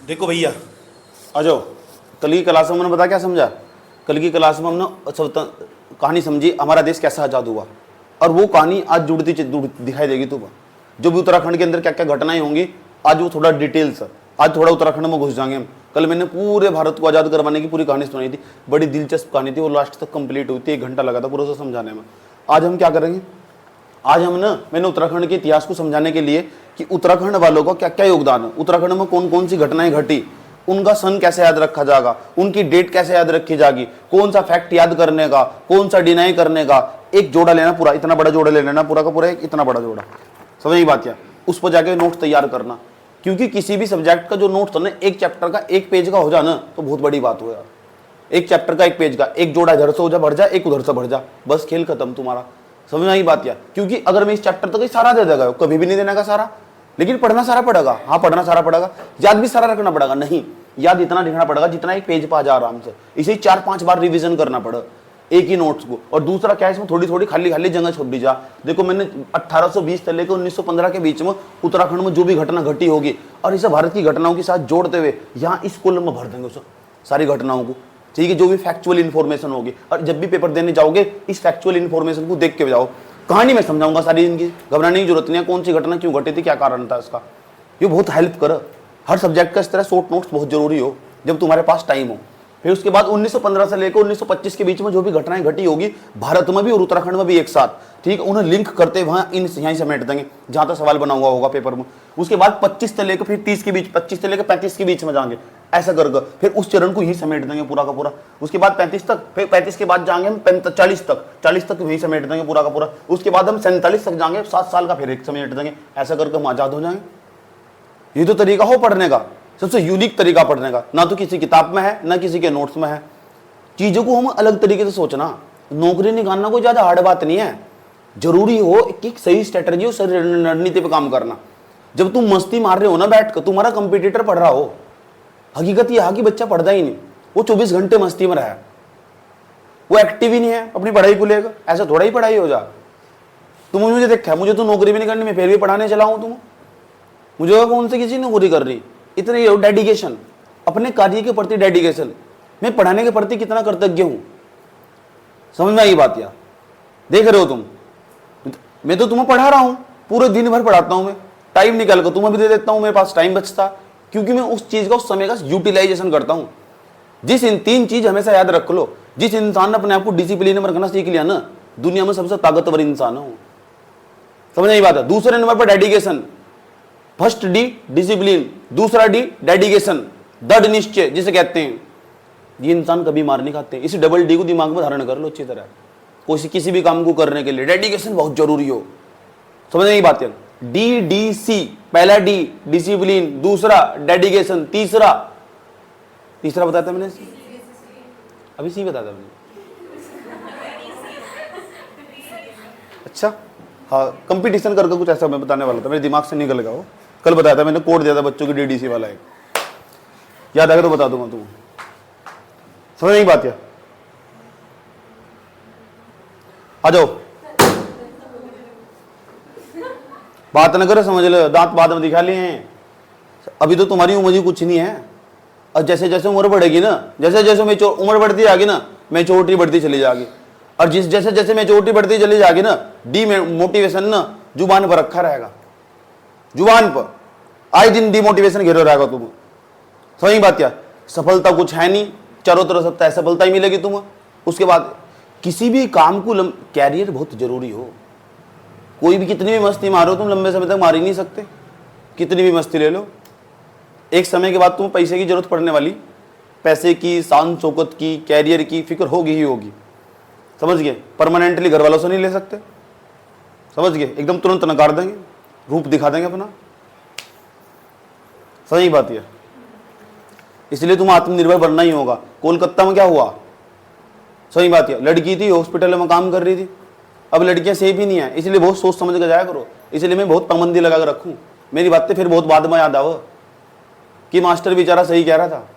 देखो भैया, आ जाओ। कल की क्लास में हमने बता क्या समझा? कल की क्लास में हमने कहानी समझी हमारा देश कैसा आज़ाद हुआ, और वो कहानी आज जुड़ती दिखाई देगी तुम्हें। जो भी उत्तराखंड के अंदर क्या क्या घटनाएं होंगी, आज वो थोड़ा डिटेल्स, आज थोड़ा उत्तराखंड में घुस जाएंगे हम। कल मैंने पूरे भारत को आज़ाद करवाने की पूरी कहानी सुनाई थी, बड़ी दिलचस्प कहानी थी, वो लास्ट तक कंप्लीट हुई थी, 1 घंटा लगा था पूरा उसे समझाने में। आज हम क्या करेंगे? आज हम ना, मैंने उत्तराखंड के इतिहास को समझाने के लिए कि उत्तराखंड वालों का क्या क्या योगदान है, उत्तराखंड में कौन कौन सी घटनाएं घटी, उनका सन कैसे याद रखा जाएगा, उनकी डेट कैसे याद रखी जाएगी, कौन सा फैक्ट याद करने का, कौन सा डिनाई करने का। एक जोड़ा लेना, पूरा इतना बड़ा जोड़ा ले लेना, पूरा का पूरा एक इतना बड़ा जोड़ा, समझ नहीं बात क्या? उस पर जाके नोट तैयार करना, क्योंकि किसी भी सब्जेक्ट का जो नोट था ना, एक चैप्टर का 1 पेज का हो जाना तो बहुत बड़ी बात हो यार। एक चैप्टर का 1 पेज का, एक जोड़ा इधर से हो जा बढ़ जा, एक उधर से बढ़ जा, बस खेल खत्म तुम्हारा। समझ में आई बात क्या? क्योंकि अगर मैं इस चैप्टर तक सारा दे देगा, कभी भी नहीं देने का सारा, लेकिन पढ़ना सारा पड़ेगा। हाँ, पढ़ना सारा पड़ेगा, याद भी सारा रखना पड़ेगा। नहीं, याद इतना लिखना पड़ेगा जितना एक पेज पर आ जा आराम से। इसे 4-5 बार रिवीजन करना पड़ेगा एक ही नोट्स को। और दूसरा क्या है, इसमें थोड़ी थोड़ी खाली खाली जगह छोड़ दी जा। देखो, मैंने 1820 से लेकर 1915 के बीच में उत्तराखंड में जो भी घटना घटी होगी, और इसे भारत की घटनाओं के साथ जोड़ते हुए यहाँ इस कॉलम में भर देंगे उसे, सारी घटनाओं को, ठीक है, जो भी फैक्चुअल इन्फॉर्मेशन होगी। और जब भी पेपर देने जाओगे, इस फैक्चुअल इन्फॉर्मेशन को देख के जाओ। कहानी में समझाऊंगा सारी, इनकी घबराने की जरूरत नहीं है, कौन सी घटना क्यों घटी थी, क्या कारण था इसका। ये बहुत हेल्प कर। हर सब्जेक्ट का इस तरह शॉर्ट नोट्स बहुत जरूरी हो जब तुम्हारे पास टाइम हो। फिर उसके बाद 1915 से लेकर 1925 के बीच में जो भी घटनाएं घटी होगी भारत में भी और उत्तराखंड में भी एक साथ, ठीक है, उन्हें लिंक करते वहां यहीं समेट देंगे जहां तक सवाल बना हुआ होगा पेपर में। उसके बाद 25 से लेकर फिर 30 के बीच, 25 से लेकर 35 के बीच में जाएंगे, ऐसा करके फिर उस चरण को यहीं समेट देंगे पूरा का पूरा। उसके बाद 35 तक, फिर 35 के बाद जाएंगे हम 40 तक, 40 तक वहीं समेट देंगे पूरा का पूरा। उसके बाद हम 47 तक जाएंगे, 7 साल का फिर एक समेट देंगे, ऐसा करके हम आजाद हो जाएंगे। ये तो तरीका हो पढ़ने का, सबसे यूनिक तरीका पढ़ने का, ना तो किसी किताब में है ना किसी के नोट्स में है। चीजों को हम अलग तरीके से सोचना, नौकरी निकालना कोई ज्यादा हार्ड बात नहीं है। जरूरी हो एक सही स्ट्रेटजी और सही रणनीति पे काम करना। जब तुम मस्ती मार रहे हो ना बैठ कर, तुम्हारा कंपटीटर पढ़ रहा हो, हकीकत यह है कि बच्चा पढ़ता ही नहीं, वो 24 घंटे मस्ती में रहा है, वो एक्टिव ही नहीं है अपनी पढ़ाई को लेकर। ऐसा थोड़ा ही पढ़ाई हो जा। तुम मुझे देखा, मुझे तो नौकरी भी नहीं करनी, मैं फिर भी पढ़ाने चला हूं। तुम मुझे कौन से किसी नौकरी कर रही, इतने डेडिकेशन, अपने कार्य के प्रति डेडिकेशन, मैं पढ़ाने के प्रति कितना कृतज्ञ हूं। समझ में आई बात? यार देख रहे हो तुम, मैं तो तुम्हें पढ़ा रहा हूं, पूरे दिन भर पढ़ाता हूं मैं, टाइम निकाल कर तुम्हें भी दे देता हूं, मेरे पास टाइम बचता, क्योंकि मैं उस चीज का, उस समय का यूटिलाइजेशन करता हूं। जिस इन 3 चीज हमेशा याद रख लो, जिस इंसान ने अपने आप को डिसिप्लिन में रखना सीख लिया ना, दुनिया में सबसे ताकतवर इंसान है। समझ आई बात है? दूसरे नंबर पर डेडिकेशन, फर्स्ट डी डिसिप्लिन, दूसरा डी डेडिकेशन, दृढ़ निश्चय जिसे कहते हैं। ये इंसान कभी मार नहीं खाते। इस डबल डी को दिमाग में धारण कर लो अच्छी तरह। किसी भी काम को करने के लिए डेडिकेशन बहुत जरूरी हो। समझ नहीं बात है? DDC, पहला डी डिसिप्लिन, दूसरा डेडिकेशन, तीसरा बताया था मैंने, अभी सी बताया था मैंने। अच्छा हाँ, कंपटीशन करके कुछ ऐसा मैं बताने वाला था, मेरे दिमाग से निकल गया वो। कल बताया था मैंने, कोड दिया था बच्चों की DDC वाला एक, याद आएगा तो बता दूंगा तुम। समझ नहीं बात? आ जाओ, बात न करो, समझ लो, दांत बाद में दिखा लिए हैं। अभी तो तुम्हारी उम्र ही कुछ नहीं है, और जैसे जैसे उम्र बढ़ेगी ना, जैसे जैसे उम्र बढ़ती जाएगी ना, मैच्योरिटी बढ़ती चली जाएगी। और जैसे जैसे मैच्योरिटी बढ़ती चली जाएगी ना, मोटिवेशन ना जुबान पर रखा रहेगा, जुबान पर आए दिन डिमोटिवेशन घेरे रहेगा तुम्हें। समझ बात क्या? सफलता कुछ है नहीं, चारों तरफ सब असफलता ही मिलेगी तुम्हें। उसके बाद किसी भी काम को, कैरियर बहुत जरूरी हो। कोई भी कितनी भी मस्ती मारो तुम, लंबे समय तक मार ही नहीं सकते, कितनी भी मस्ती ले लो। एक समय के बाद तुम्हें पैसे की जरूरत पड़ने वाली, पैसे की, शान शौकत की, कैरियर की फिक्र होगी ही होगी। समझ गए? परमानेंटली घर वालों से नहीं ले सकते, समझ गए? एकदम तुरंत नकार देंगे, रूप दिखा देंगे अपना। सही बात है, इसलिए तुम्हें आत्मनिर्भर बनना ही होगा। कोलकाता में क्या हुआ? सही बात है, लड़की थी हॉस्पिटल में काम कर रही थी। अब लड़कियां सेफ ही नहीं है, इसलिए बहुत सोच समझ कर जाया करो। इसलिए मैं बहुत पाबंदी लगा कर रखूं। मेरी बातें फिर बहुत बाद में याद आओ कि मास्टर बेचारा सही कह रहा था।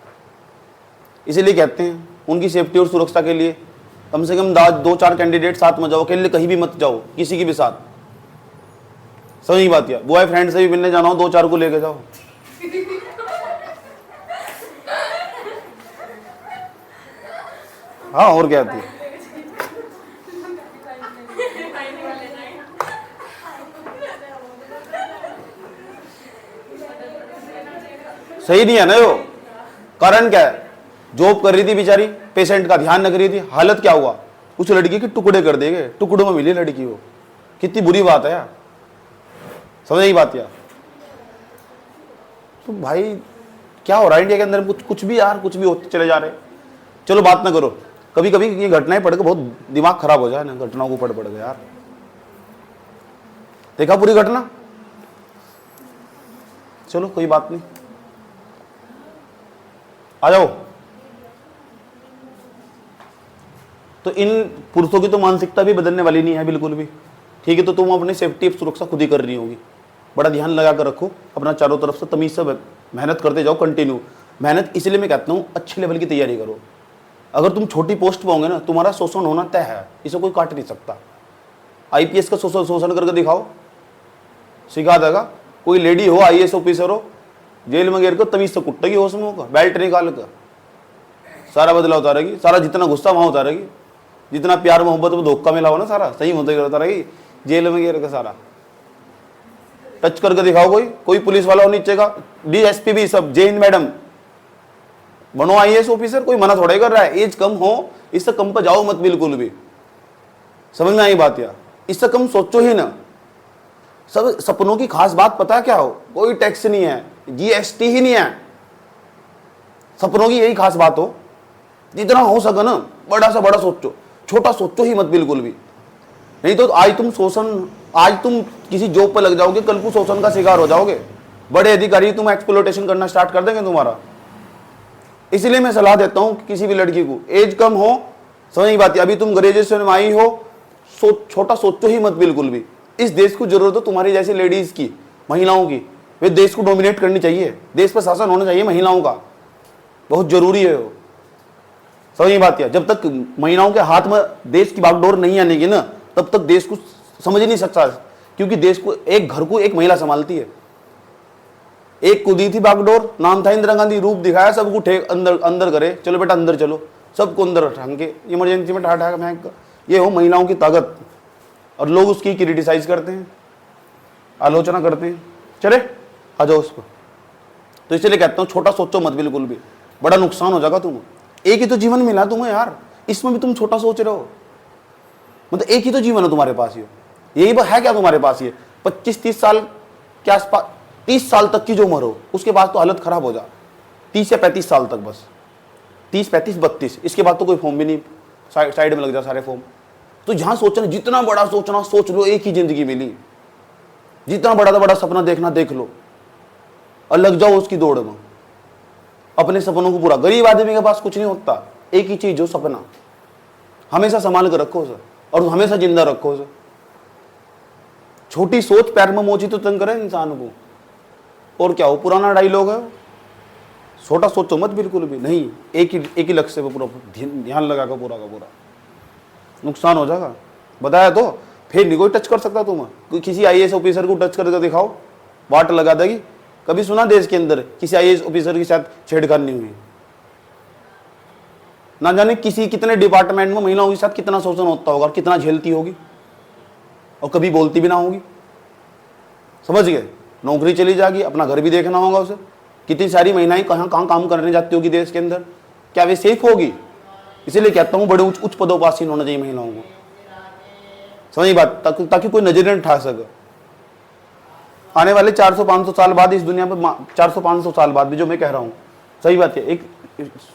इसीलिए कहते हैं उनकी सेफ्टी और सुरक्षा के लिए कम से कम 2-4 कैंडिडेट साथ में जाओ, अकेले कहीं भी मत जाओ, किसी के भी साथ। सही बात है, बॉयफ्रेंड से भी मिलने जाना हो 2-4 को लेके जाओ। हाँ और क्या आती है। सही नहीं है ना यो। कारण क्या है, जॉब कर रही थी बेचारी, पेशेंट का ध्यान न कर रही थी, हालत क्या हुआ, उस लड़की के टुकड़े कर देंगे, टुकड़ों में मिली लड़की वो। कितनी बुरी बात है यार, समझ नहीं बात यार। तो भाई क्या हो रहा है इंडिया के अंदर, कुछ भी यार, कुछ भी होते चले जा रहे हैं। चलो बात ना करो, कभी कभी ये घटनाएं पढ़ के बहुत दिमाग खराब हो जाए ना, घटनाओं को पढ़ के यार। देखा पूरी घटना, चलो कोई बात नहीं, आ जाओ। तो इन पुरुषों की तो मानसिकता भी बदलने वाली नहीं है बिल्कुल भी, ठीक है। तो तुम अपनी सेफ्टी सुरक्षा खुद ही कर रही होगी, बड़ा ध्यान लगा कर रखो अपना, चारों तरफ से तमीज से मेहनत करते जाओ, कंटिन्यू मेहनत। इसलिए मैं कहता हूँ अच्छे लेवल की तैयारी करो। अगर तुम छोटी पोस्ट पे होंगे ना, तुम्हारा शोषण होना तय है, इसे कोई काट नहीं सकता। आईपीएस का शोषण करके दिखाओ, सिखा देगा। कोई लेडी हो, आईएएस ऑफिसर हो, जेल में गिर कर तमीज से कुट्टेगी, होश में होगा, बेल्ट निकाल कर सारा बदला उतारेगी, सारा जितना गुस्सा वहां उतारेगी, जितना प्यार मोहब्बत में धोखा मिला हो ना, सारा सही होते उतारेगी, जेल में गिर कर सारा। टच करके दिखाओ, कोई पुलिस वाला हो नीचे का, डीएसपी भी सब, जय हिंद मैडम, बनो आईएएस ऑफिसर, कोई मना थोड़ा ही कर रहा है। एज कम हो, इससे कम पर जाओ मत बिल्कुल भी, समझ में आई बात यार। इससे कम सोचो ही ना। सब सपनों की खास बात पता क्या हो, कोई टैक्स नहीं है, जीएसटी ही नहीं है, सपनों की यही खास बात हो। जितना हो सके ना बड़ा से बड़ा सोचो, छोटा सोचो ही मत बिल्कुल भी। नहीं तो आज तुम शोषण, आज तुम किसी जॉब पर लग जाओगे, कल को शोषण का शिकार हो जाओगे, बड़े अधिकारी तुम एक्सप्लॉयटेशन करना स्टार्ट कर देंगे तुम्हारा। इसलिए मैं सलाह देता हूं कि किसी भी लड़की को, एज कम हो, समझ नहीं बात, अभी तुम ग्रेजुएशन में आई हो, छोटा सोचो ही मत बिल्कुल भी। इस देश को जरूरत है तुम्हारी जैसी लेडीज की, महिलाओं की, वे देश को डोमिनेट करनी चाहिए, देश पर शासन होना चाहिए महिलाओं का, बहुत जरूरी है वो, समझ नहीं बात। जब तक महिलाओं के हाथ में देश की बागडोर नहीं आनेगी ना, तब तक देश को समझ नहीं सकता, क्योंकि देश को, एक घर को एक महिला संभालती है। एक को दी थी बागडोर, नाम था इंदिरा गांधी, रूप दिखाया, सबको ठेक अंदर अंदर करे, चलो बेटा अंदर चलो, सबको अंदर ठांग के इमरजेंसी में ठा ठा फेंक। ये हो महिलाओं की ताकत, और लोग उसकी क्रिटिसाइज करते हैं, आलोचना करते हैं। चले आ जाओ उस पर। तो इसलिए कहता हूँ छोटा सोचो मत बिल्कुल भी, बड़ा नुकसान हो जाएगा तुम्हें। एक ही तो जीवन मिला तुम्हें यार, इसमें भी तुम छोटा सोच रहे हो। मतलब एक ही तो जीवन है तुम्हारे पास, ये यही है क्या तुम्हारे पास, ये 25-30 साल के आसपास, 30 साल तक की जो उम्र हो, उसके बाद तो हालत खराब हो जा। 30 या 35 साल तक बस, 30, 35, 32, इसके बाद तो कोई फॉर्म भी नहीं, साइड में लग जा सारे फॉर्म। तो जहां सोचना, जितना बड़ा सोचना सोच लो, एक ही जिंदगी मिली, जितना बड़ा से बड़ा सपना देखना देख लो, और लग जाओ उसकी दौड़ में, अपने सपनों को पूरा। गरीब आदमी के पास कुछ नहीं होता, एक ही चीज हो, सपना। हमेशा संभाल कर रखो उसे, और हमेशा जिंदा रखो उसे। छोटी सोच पैर में मोची तो तंग करे इंसान को, और क्या हो, पुराना डायलॉग है। छोटा सोचो मत बिल्कुल भी नहीं, एक ही लक्ष्य पे पूरा ध्यान लगा कर पूरा का पूरा, नुकसान हो जाएगा। बताया तो, फिर नहीं कोई टच कर सकता तुम्हें। किसी आईएएस ऑफिसर को टच करके दिखाओ, वाट लगा देगी। कभी सुना देश के अंदर किसी आईएएस ऑफिसर के साथ छेड़खानी हुई? ना जाने किसी कितने डिपार्टमेंट में महिलाओं के साथ कितना शोषण होता होगा, और कितना झेलती होगी, और कभी बोलती भी ना होगी। समझ गए? नौकरी चली जाएगी, अपना घर भी देखना होगा उसे। कितनी सारी महिलाएं कहाँ कहाँ काम करने जाती होगी देश के अंदर, क्या वे सेफ होगी? इसीलिए कहता हूँ बड़े उच्च पदों पर आसीन होना चाहिए महिलाओं को। समझ बात, ताकि कोई नजर न उठा सके। आने वाले 400-500 साल बाद इस दुनिया पर, 400-500 साल बाद भी, जो मैं कह रहा हूँ सही बात है। एक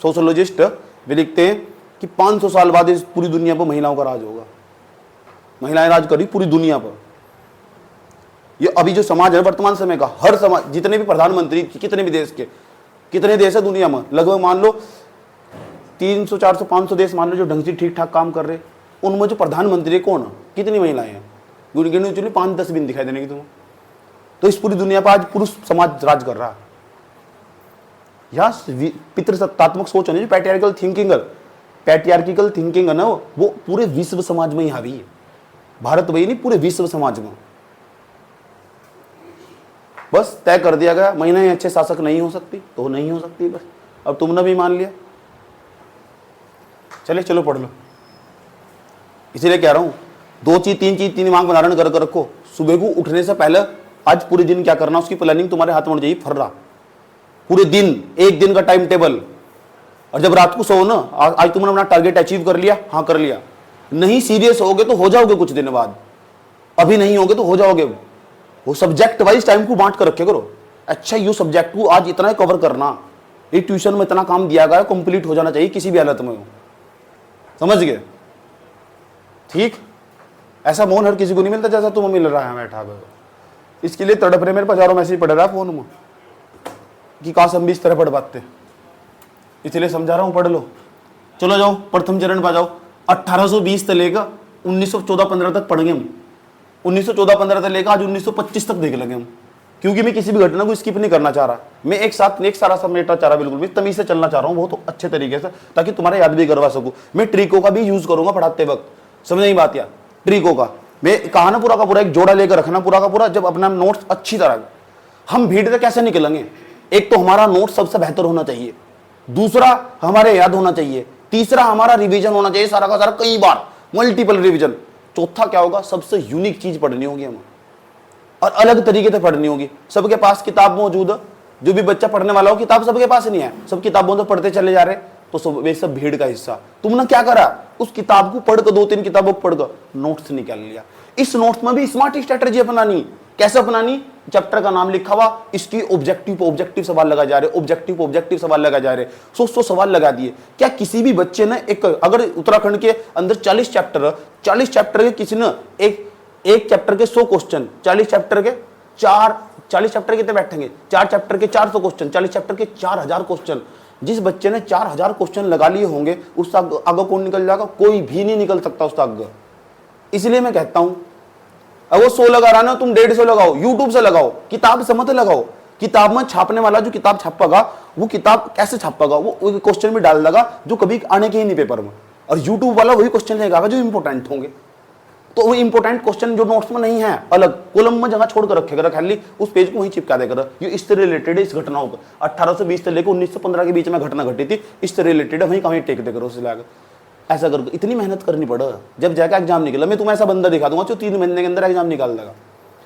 सोशोलॉजिस्ट वे लिखते हैं कि 500 साल बाद इस पूरी दुनिया पर महिलाओं का राज होगा। महिलाएं राज करी पूरी दुनिया पर। ये अभी जो समाज है वर्तमान समय का, हर समाज, जितने भी प्रधानमंत्री, कितने भी देश के, कितने देश है दुनिया में, लगभग मान लो 300, 400, 500 देश मान लो जो ढंग से ठीक ठाक काम कर रहे, उनमें जो प्रधानमंत्री कौन है, कितनी महिलाएं हैं? गिनो चुनी 5-10 भी दिखाई देने की तुम्हें। तो इस पूरी दुनिया पर आज पुरुष समाज राज कर रहा है। यह पितृसत्तात्मक सोच है, जो पैट्रियार्किकल थिंकिंग है ना, वो पूरे विश्व समाज में ही हावी है। भारत में ही नहीं, पूरे विश्व समाज में। बस तय कर दिया गया, महिलाएं अच्छे शासक नहीं हो सकती तो नहीं हो सकती, बस। अब तुमने भी मान लिया। चले चलो पढ़ लो। इसीलिए कह रहा हूं, 2 चीज 3 चीज 3 दिमाग में धारण करके रखो। सुबह को उठने से पहले आज पूरे दिन क्या करना, उसकी प्लानिंग तुम्हारे हाथ में होनी चाहिए। फर्रा पूरे दिन, एक दिन का टाइम टेबल। और जब रात को सो ना, आज तुमने अपना टारगेट अचीव कर लिया, हाँ कर लिया। नहीं सीरियस होगे तो हो जाओगे कुछ दिन बाद, अभी नहीं होगे तो हो जाओगे। वो सब्जेक्ट वाइज टाइम को बांट कर रखे करो। अच्छा यू सब्जेक्ट को आज इतना कवर करना, ये ट्यूशन में इतना काम दिया गया, कंप्लीट हो जाना चाहिए किसी भी हालत में हो। समझ गए? ठीक। ऐसा मौन हर किसी को नहीं मिलता जैसा तुम्हें मिल रहा है बैठा हुआ। इसके लिए तड़प रहे, मेरे पास हजारों मैसेज पड़ रहा है फोन में कि काश हम भी इस तरह पढ़ पाते। इसलिए समझा रहा हूं, पढ़ लो। चलो जाओ प्रथम चरण पर जाओ। 1820 से लेकर 1914-15 तक पढ़ेंगे हम। 1914-15 से लेकर आज 1925 तक देख लेंगे हम, क्योंकि मैं किसी भी घटना को स्किप नहीं करना चाह रहा। मैं एक साथ एक सारा समेटना चाह रहा, बिल्कुल मैं तमीज से चलना चाह रहा हूँ बहुत अच्छे तरीके से, ताकि तुम्हारा याद भी करवा सकूं। मैं ट्रिकों का भी यूज करूंगा पढ़ाते वक्त, समझ नहीं बात? या ट्रिकों का मैं कहा ना, पूरा का पूरा एक जोड़ा लेकर रखना, पूरा का पूरा। जब अपना नोट्स अच्छी तरह, हम भीड़ से कैसे निकलेंगे? एक तो हमारा नोट सबसे बेहतर होना चाहिए, दूसरा हमारे याद होना चाहिए, तीसरा हमारा रिवीजन होना चाहिए सारा का सारा, कई बार मल्टीपल रिवीजन। चौथा क्या होगा? सबसे यूनिक चीज पढ़नी होगी हमें, और अलग तरीके से पढ़नी होगी। सबके पास किताब मौजूद है, जो भी बच्चा पढ़ने वाला हो किताब सबके पास नहीं है, सब किताबों से पढ़ते चले जा रहे, तो सब वे सब भीड़ का हिस्सा। तुमने क्या करा? उस किताब को पढ़कर, 2-3 किताबों को पढ़कर नोट्स निकाल लिया। इस नोट्स में भी स्मार्ट स्ट्रेटजी अपनानी। कैसे अपनानी? चैप्टर का नाम लिखा हुआ, इसकी ऑब्जेक्टिव पे ऑब्जेक्टिव सवाल लगा जा रहे, ऑब्जेक्टिव पे ऑब्जेक्टिव सवाल लगा जा रहे, 100 सवाल लगा दिए। क्या किसी भी बच्चे ने एक, अगर उत्तराखंड के अंदर 40 चैप्टर है, 40 चैप्टर के किसी ने एक चैप्टर के 100 क्वेश्चन, 40 चैप्टर के 40 चैप्टर कितने बैठेंगे? 4 चैप्टर के 400 क्वेश्चन, 40 चैप्टर के 4000 क्वेश्चन। जिस बच्चे ने 4000 क्वेश्चन लगा लिए होंगे, उससे आगे कौन निकल जाएगा? कोई भी नहीं निकल सकता उससे आगे। इसलिए मैं कहता हूं, अगर 100 लगा रहा ना, तुम 150 लगाओ, यूट्यूब से लगाओ, किताब से मत लगाओ। किताब में छापने वाला जो किताब छापेगा, वो किताब कैसे छापेगा? वो क्वेश्चन भी डाल देगा जो कभी आने के ही नहीं पेपर में, और यूट्यूब वाला वही क्वेश्चन लेगा जो इंपॉर्टेंट होंगे। तो वो इंपॉर्टेंट क्वेश्चन जो नोट्स में नहीं है, अलग कॉलम में जगह छोड़ कर रखेगा, खाली उस पेज को वहीं चिपका देगा। ये इससे रिलेटेड है, इस घटनाओं का 1820 से लेकर 1915 के बीच में घटना घटी थी, इससे रिलेटेड है, वहीं कहीं टेक देकर उससे लाकर ऐसा कर। इतनी मेहनत करनी पड़ा, जब जाकर एग्जाम निकला। मैं तुम्हें ऐसा बंदा दिखा दूंगा जो 3 महीने के अंदर एग्जाम निकाल देगा।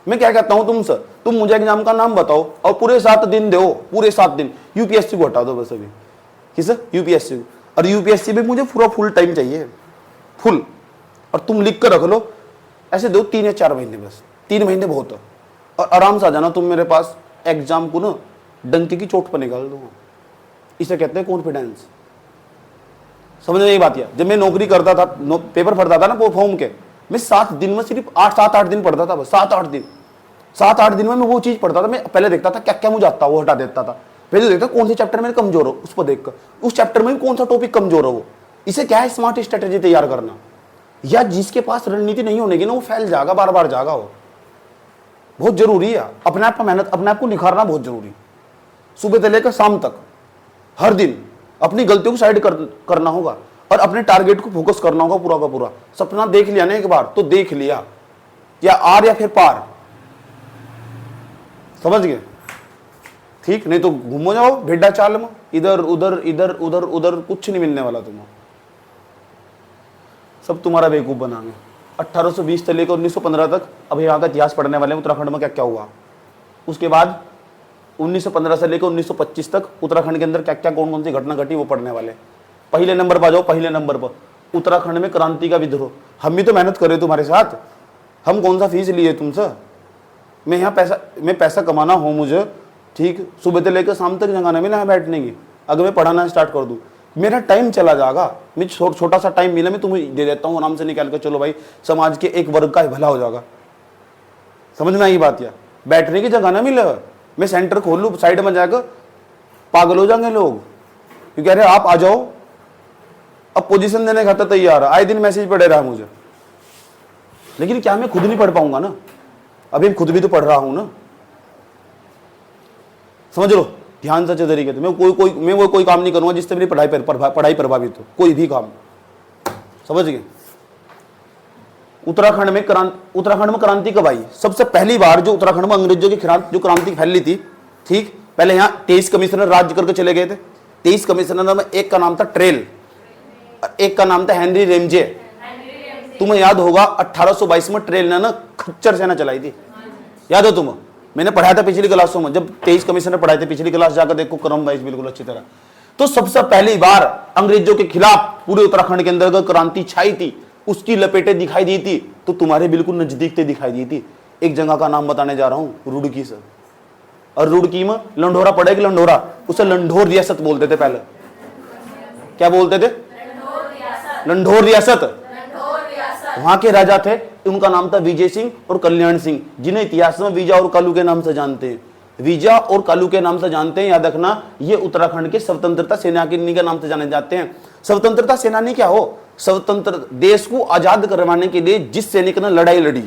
मैं क्या कहता हूं तुमसे, तुम मुझे एग्जाम का नाम बताओ और पूरे 7 दिन दो, पूरे 7 दिन। यूपीएससी को हटा दो बस अभी, किस यूपीएससी। और यूपीएससी में मुझे पूरा फुल टाइम चाहिए, फुल। और तुम लिख कर रख लो, ऐसे दो 3 या 4 महीने, बस 3 महीने बहुत है, और आराम से आ जाना तुम मेरे पास। एग्जाम को ना डंके की चोट पर निकाल दूंगा। इसे कहते हैं कॉन्फिडेंस। समझ में नहीं बात? है जब मैं नौकरी करता था, पेपर पढ़ता था ना वो फॉर्म के, मैं 7 दिन में सिर्फ 7-8 दिन पढ़ता था, बस 7-8 दिन। 7-8 दिन में मैं वो चीज पढ़ता था। मैं पहले देखता था क्या क्या मुझे आता, वो हटा देता था। पहले देखता कौन से चैप्टर में कमजोर हो, उस पर देखकर उस चैप्टर में कौन सा टॉपिक कमजोर हो वो। इसे क्या है? स्मार्ट स्ट्रेटेजी तैयार करना। या जिसके पास रणनीति नहीं होने की ना, वो फैल जाएगा, बार बार जाएगा। वो बहुत जरूरी है। अपने आप पर मेहनत, अपने आप को निखारना बहुत जरूरी। सुबह से लेकर शाम तक हर दिन अपनी गलतियों को साइड करना होगा, और अपने टारगेट को फोकस करना होगा पूरा का पूरा। सपना देख लिया ना एक बार, तो देख लिया, या आर या फिर पार। समझ गए? ठीक, नहीं तो घूमो जाओ भेड़ा चाल में, इधर उधर इधर उधर उधर, कुछ नहीं मिलने वाला तुम्हें। सब तुम्हारा बेवकूफ बनाएंगे। 1820 से लेकर 1915 तक अब यहाँ का इतिहास पढ़ने वाले हैं, उत्तराखंड में क्या क्या हुआ। उसके बाद 1915 से लेकर 1925 तक उत्तराखंड के अंदर क्या क्या कौन कौन सी घटना घटी वो पढ़ने वाले। पहले नंबर पर आ जाओ। पहले नंबर पर उत्तराखंड में क्रांति का विद्रोह। हम भी तो मेहनत कर रहे तुम्हारे साथ, हम कौन सा फीस लिए तुमसे? मैं पैसा कमाना हो मुझे, ठीक, सुबह से लेकर शाम तक जगह मिला है बैठने की। अगर मैं पढ़ाना स्टार्ट कर दूँ, मेरा टाइम चला जाएगा। मैं छोटा सा टाइम मिला, मैं तुम्हें दे देता हूँ आराम से निकाल कर, चलो भाई समाज के एक वर्ग का भला हो जाएगा। समझ में आई बात? या बैठने की जगह ना मिले, मैं सेंटर खोल लूँ, साइड में जाकर पागल हो जाएंगे लोग, क्योंकि अरे आप आ जाओ, अब पोजीशन देने खाता तैयार है, आए दिन मैसेज पड़े रहा मुझे। लेकिन क्या मैं खुद नहीं पढ़ पाऊंगा ना? अभी खुद भी तो पढ़ रहा हूं ना। समझ लो ध्यान से अच्छे तरीके से। मैं वो कोई काम नहीं करूंगा जिससे मेरी पढ़ाई प्रभावित हो, कोई भी काम। समझ गए? उत्तराखंड में क्रांति कब आई? सबसे पहली बार जो उत्तराखंड में अंग्रेजों की जो क्रांति फैली थी, ठीक, पहले यहाँ 23 कमिश्नर राज्य करके चले गए थे। 23 कमिश्नर में एक का नाम था ट्रेल, एक का नाम था हेनरी रेमजे। तुम्हें याद होगा 1822 में ट्रेल ने ना खच्चर सेना चलाई थी, याद हो तुम्हें? मैंने पढ़ाया था पिछली क्लासों में, जब 23 कमिश्नर पढ़ाए थे पिछली क्लास, जाकर देखो क्रम वाइज बिल्कुल अच्छी तरह। तो सबसे पहली बार अंग्रेजों के खिलाफ पूरे उत्तराखंड के अंदर क्रांति छाई थी, उसकी लपेटें दिखाई दी थी, तो तुम्हारे बिल्कुल नजदीक से दिखाई दी थी। एक जगह का नाम बताने जा रहा हूं, रुड़की से। और रुड़की में लंढोरा पड़ेगी, लंढोरा, उसे लंढोर रियासत बोलते थे पहले। क्या बोलते थे? लंढोर रियासत। वहां के राजा थे, उनका नाम था विजय सिंह और कल्याण सिंह, जिन्हें इतिहास में वीजा और कालू के नाम से जानते हैं। वीजा और कालू के नाम से जानते हैं, याद रखना। ये उत्तराखंड के स्वतंत्रता सेनानी के नाम से जाने जाते हैं। स्वतंत्रता सेनानी क्या हो? स्वतंत्र देश को आजाद करवाने के लिए जिस सैनिक ने लड़ाई लड़ी,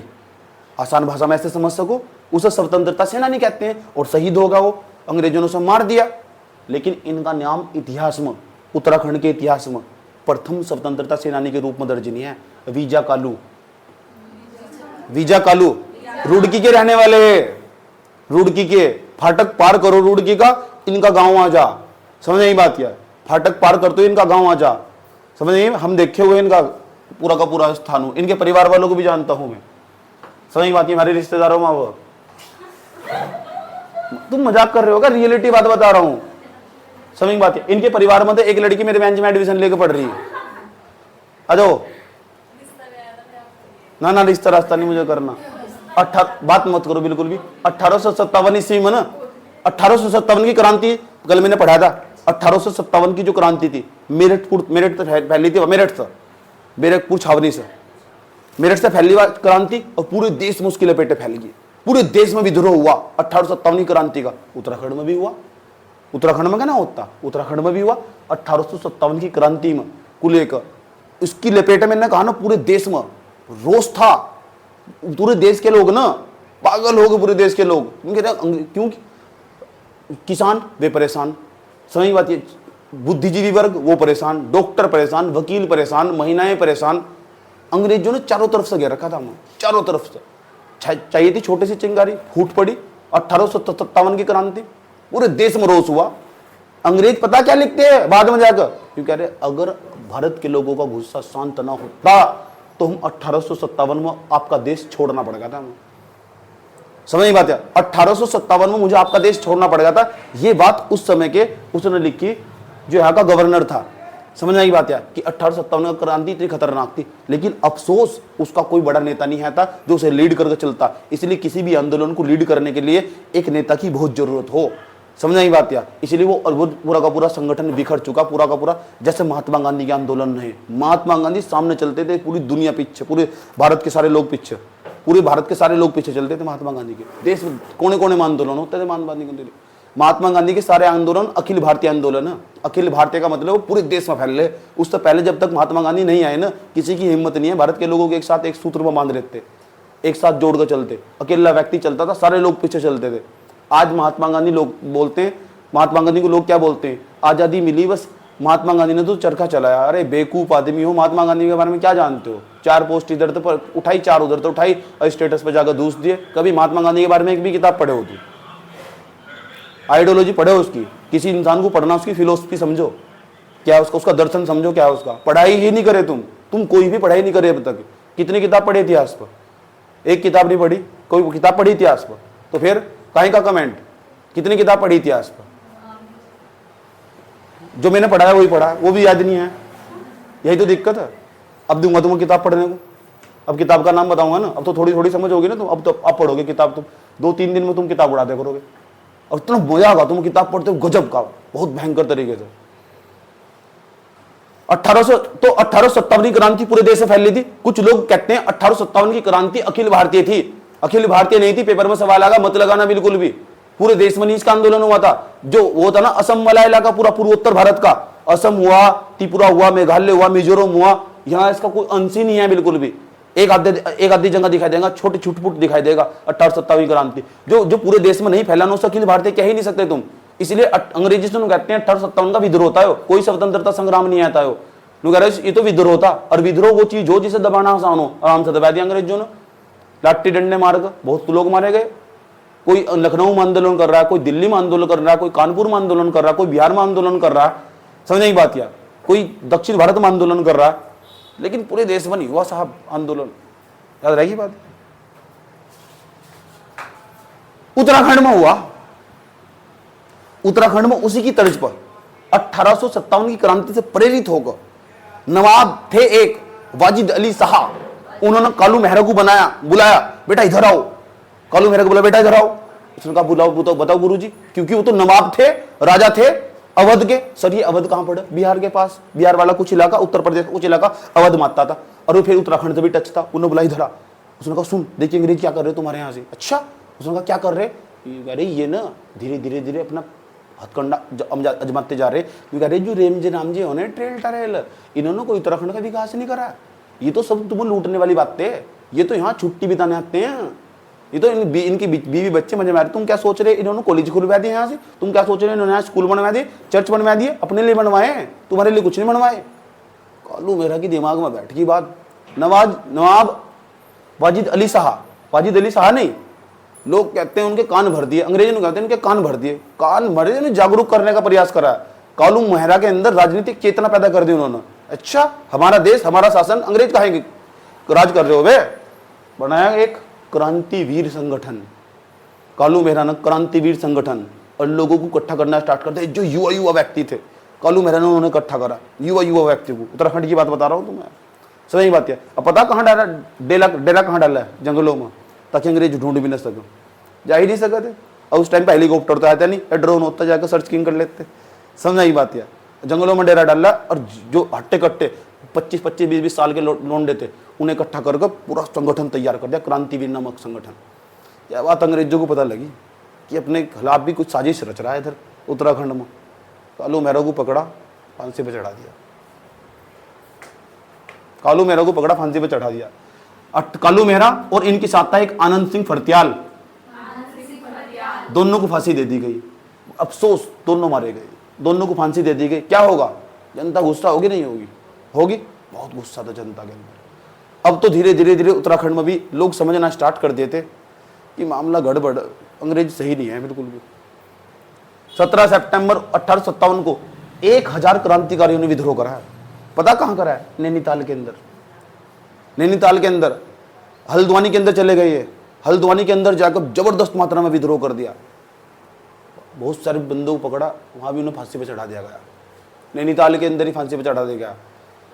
आसान भाषा में ऐसे समझ सको, उसे स्वतंत्रता सेनानी कहते हैं। और शहीद होगा वो, अंग्रेजों ने उसे मार दिया। लेकिन इनका नाम इतिहास में, उत्तराखंड के इतिहास में प्रथम स्वतंत्रता सेनानी के रूप में दर्ज नहीं है। वीजा कालू, वीजा कालू रुड़की के रहने वाले, रुड़की के। फाटक पार करो रुड़की का, इनका गांव आ जा। समझ नहीं बात? क्या फाटक पार करते हो इनका गांव आ जा, समझ नहीं? हम देखे हुए इनका पूरा का पूरा स्थान हूं, इनके परिवार वालों को भी जानता हूं मैं। समझ नहीं बात? हमारे रिश्तेदारों में वो, तुम मजाक कर रहे हो क्या? रियलिटी बात बता रहा हूं, समझ बात है। इनके परिवार में तो एक लड़की मेरे बेंच में एडमिशन लेकर पढ़ रही है। अजो ना ना, रिश्ता रास्ता नहीं मुझे करना। बात मत करो बिल्कुल भी। 1857 ईस्वी में ना, 1857 की क्रांति कल मैंने पढ़ाया था। 1857 की जो क्रांति थी, मेरठ तो फैली थी, मेरठ से, बैरकपुर छावनी से, मेरठ से फैली क्रांति, और पूरे देश में उसकी लपेटे फैल गई। पूरे देश में विद्रोह हुआ 1857 की क्रांति का। उत्तराखंड में भी हुआ। उत्तराखंड में क्या ना होता, उत्तराखंड में भी हुआ 1857 की क्रांति में को लेकर। उसकी लपेटे मैंने कहा ना, पूरे देश में रोष था। पूरे देश के लोग ना पागल हो गए, पूरे देश के लोग। क्यों? किसान वे परेशान, समझ बात ये, बुद्धिजीवी वर्ग वो परेशान, डॉक्टर परेशान, वकील परेशान, महिलाएं परेशान। अंग्रेजों ने चारों तरफ से घेर रखा था, चारों तरफ से। चाहिए थी छोटी सी चिंगारी, फूट पड़ी 1857 की क्रांति। पूरे देश में रोष हुआ। अंग्रेज पता क्या लिखते हैं बाद में जाकर? क्यों कह रहे, अगर भारत के लोगों का गुस्सा शांत ना होता तो हम 1857 में आपका देश छोड़ना पड़ेगा था। समझ नहीं बात है? 1857 में मुझे आपका देश छोड़ना पड़ेगा था। ये बात उस समय के उसने लिखी जो यहाँ का गवर्नर था। समझ नहीं बात है कि 1857 में क्रांति इतनी खतरनाक थी, लेकिन अफसोस उसका कोई बड़ा नेता नहीं है था जो उसे लीड करके चलता। इसलिए किसी भी आंदोलन को लीड करने के लिए एक नेता की बहुत जरूरत हो। समझ नहीं बात या? इसलिए वो पूरा का पूरा संगठन बिखर चुका, पूरा का पूरा। जैसे महात्मा गांधी के आंदोलन नहीं, महात्मा गांधी सामने चलते थे, पूरी दुनिया पीछे, पूरे भारत के सारे लोग पीछे, पूरे भारत के सारे लोग पीछे चलते थे महात्मा गांधी के। देश में कोने कोने में आंदोलन होते थे महात्मा गांधी के सारे आंदोलन अखिल भारतीय आंदोलन है। अखिल भारतीय का मतलब वो पूरे देश में फैल रहे। उससे पहले जब तक महात्मा गांधी नहीं आए ना, किसी की हिम्मत नहीं है भारत के लोगों को एक साथ एक सूत्र में बांध लेते, एक साथ जोड़कर चलते। अकेला व्यक्ति चलता था, सारे लोग पीछे चलते थे। आज महात्मा गांधी लोग बोलते हैं, महात्मा गांधी को लोग क्या बोलते हैं? आजादी मिली बस महात्मा गांधी ने तो चरखा चलाया। अरे बेवकूफ आदमी हो, महात्मा गांधी के बारे में क्या जानते हो? 4 पोस्ट इधर तो उठाई, 4 उधर तो उठाई, स्टेटस पे जाकर दूस दिए। कभी महात्मा गांधी के बारे में एक भी किताब पढ़े हो? तुम आइडियोलॉजी पढ़े उसकी? किसी इंसान को पढ़ना, उसकी फिलोसफी समझो क्या, उसका दर्शन समझो क्या उसका। पढ़ाई ही नहीं करे तुम कोई भी पढ़ाई नहीं करे अब तक। कितनी किताब पढ़ी इतिहास पर? एक किताब नहीं पढ़ी। कोई किताब पढ़ी इतिहास पर? तो फिर काहे का कमेंट? कितनी किताब पढ़ी इतिहास पर? जो मैंने पढ़ाया वही पढ़ा, वो भी याद नहीं है। यही तो दिक्कत है। अब दूंगा तुम्हें किताब पढ़ने को, अब किताब का नाम बताऊंगा ना, अब तो थोड़ी थोड़ी समझ होगी ना तुम। अब तो अब पढ़ोगे किताब, तुम 2-3 दिन में तुम किताब उड़ाते करोगे। अब इतना मजा होगा तुम किताब पढ़ते हो, गजब का, बहुत भयंकर तरीके से। 1857 की क्रांति पूरे देश में फैली थी। कुछ लोग कहते हैं 1857 की क्रांति अखिल भारतीय थी। अखिल भारतीय नहीं थी। पेपर में सवाल आएगा, मत लगाना बिल्कुल भी। पूरे देश में इसका आंदोलन हुआ था। जो वो था ना असम वाला इलाका, पूरा पूर्वोत्तर भारत का, असम हुआ, त्रिपुरा हुआ, मेघालय हुआ, मिजोरम हुआ, यहाँ इसका कोई अंश ही नहीं है बिल्कुल भी। एक आधी जगह दिखाई देगा, छोटे छुटपुट दिखाई देगा 1857 की क्रांति। जो पूरे देश में नहीं फैला, नो अखिल भारतीय कह ही नहीं सकते तुम। इसलिए अंग्रेजी से कहते हैं 1857 का विद्रोह था। कोई स्वतंत्रता संग्राम नहीं आता हो। कह रहे ये तो विद्रोह था। और विद्रोह वो चीज हो जिसे दबाना आसान हो, आराम से दबा दिया अंग्रेजों ने। लाठी डंडे मारकर बहुत लोग मारे गए। कोई लखनऊ में आंदोलन कर रहा है, कोई दिल्ली में आंदोलन कर रहा है, कोई कानपुर में आंदोलन कर रहा है, कोई बिहार में आंदोलन कर रहा है। समझने की बात क्या? कोई दक्षिण भारत में आंदोलन कर रहा है, लेकिन पूरे देश में नहीं हुआ साहब आंदोलन। याद रहेगी बात। उत्तराखंड में हुआ, उत्तराखंड में उसी की तर्ज पर 1857 की क्रांति से प्रेरित होकर नवाब थे एक वाजिद अली शाह, उन्होंने कालू मेहरा को बुलाया, बेटा इधर आओ। कालू मेहरा को बोला बेटा इधर आओ। उसने कहा बुलाओ, बताओ गुरुजी। क्योंकि वो तो नवाब थे, राजा थे अवध के। सर ये अवध कहां पड़ा? बिहार के पास। बिहार वाला कुछ इलाका, उत्तर प्रदेश कुछ इलाका अवध मानता था, और वो फिर उत्तराखंड से भी टच था। उन्होंने बुलाई धरा। उसने कहा सुन देखिए अंग्रेज क्या कर रहे हो तुम्हारे यहाँ से। अच्छा। उसने कहा क्या कर रहे? अरे ये ना धीरे धीरे धीरे अपना हथकंडा अजमाते जा रहे। अरे जो रेमजे राम जी होने ट्रेल टरेल, इन्होंने कोई उत्तराखंड का विकास नहीं करा। ये तो सब तुम्हें लूटने वाली बातें है, ये तो यहाँ छुट्टी बिताने आते हैं, ये तो इनकी बीवी बच्चे मजे में आ रहे। तुम क्या सोच रहे इन्होंने कॉलेज खुलवा दिए यहाँ से? तुम क्या सोच रहे इन्होंने यहाँ स्कूल बनवा दिए, चर्च बनवा दिए? अपने लिए बनवाए, तुम्हारे लिए कुछ नहीं बनवाए। कालू मेहरा की दिमाग में बैठ की बात। नवाब वाजिद अली शाह नहीं, लोग कहते हैं उनके कान भर दिए, अंग्रेजों ने कहते हैं उनके कान भर दिए। कान भरे ने जागरूक करने का प्रयास करा। कालू मेहरा के अंदर राजनीतिक चेतना पैदा कर दी उन्होंने। अच्छा हमारा देश हमारा शासन अंग्रेज कहेंगे राज कर रहे हो वे। बनाया एक क्रांतिवीर संगठन, कालू मेहरा ने क्रांतिवीर संगठन, और लोगों को इकट्ठा करना स्टार्ट करते। जो युवा व्यक्ति थे कालू मेहरा ने उन्होंने इकट्ठा करा, युवा व्यक्ति को। उत्तराखंड की बात बता रहा हूँ तुम्हें, सही बात है। अब पता कहाँ डाला डेरा कहाँ डाला है? जंगलों में, ताकि अंग्रेज ढूंढ भी न सके, जा ही नहीं सकते। और उस टाइम पे हेलीकॉप्टर तो आता नहीं, ड्रोन होता, जाकर सर्च किंग कर लेते। समझा ही बात है। जंगलों में डेरा डाला, और जो हट्टे कट्टे 25-25, 20-20 साल के लोंडे थे उन्हें इकट्ठा करके पूरा संगठन तैयार कर दिया, क्रांतिवीर नामक संगठन। यह बात अंग्रेजों को पता लगी कि अपने खिलाफ भी कुछ साजिश रच रहा है इधर उत्तराखंड में। कालू मेहरा को पकड़ा, फांसी पे चढ़ा दिया। कालू मेहरा को पकड़ा, फांसी पे चढ़ा दिया। कालू मेहरा और इनके साथ था एक आनंद सिंह फर्त्याल, दोनों को फांसी दे दी गई। अफसोस दोनों मारे गए, दोनों को फांसी दे दी गई। क्या होगा? जनता गुस्सा होगी नहीं होगी? होगी, बहुत गुस्सा था जनता के अंदर। अब तो धीरे धीरे उत्तराखंड में भी लोग समझना स्टार्ट कर देते कि मामला गड़बड़, अंग्रेज सही नहीं है बिल्कुल भी। 17 सितंबर 1857 को 1000 क्रांतिकारियों ने विद्रोह करा है। पता कहां करा है? नैनीताल के अंदर। नैनीताल के अंदर, हल्द्वानी के अंदर चले गए ये। हल्द्वानी के अंदर जाकर जबरदस्त मात्रा में विद्रोह कर दिया। बहुत सारे बंदों को पकड़ा, वहां भी उन्हें फांसी पर चढ़ा दिया गया। नैनीताल के अंदर ही फांसी पर चढ़ा दिया गया।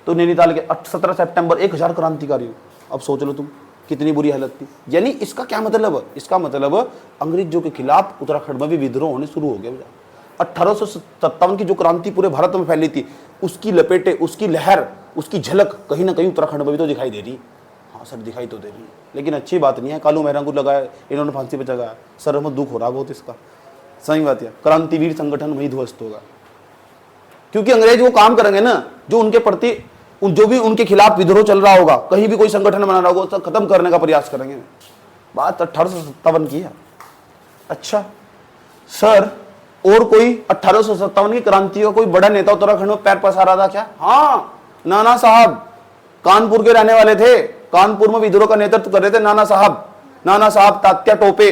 तो नैनीताल के 17 सितंबर 1000 क्रांतिकारियों। अब सोच लो तुम कितनी बुरी हालत थी। यानी इसका क्या मतलब? इसका मतलब अंग्रेजों के खिलाफ उत्तराखंड में भी विद्रोह होने शुरू हो गया। 1857 की जो क्रांति पूरे भारत में फैली थी, उसकी लपेटे, उसकी लहर, उसकी झलक कहीं ना कहीं उत्तराखंड में भी तो दिखाई दे रही। हाँ सर दिखाई तो दे रही, लेकिन अच्छी बात नहीं है। कालू मेहरा को लगाया, इन्होंने फांसी पे चढ़ाया। सर हमें दुख हो रहा बहुत इसका, सही बात है। क्रांतिवीर संगठन वही ध्वस्त होगा, क्योंकि अंग्रेज वो काम करेंगे ना जो उनके प्रति, जो भी उनके खिलाफ विद्रोह चल रहा होगा, कहीं भी कोई संगठन बना रहा होगा, उसको खत्म करने का प्रयास करेंगे। बात 1857 की है। अच्छा सर, और कोई 1857 की क्रांति का कोई बड़ा नेता उत्तराखंड में पैर पसार रहा था क्या? हाँ, नाना साहब कानपुर के रहने वाले थे। कानपुर में विद्रोह का नेतृत्व कर रहे थे नाना साहब तात्या टोपे।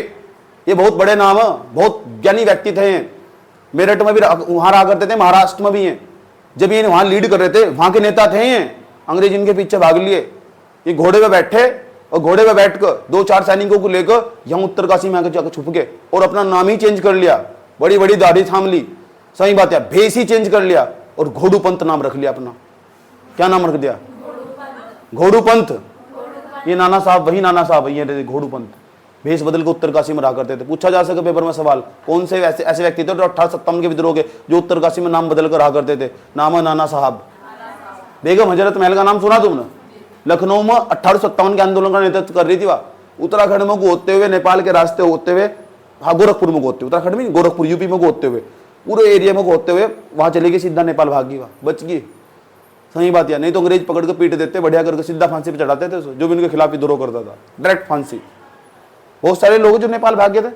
ये बहुत बड़े नाम है, बहुत ज्ञानी व्यक्ति थे। मेरठ में भी वहां रहा करते थे, महाराष्ट्र में भी हैं। जब ये वहां लीड कर रहे थे, वहां के नेता थे ये। अंग्रेज इनके पीछे भाग लिए। ये घोड़े पे बैठे, और घोड़े पे बैठकर 2-4 सैनिकों को लेकर यहाँ उत्तरकाशी में आकर जाकर छुप गए, और अपना नाम ही चेंज कर लिया। बड़ी बड़ी दाढ़ी थाम ली, सही बात है, भेष ही चेंज कर लिया, और घोड़ू पंत नाम रख लिया अपना। क्या नाम रख दिया? घोड़ू पंत। ये नाना साहब, वही नाना साहब ये घोड़ू पंत। भेष बदल के उत्तरकाशी में रहा करते थे। पूछा जा सके पेपर में सवाल, कौन से ऐसे व्यक्ति थे जो 1857 के विद्रोह के जो उत्तरकाशी में नाम बदल कर रहा करते थे? नाम है नाना साहब। बेगम हजरत महल का नाम सुना तुमने? लखनऊ में 1857 के आंदोलन का नेतृत्व कर रही थी। वह उत्तराखंड में होते हुए, नेपाल के रास्ते होते हुए, हाँ गोरखपुर में होते हुए, उत्तराखंड में गोरखपुर यूपी में होते हुए, पूरे एरिया में होते हुए वहां चले गई, सीधा नेपाल भाग गई, वहां बच गई। सही बात है। नहीं तो अंग्रेज पकड़ के पीट देते, बढ़िया करके सीधा फांसी पे चढ़ाते थे जो भी उनके खिलाफ विद्रोह करता था, डायरेक्ट फांसी। बहुत सारे लोग जो नेपाल भाग गए थे,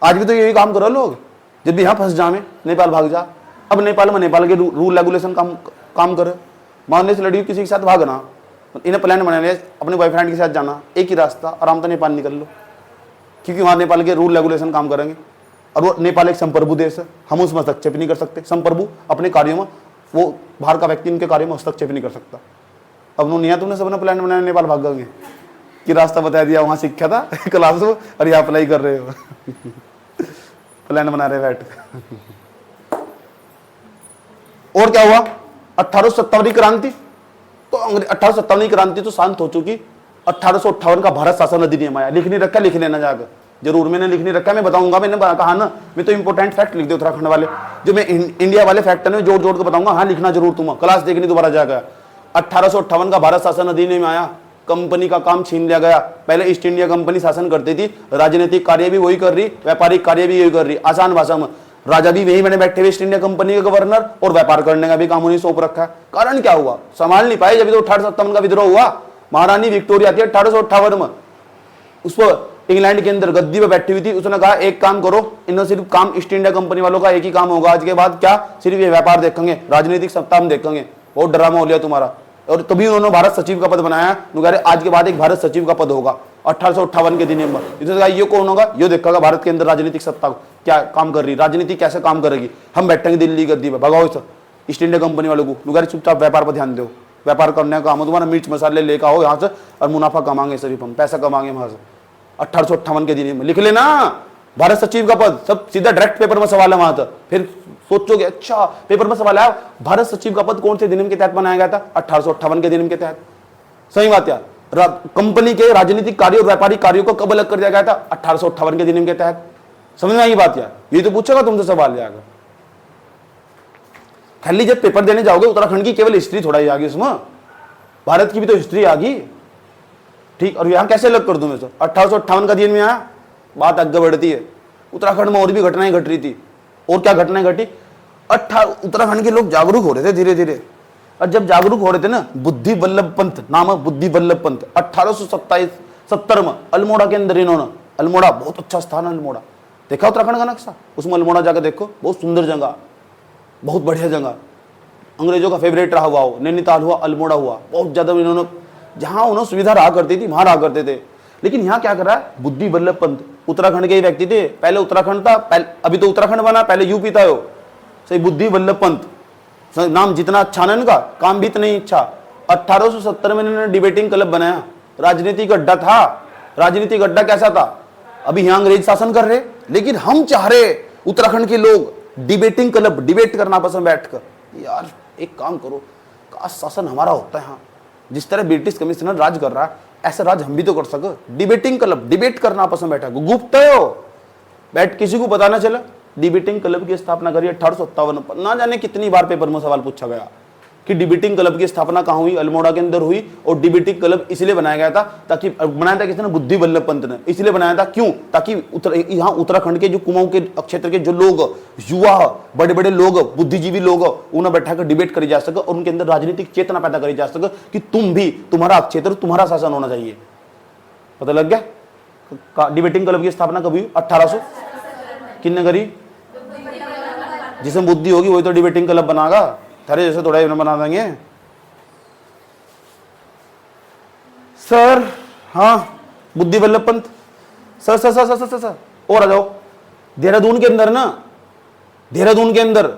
आज भी तो यही काम करो लोग। जब भी यहाँ फंस जाए नेपाल भाग जा। अब नेपाल में नेपाल के रूल रेगुलेशन काम करे। मानने से लड़ी किसी के साथ भागना, इन्हें प्लान बनाने अपने बॉयफ्रेंड के साथ जाना, एक ही रास्ता, आराम से नेपाल निकल लो, क्योंकि वहाँ नेपाल के रूल रेगुलेशन काम करेंगे। और वो नेपाल एक संप्रभु देश है, हम उसमें हस्तक्षेप नहीं कर सकते। संप्रभु अपने कार्यों में वो बाहर का व्यक्ति इनके कार्य में हस्तक्षेप नहीं कर सकता। अब उन्होंने तुमने सबने प्लान बनाया, नेपाल भाग गए कि रास्ता बता दिया, वहां सीखा था क्लास में और यहाँ अप्लाई कर रहे हो प्लान बना रहे बैठ। और क्या हुआ? 1857 क्रांति। तो 1857 क्रांति तो शांत हो चुकी। 1858 का भारत शासन अधिनियम आया। लिख नहीं रखा, लिख लेना जाकर, जरूर मैंने लिख नहीं रखा, मैं बताऊंगा, मैंने कहा ना, मैं तो इंपोर्टेंट फैक्ट लिख दे उत्तराखंड वाले, जो मैं इंडिया वाले फैक्ट है जोड़ जोड़ के बताऊंगा। हाँ लिखना जरूर, तुम क्लास देखनी दोबारा जाकर। 1858 का भारत शासन अधिनियम आया, कंपनी का काम छीन लिया गया। पहले ईस्ट इंडिया कंपनी शासन करती थी, राजनीतिक कार्य भी वही कर रही, व्यापारिक कार्य भी यही कर रही। आसान भाषा में राजा भी वही बने बैठे हुए ईस्ट इंडिया कंपनी के गवर्नर, और व्यापार करने का भी काम उन्हें सौंप रखा है। कारण क्या हुआ? संभाल नहीं पाए। जब तो 1857 का विद्रोह हुआ, महारानी विक्टोरिया थी 1858 में, उस पर इंग्लैंड के अंदर गद्दी पे बैठी हुई थी। उसने कहा एक काम करो, इन्हों सिर्फ काम ईस्ट इंडिया कंपनी वालों का एक ही काम होगा आज के बाद, क्या? सिर्फ ये व्यापार देखेंगे, राजनीतिक सत्ता हम देखेंगे। बहुत ड्रामा हो लिया तुम्हारा। और तभी उन्होंने भारत सचिव का पद बनाया। आज के बाद एक भारत सचिव का पद होगा 1858 के दिन में। ये कौन होगा? ये देखेगा भारत के अंदर राजनीतिक सत्ता क्या काम कर रही, राजनीति कैसे काम करेगी। हम बैठेंगे दिल्ली गद्दी पे, भगाओ इस ईस्ट इंडिया कंपनी वालों को। चुपचाप व्यापार पर ध्यान दो, व्यापार करने का काम हो तुम्हारा, मिर्च मसाले लेकर आओ यहाँ से और मुनाफा कमाएंगे, सिर्फ हम पैसा कमाएंगे वहां से। 1858 के दिन में लिख लेना भारत सचिव का पद, सब सीधा डायरेक्ट पेपर में सवाल है वहां तक। फिर सोचोगे अच्छा पेपर में सवाल आया, भारत सचिव का पद कौन से अधिनियम के तहत बनाया गया था? 1858 के अधिनियम के तहत। सही बात यार। कंपनी के राजनीतिक कार्यों और व्यापारिक कार्यों को कब अलग कर दिया गया था? 1858 के अधिनियम के तहत। समझ में आई बात यार? ये तो पूछेगा तुमसे सवाल जाकर। खाली जब पेपर देने जाओगे उत्तराखंड की केवल हिस्ट्री थोड़ा ही आ गई, उसमें भारत की भी तो हिस्ट्री आ गई, ठीक। और यहां कैसे अलग कर दूं मैं? 1858 का दिन में आया, बात आगे बढ़ती है। उत्तराखंड में और भी घटनाएं घट रही थी। और क्या घटनाएं घटी? उत्तराखंड के लोग जागरूक हो रहे थे धीरे धीरे। और जब जागरूक हो रहे थे ना, बुद्धि वल्लभ पंत नाम है, बुद्धि वल्लभ पंत 1870 में अल्मोड़ा के अंदर इन्होंने, अल्मोड़ा बहुत अच्छा स्थान है, अल्मोड़ा देखा उत्तराखंड का नक्शा, उसमें अल्मोड़ा जाकर देखो, बहुत सुंदर जगह, बहुत बढ़िया जगह, अंग्रेजों का फेवरेट रहा हुआ हो। नैनीताल हुआ, अल्मोड़ा हुआ, बहुत ज्यादा इन्होंने, जहां उन्होंने सुविधा रहा करती थी वहां रहा करते थे। लेकिन यहाँ क्या कर रहा है? बुद्धि वल्लभ पंत उत्तराखंड के ही व्यक्ति थे। पहले उत्तराखंड था, अभी तो उत्तराखंड बना, पहले यूपी था। सही, बुद्धि वल्लभ पंत नाम जितना अच्छा ना इनका, काम भी इतना ही अच्छा। 1870 में इन्होंने डिबेटिंग क्लब बनाया। राजनीतिक अड्डा था। राजनीतिक अड्डा कैसा था? अभी यहाँ अंग्रेज शासन कर रहे, लेकिन हम चाह रहे उत्तराखंड के लोग डिबेटिंग क्लब, डिबेट करना पसंद बैठकर। यार एक काम करो, काश शासन हमारा होता है यहाँ, जिस तरह ब्रिटिश कमिश्नर राज कर रहा है ऐसा राज हम भी तो कर सके। डिबेटिंग क्लब, डिबेट करना पसंद बैठा, गुप्त हो बैठ, किसी को पता ना चला। डिबेटिंग क्लब की स्थापना करी 1857 पर। ना जाने कितनी बार पेपर में सवाल पूछा गया कि डिबेटिंग क्लब की स्थापना कहाँ हुई? अल्मोड़ा के अंदर हुई। और डिबेटिंग क्लब इसलिए बनाया गया था, ताकि बनाया था किसने? बुद्धि वल्लभ पंत ने। इसलिए बनाया था, क्यों? ताकि यहाँ उत्तराखंड के जो कुमाऊं के क्षेत्र के जो लोग, युवा, बड़े बड़े लोग, बुद्धिजीवी लोग, उन्हें बैठाकर डिबेट करी जा सके और उनके अंदर राजनीतिक चेतना पैदा करी जा सके कि तुम भी, तुम्हारा क्षेत्र, तुम्हारा शासन होना चाहिए। पता लग गया? डिबेटिंग क्लब की स्थापना कब हुई? 1800 किसने करी? जिसमें बुद्धि होगी वही तो डिबेटिंग क्लब बनागा। थारे जैसे थोड़ा ही बना देंगे सर। हाँ, बुद्धि Vallabh Pant sir sir sir sir sir sir. और आ जाओ देहरादून के अंदर ना, देहरादून के अंदर,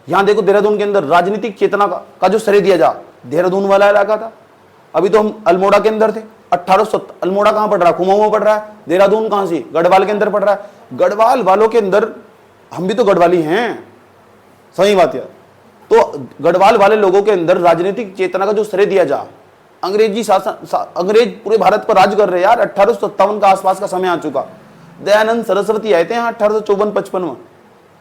यहां देखो देहरादून के अंदर राजनीतिक चेतना का जो श्रेय दिया जा, देहरादून वाला इलाका था। अभी तो हम अल्मोड़ा के अंदर थे। 1870 अल्मोड़ा कहां पड़ रहा है? कुमाऊं में पड़ रहा है। देहरादून कहां से? गढ़वाल के अंदर पड़ रहा है। गढ़वाल वालों के अंदर हम भी तो गढ़वाली हैं। सही बात है। तो गढ़वाल वाले लोगों के अंदर राजनीतिक चेतना का जो श्रेय दिया जा, अंग्रेजी शासन, अंग्रेज पूरे भारत पर राज कर रहे यार। 1857 का आसपास का समय आ चुका। दयानंद सरस्वती आए थे यहाँ 1854-55 में।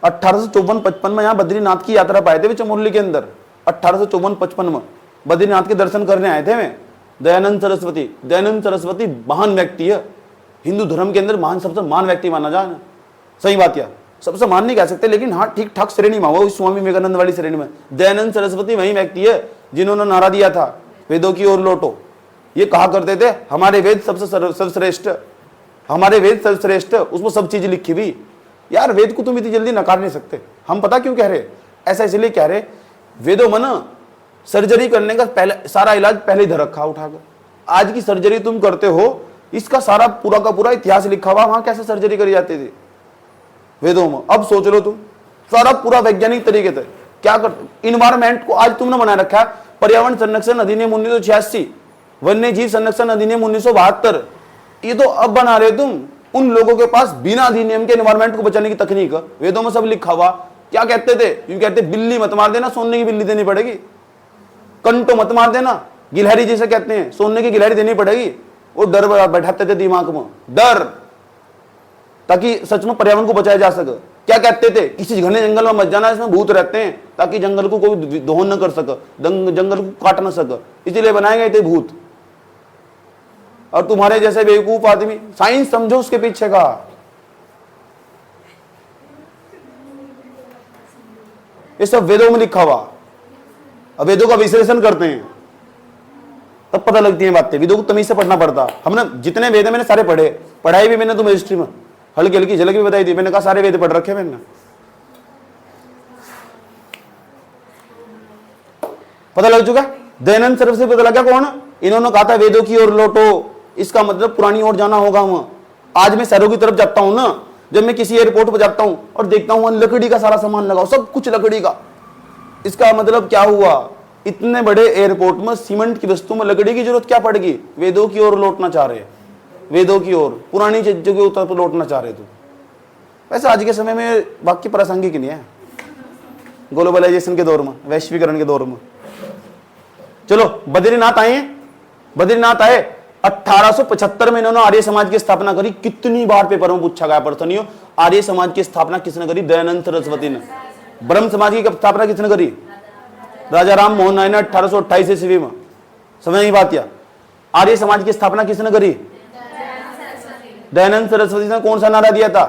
1854-55 में यहाँ बद्रीनाथ की यात्रा पाए थे वे चमोली के अंदर। 1854-55 में बद्रीनाथ के दर्शन करने आए थे वे दयानंद सरस्वती। दयानंद सरस्वती महान व्यक्ति है, हिंदू धर्म के अंदर महान, सबसे महान व्यक्ति माना जाए। सही बात है, सबसे मान नहीं कह सकते, लेकिन हाँ ठीक ठाक श्रेणी में हो, स्वामी विवेकानंद वाली श्रेणी में। दयानंद सरस्वती वही व्यक्ति है जिन्होंने नारा दिया था वेदों की ओर लौटो। ये कहा करते थे हमारे वेद सबसे सर्वश्रेष्ठ, हमारे वेद सर्वश्रेष्ठ, उसमें सब चीज लिखी हुई। यार वेद को तुम इतनी जल्दी नकार नहीं सकते। हम पता क्यों कह रहे, ऐसा इसलिए कह रहे, वेदों में ना सर्जरी करने का पहले सारा इलाज पहले ही धर रखा उठाकर। आज की सर्जरी तुम करते हो, इसका सारा पूरा का पूरा इतिहास लिखा हुआ, वहां कैसे सर्जरी करी जाती थी वेदों में। अब सोच लो तुम, सारा पूरा वैज्ञानिक तरीके से क्या कर, इन्वायरमेंट को आज तुमने बना रखा है पर्यावरण संरक्षण अधिनियम 1986, वन्य जीव संरक्षण अधिनियम 1972, ये तो अब बना रहे तुम। उन लोगों के पास बिना अधिनियम के एनवायरमेंट को बचाने की तकनीक, वेदों में सब लिखा हुआ। क्या कहते थे? यूं कहते बिल्ली मत मार देना, सोने की बिल्ली देनी पड़ेगी। कंटो मत मार देना, गिलहरी जैसे कहते हैं, सोने की गिलहरी देनी पड़ेगी। वो डर बैठाते थे दिमाग में, डर, ताकि सच में पर्यावरण को बचाया जा सके। क्या कहते थे? किसी घने जंगल में मत जाना, इसमें भूत रहते हैं, ताकि जंगल को कोई दोहन न कर सके, जंगल को काट न सके, इसलिए बनाए गए थे भूत। और तुम्हारे जैसे बेवकूफ आदमी साइंस समझो उसके पीछे का। ये सब वेदों में लिखा हुआ, अब वेदों का विश्लेषण करते हैं तब पता लगती है बातें। वेदों को तमीज से पढ़ना पड़ता। हमने जितने वेद मैंने सारे पढ़े, पढ़ाई भी मैंने तुम्हें हिस्ट्री में हल्की हल्की झलक भी बताई थी। मैंने कहा सारे वेद पढ़ रखे मैंने। पता लग चुका? दयानंद सरस्वती पता लगा कौन? इन्होंने कहा था वेदों की ओर लौटो, इसका मतलब पुरानी ओर जाना होगा। वहां आज मैं शहरों की तरफ जाता हूं ना, जब मैं किसी एयरपोर्ट पर जाता हूं और देखता हूं लकड़ी का सारा सामान लगा, सब कुछ लकड़ी का, इसका मतलब क्या हुआ? इतने बड़े एयरपोर्ट में सीमेंट की वस्तु में लकड़ी की जरूरत क्या पड़ेगी? वेदों की ओर लौटना चाह रहे, वेदों की ओर, पुरानी चीजों की तरफ लौटना चाह रहे। तो वैसे आज के समय में वाक्य प्रासंगिक नहीं है, ग्लोबलाइजेशन के दौर में, वैश्वीकरण के दौर में। चलो बद्रीनाथ आए, बद्रीनाथ आए 1875 में इन्होंने आर्य समाज की स्थापना करी। कितनी बार पेपर में पूछा गया प्रश्न, आर्य समाज की स्थापना किसने करी? दयानंद सरस्वती ने। ब्रह्म समाज की स्थापना किसने करी? राजा राम मोहन राय ने 1828 ईस्वी में। समझ नहीं बात? या आर्य समाज की स्थापना किसने करी? दयानंद सरस्वती ने। कौन सा नारा दिया था?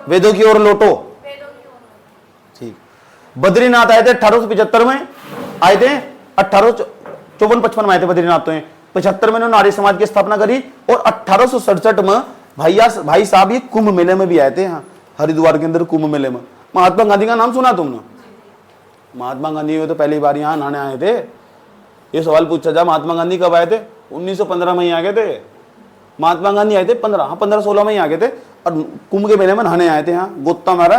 वेदों की ओर लौटो। ठीक। बद्रीनाथ आए थे 1875 में, आए थे 1854-55 में आए थे बद्रीनाथ। तो 75 में उन्होंने आर्य समाज की स्थापना करी और 1867 में भाई साहब ये कुंभ मेले में भी आए थे। यहाँ हरिद्वार के अंदर कुंभ मेले में। महात्मा गांधी का नाम सुना तुमने? महात्मा गांधी में तो पहली बार यहाँ नहाने आए थे। ये सवाल पूछा जा, महात्मा गांधी कब आए थे? 1915 में ही आ गए थे महात्मा गांधी। आए थे 15-16 में ही आ गए थे और कुंभ के मेले में नहाने आए थे। यहाँ गोता मारा,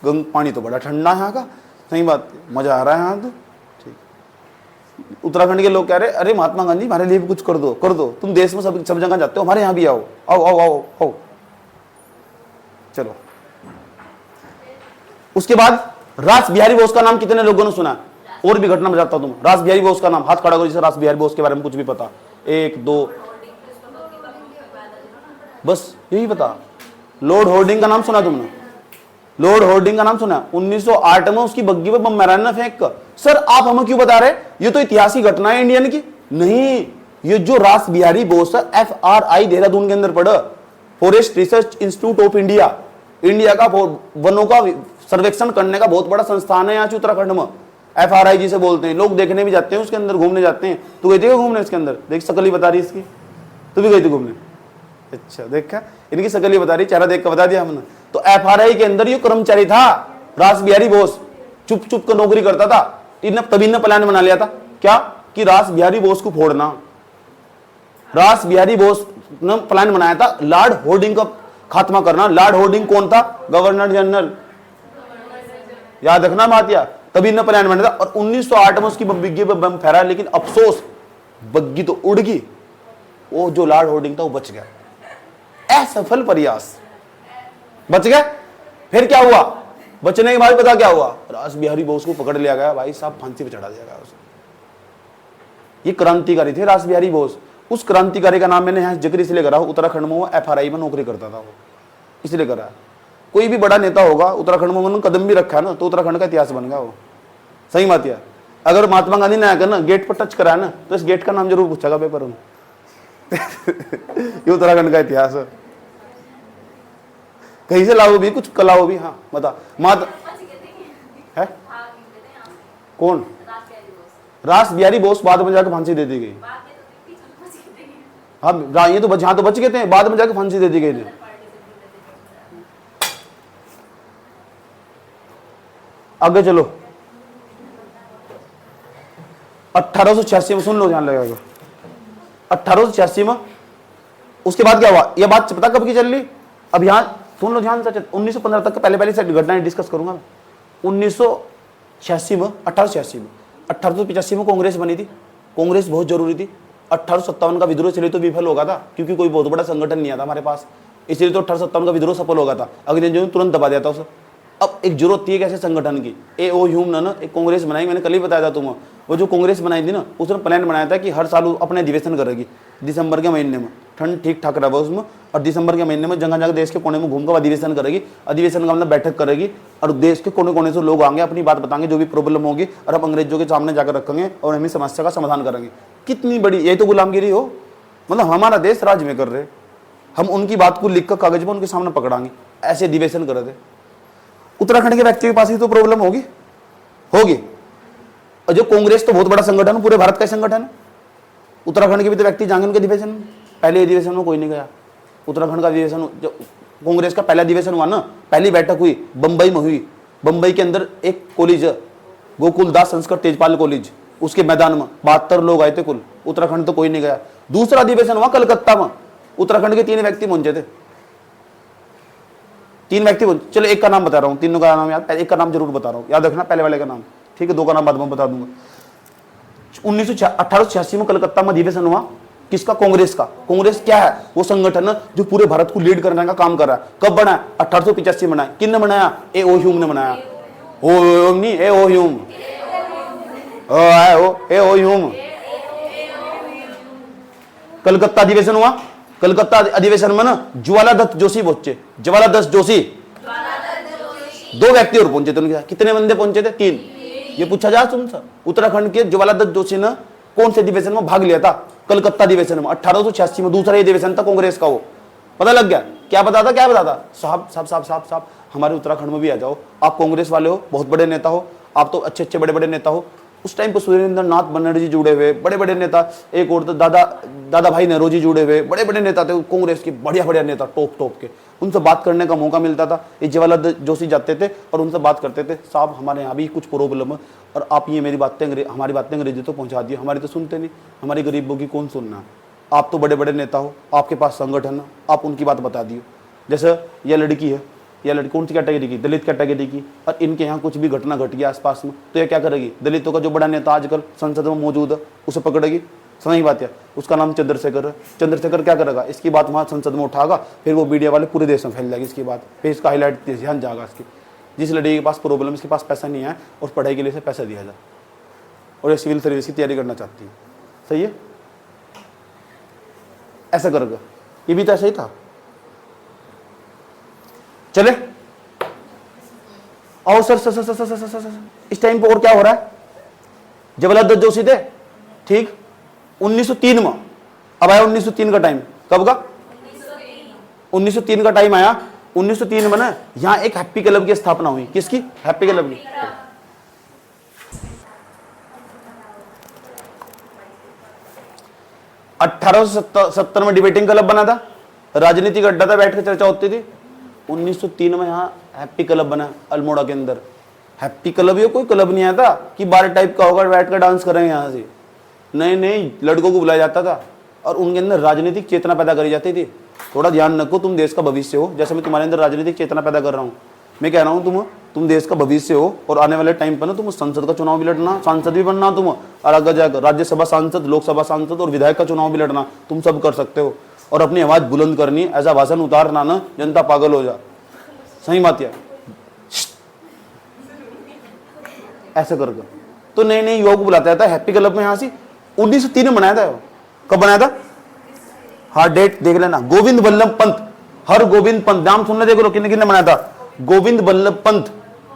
पानी तो बड़ा ठंडा है यहाँ का। सही बात, मजा आ रहा है यहाँ तो। ठीक। उत्तराखंड के लोग कह रहे अरे महात्मा गांधी हमारे लिए भी कुछ कर दो, कर दो। तुम देश में सब जगह जाते हो, हमारे यहाँ भी आओ, आओ आओ आओ आओ। चलो, उसके बाद रास बिहारी बोस का नाम कितने लोगों ने सुना? और भी घटना बताता हूं तुम। रास बिहारी बोस का नाम, हाथ खड़ा करो जिसे रास बिहारी बोस के बारे में कुछ भी पता। 1 2 बस यही पता। लॉर्ड होर्डिंग का नाम सुना तुमने? लॉर्ड होर्डिंग का नाम सुना? 1908 में उसकी बग्गी पे बम मारा ना फेंक कर। सर आप हमें क्यों बता रहे? ये तो ऐतिहासिक घटना है इंडियन की। नहीं, ये जो रास बिहारी बोस है FRI देहरादून के अंदर पढ़ा, forest research institute of India, India का वनों का सर्वेक्षण करने का बहुत बड़ा संस्थान है यहाँ उत्तराखंड में। FRI जिसे बोलते हैं। लोग देखने भी जाते हैं, उसके अंदर घूमने जाते हैं। तू गई थी घूमने इसके अंदर? देख शकल बता रही इसकी। तू भी गई थी घूमने? अच्छा, देखा इनकी शकल ही बता रही, चेहरा देख कर बता दिया हमने। तो FRI के अंदर ये कर्मचारी था रास बिहारी बोस, चुप चुप कर नौकरी करता था। तभी ने प्लान बना लिया था क्या कि रास बिहारी बोस को फोड़ना। रास बिहारी बोस ने प्लान बनाया था लॉर्ड होर्डिंग का खात्मा करना। लॉर्ड होर्डिंग कौन था? Governor general. याद रखना बात। या तभी ने प्लान बनाया था और 1908 में उसकी बग्गी पे बम फहरा। लेकिन अफसोस बग्गी तो उड़ गई, वो जो लॉर्ड होर्डिंग था वो बच गया। असफल प्रयास, बच गया। फिर क्या हुआ? बचने के बाद पता क्या हुआ? रास बिहारी बोस को पकड़ लिया गया, भाई साहब फांसी पे चढ़ा दिया गया उसे। ये क्रांतिकारी थे रास बिहारी बोस। उस क्रांतिकारी का नाम मैंने यहाँ जिक्र इसलिए करा, उत्तराखंड में वो FRI में नौकरी करता था, वो इसलिए करा। कोई भी बड़ा नेता होगा उत्तराखंड में, उन्होंने कदम भी रखा है ना, तो उत्तराखंड का इतिहास बन गया वो। सही बात है। अगर महात्मा गांधी ने आकर ना गेट पर टच कराया ना, तो इस गेट का नाम जरूर पूछेगा पेपर में। ये उत्तराखंड का इतिहास है। कहीं से लाओ भी, कुछ कलाओ भी। हाँ बता। है कौन? रास बिहारी बोस बाद में जाकर फांसी दे दी गई। हाँ, ये तो जहां तो बच गए थे, बाद में जाकर फांसी दे दी गई थी। आगे चलो। 1886 में, सुन लो ध्यान लगेगा। 1886 में उसके बाद क्या हुआ? यह बात पता कब की चल रही? अब यहां सुन लो ध्यान से। 1915 तक पहले से घटनाएं डिस्कस करूंगा मैं। 1986 में, 1886 में, 1885 में कांग्रेस बनी थी। कांग्रेस बहुत जरूरी थी। 1857 का विद्रोह चले तो विफल होगा था, क्योंकि कोई बहुत बड़ा संगठन नहीं आता हमारे पास, इसलिए तो 1857 का विद्रोह सफल होगा था। अंग्रेजों ने तुरंत दबा दिया था उसे। अब एक जरूरत थी एक ऐसे संगठन की। ए.ओ. ह्यूम ने ना एक कांग्रेस बनाई, मैंने कल ही बताया था तुम्हें। वो जो कांग्रेस बनाई थी ना, उसने प्लान बनाया था कि हर साल अपने अधिवेशन करेगी दिसंबर के महीने में। ठंड ठीक ठाक रहा उसमें, और दिसंबर के महीने में जगह जगह देश के कोने में घूमकर अधिवेशन करेगी। अधिवेशन का मतलब बैठक करेगी, और देश के कोने कोने से लोग आएंगे, अपनी बात बताएंगे, जो भी प्रॉब्लम होगी, और हम अंग्रेजों के सामने जाकर रखेंगे और हम इस समस्या का समाधान करेंगे। कितनी बड़ी, यही तो गुलामगिरी हो। मतलब हमारा देश राज में कर रहे, हम उनकी बात को लिखकर कागज में उनके सामने पकड़ाएंगे, ऐसे अधिवेशन कर रहे थे। उत्तराखंड के व्यक्ति के पास ही तो प्रॉब्लम होगी। और जो कांग्रेस तो बहुत बड़ा संगठन है, पूरे भारत का संगठन है। उत्तराखंड के भी तो व्यक्ति जाएंगे उनके अधिवेशन में। पहले अधिवेशन में कोई नहीं गया। उत्तराखंड का अधिवेशन, जो कांग्रेस का पहला अधिवेशन हुआ ना, पहली बैठक हुई बंबई में हुई। बंबई के अंदर एक कॉलेज है, गोकुलदास संस्कृत तेजपाल कॉलेज, उसके मैदान में 72 लोग आए थे कुल। उत्तराखंड तो कोई नहीं गया। दूसरा अधिवेशन हुआ कलकत्ता में, उत्तराखंड के 3 व्यक्ति पहुंचे थे। 3 व्यक्ति पहुंचे। चलो एक का नाम बता रहा हूं, तीनों का नाम याद, एक का नाम जरूर बता रहा हूं, याद रखना पहले वाले का नाम, ठीक है? 2 का नाम बाद में बता दूंगा। 1886 में कलकत्ता में अधिवेशन हुआ, किसका? कांग्रेस का। कांग्रेस क्या है? वो संगठन जो पूरे भारत को लीड करने का काम कर रहा है। कब बना? 1885 में बनाया। किन ने बनाया? ए.ओ. ह्यूम ने बनाया। ओ नहीं, A.O.. Hume, A.O.. Hume. Calcutta अधिवेशन हुआ। कलकत्ता अधिवेशन में ना ज्वालादत्त जोशी पहुंचे। ज्वालादत्त जोशी 2 व्यक्ति और पहुंचे थे उनके साथ। कितने बंदे पहुंचे थे? 3। ये पूछा जा तुमसे, उत्तराखंड के ज्वालादत्त जोशी ने कौन से अधिवेशन में भाग लिया था? कलकत्ता अधिवेशन में 1886 में। दूसरा अधिवेशन था कांग्रेस का। वो पता लग गया क्या बता था? क्या बता था? साहब साहब साहब साहब साहब हमारे उत्तराखंड में भी आ जाओ, आप कांग्रेस वाले हो, बहुत बड़े नेता हो, आप तो अच्छे अच्छे बड़े बड़े नेता हो। उस टाइम पर सुरेंद्र नाथ बनर्जी जुड़े हुए, बड़े बड़े नेता, एक और तो दादा भाई नेहरू जुड़े हुए, बड़े बड़े नेता थे कांग्रेस के, बढ़िया बढ़िया नेता, टॉप के। उनसे बात करने का मौका मिलता था। ये जवाहरलाल जोशी जाते थे और उनसे बात करते थे, साहब हमारे यहाँ भी कुछ प्रॉब्लम है, और आप ये हमारी बातें अंग्रेजी तो पहुँचा दिए, हमारी तो सुनते नहीं, हमारी गरीबों की कौन सुनना? आप तो बड़े बड़े नेता हो, आपके पास संगठन है, आप उनकी बात बता दियो। जैसे यह लड़की है, यह लड़की कौन सी कैटेगरी की? दलित कैटेगरी की, और इनके यहाँ कुछ भी घटना घट गया आसपास में, तो ये क्या करेगी? दलितों का जो बड़ा नेता आजकल संसद में मौजूद है, उसे पकड़ेगी। समझ बात है? उसका नाम चंद्रशेखर है। चंद्रशेखर क्या करेगा? इसकी बात वहाँ संसद में उठागा, फिर वो मीडिया वाले पूरे देश में फैल जाएगी इसकी बात, फिर इसका हाईलाइट ध्यान जाएगा इसकी। जिस लड़की के पास प्रॉब्लम, इसके पास पैसा नहीं है, उस पढ़ाई के लिए इसे पैसा दिया जाए, और ये सिविल सर्विस की तैयारी करना चाहती है। सही है? ऐसा करेगा। ये भी तो ऐसा ही था। चले और सर इस टाइम पे और क्या हो रहा है? जवाहरलाल जोशी थे, ठीक, 1903 में। अब आया 1903 का टाइम। कब का? 1903 का टाइम आया। 1903 में ना यहां एक हैप्पी क्लब की स्थापना हुई। किसकी? हैप्पी क्लब की। 1870 में डिबेटिंग क्लब बना था, राजनीतिक अड्डा था, बैठ कर चर्चा होती थी। 1903 में यहाँ हैप्पी क्लब बना अल्मोड़ा के अंदर। हैप्पी क्लब, ये कोई क्लब नहीं आता कि बार टाइप का होगा, बैठ कर डांस करेंगे यहाँ से। नहीं, लड़कों को बुलाया जाता था और उनके अंदर राजनीतिक चेतना पैदा करी जाती थी। थोड़ा ध्यान रखो, तुम देश का भविष्य हो। जैसे मैं तुम्हारे अंदर राजनीतिक चेतना पैदा कर रहा हूँ, मैं कह रहा हूँ तुम देश का भविष्य हो, और आने वाले टाइम पर ना तुम संसद का चुनाव भी लड़ना, सांसद भी बनना तुम, और अगर जाकर राज्यसभा सांसद, लोकसभा सांसद और विधायक का चुनाव भी लड़ना, तुम सब कर सकते हो। और अपनी आवाज बुलंद करनी, ऐसा भाषण उतारना ना जनता पागल हो जा। सही बात है? ऐसा करके तो नए युवाओं को बुलाता था हैप्पी क्लब में। यहां से 1903 में बनाया था। कब बनाया था? हाँ, डेट देख लेना। गोविंद बल्लभ पंत, हर गोविंद पंत, नाम सुनने देख लो, किन्ने बनाया था? गोविंद बल्लभ पंत,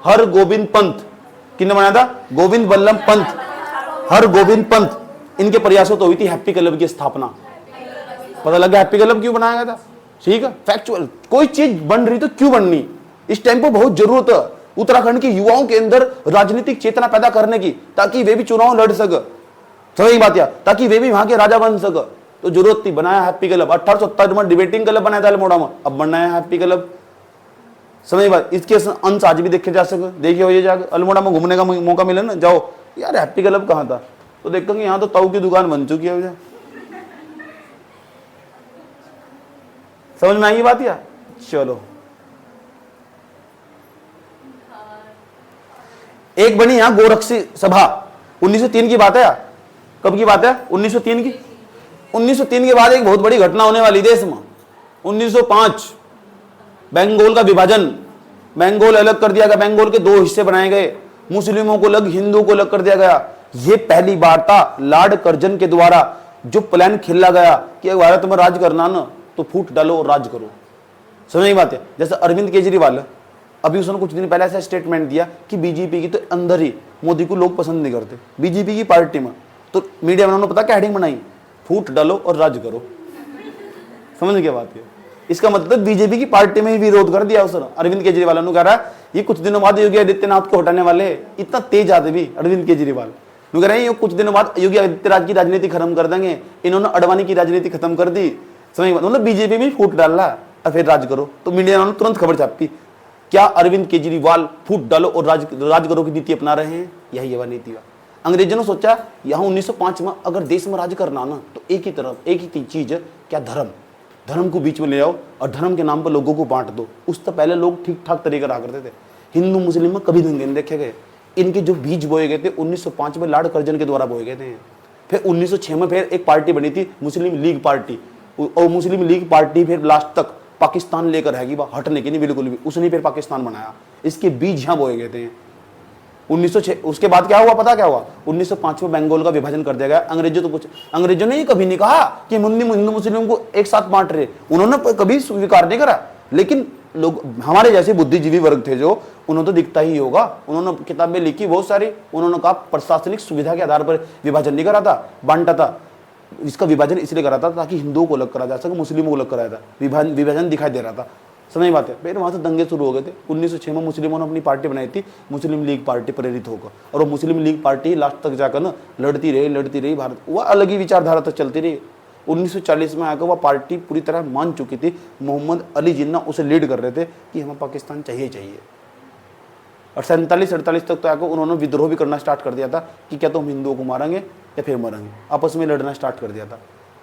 हर गोविंद पंत। किन्ने बनाया था? गोविंद बल्लभ पंत, हर गोविंद पंत। इनके प्रयासों तो हुई थी हैप्पी क्लब की स्थापना। पता लगा हैप्पी क्लब क्यों बनाया गया था? ठीक है, फैक्चुअल। कोई चीज बन रही तो क्यों बननी, इस टाइम पर बहुत जरूरत है उत्तराखंड के युवाओं के अंदर राजनीतिक चेतना पैदा करने की, ताकि वे भी चुनाव लड़ सके। सही बात है? ताकि वे भी वहां के राजा बन सके, तो जरूरत थी। बनाया हैप्पी क्लब। 1870 में डिबेटिंग क्लब बनाया था अल्मोड़ा में, अब बनाया हैप्पी क्लब। समझ बात? इसके अंश आज भी देखे जा सके। देखिए, ये जाकर अल्मोड़ा में घूमने का मौका मिले ना, जाओ यार हैप्पी क्लब कहाँ था, तो देखेंगे यहाँ तो ताऊ की दुकान बन चुकी है। समझ में आई बात? या चलो एक बनी यहां गोरक्षी सभा, 1903 की बात है। कब की बात है? 1903 की। 1903 के बाद एक बहुत बड़ी घटना होने वाली देश में, 1905 बंगाल का विभाजन। बंगाल अलग कर दिया गया, बंगाल के दो हिस्से बनाए गए, मुस्लिमों को अलग, हिंदुओं को अलग कर दिया गया। यह पहली बार था लॉर्ड कर्जन के द्वारा जो प्लान खेला गया कि भारत में राज करना ना तो फूट डालो और राज करो। समझ में बात है? जैसे अरविंद केजरीवाल, अभी उसने कुछ दिन पहले ऐसा स्टेटमेंट दिया कि बीजेपी की तो अंदर ही मोदी को लोग पसंद नहीं करते, बीजेपी की पार्टी में। तो मीडिया में उन्होंने पता क्या हेडिंग बनाई? फूट डालो और राज करो। समझ क्या बात है? इसका मतलब बीजेपी की पार्टी में ही विरोध कर दिया उसने। अरविंद केजरीवाल ने कह रहा है ये कुछ दिनों बाद योगी आदित्यनाथ को हटाने वाले हैं। इतना तेज आदमी अरविंद केजरीवाल कह रहे हैं ये कुछ दिनों बाद योगी आदित्यनाथ की राजनीति खत्म कर देंगे। इन्होंने अडवाणी की राजनीति खत्म कर दी। समझ मतलब बीजेपी में फूट डाल रहा और फिर राज करो। तो मीडिया ने तुरंत खबर छापी, क्या अरविंद केजरीवाल फूट डालो और राज करो की नीति अपना रहे हैं? यही वह नीति। अंग्रेजों ने सोचा यहाँ 1905 में अगर देश में राज करना ना तो एक ही तरफ एक ही चीज है, क्या? धर्म। धर्म को बीच में ले आओ और धर्म के नाम पर लोगों को बांट दो। उस तो पहले लोग ठीक ठाक तरीके रहा करते थे। हिंदू मुस्लिम में कभी दंगे नहीं देखे गए। इनके जो बीज बोए गए थे 1905 में लॉर्ड कर्जन के द्वारा बोए गए थे। फिर 1906 में फिर एक पार्टी बनी थी मुस्लिम लीग पार्टी, और मुस्लिम लीग पार्टी फिर लास्ट तक पाकिस्तान लेकर रहेगी, वह हटने की नहीं बिल्कुल भी। उसने फिर पाकिस्तान बनाया। इसके बीज यहाँ बोए गए थे 1906। उसके बाद क्या हुआ पता क्या हुआ? 1905 में बंगाल का विभाजन कर दिया गया। अंग्रेजों ने ये कभी नहीं कहा कि हिंदू मुस्लिम को एक साथ बांट रहे, उन्होंने कभी स्वीकार नहीं करा। लेकिन लोग हमारे जैसे बुद्धिजीवी वर्ग थे जो, उन्होंने तो दिखता ही होगा, उन्होंने किताबें लिखी बहुत सारी। उन्होंने कहा प्रशासनिक सुविधा के आधार पर विभाजन नहीं करा था, बांटा था। इसका विभाजन इसलिए करा था ताकि हिंदुओं को अलग करा जा सके, मुस्लिमों को अलग कराया था। विभाजन दिखाई दे रहा था। समझ बात है? फिर वहां से दंगे शुरू हो गए थे। 1906 में मुस्लिमों ने अपनी पार्टी बनाई थी, मुस्लिम लीग पार्टी प्रेरित होकर। और वो मुस्लिम लीग पार्टी लास्ट तक जाकर ना लड़ती रही भारत, वह अलग ही विचारधारा तक चलती रही। 1940 में आकर वह पार्टी पूरी तरह मान चुकी थी। मोहम्मद अली जिन्ना उसे लीड कर रहे थे कि हमें पाकिस्तान चाहिए। और 47-48 तक तो आकर उन्होंने विद्रोह भी करना स्टार्ट कर दिया था कि क्या तो हम हिंदुओं को मारेंगे या फिर मरेंगे, आपस में लड़ना स्टार्ट कर दिया था।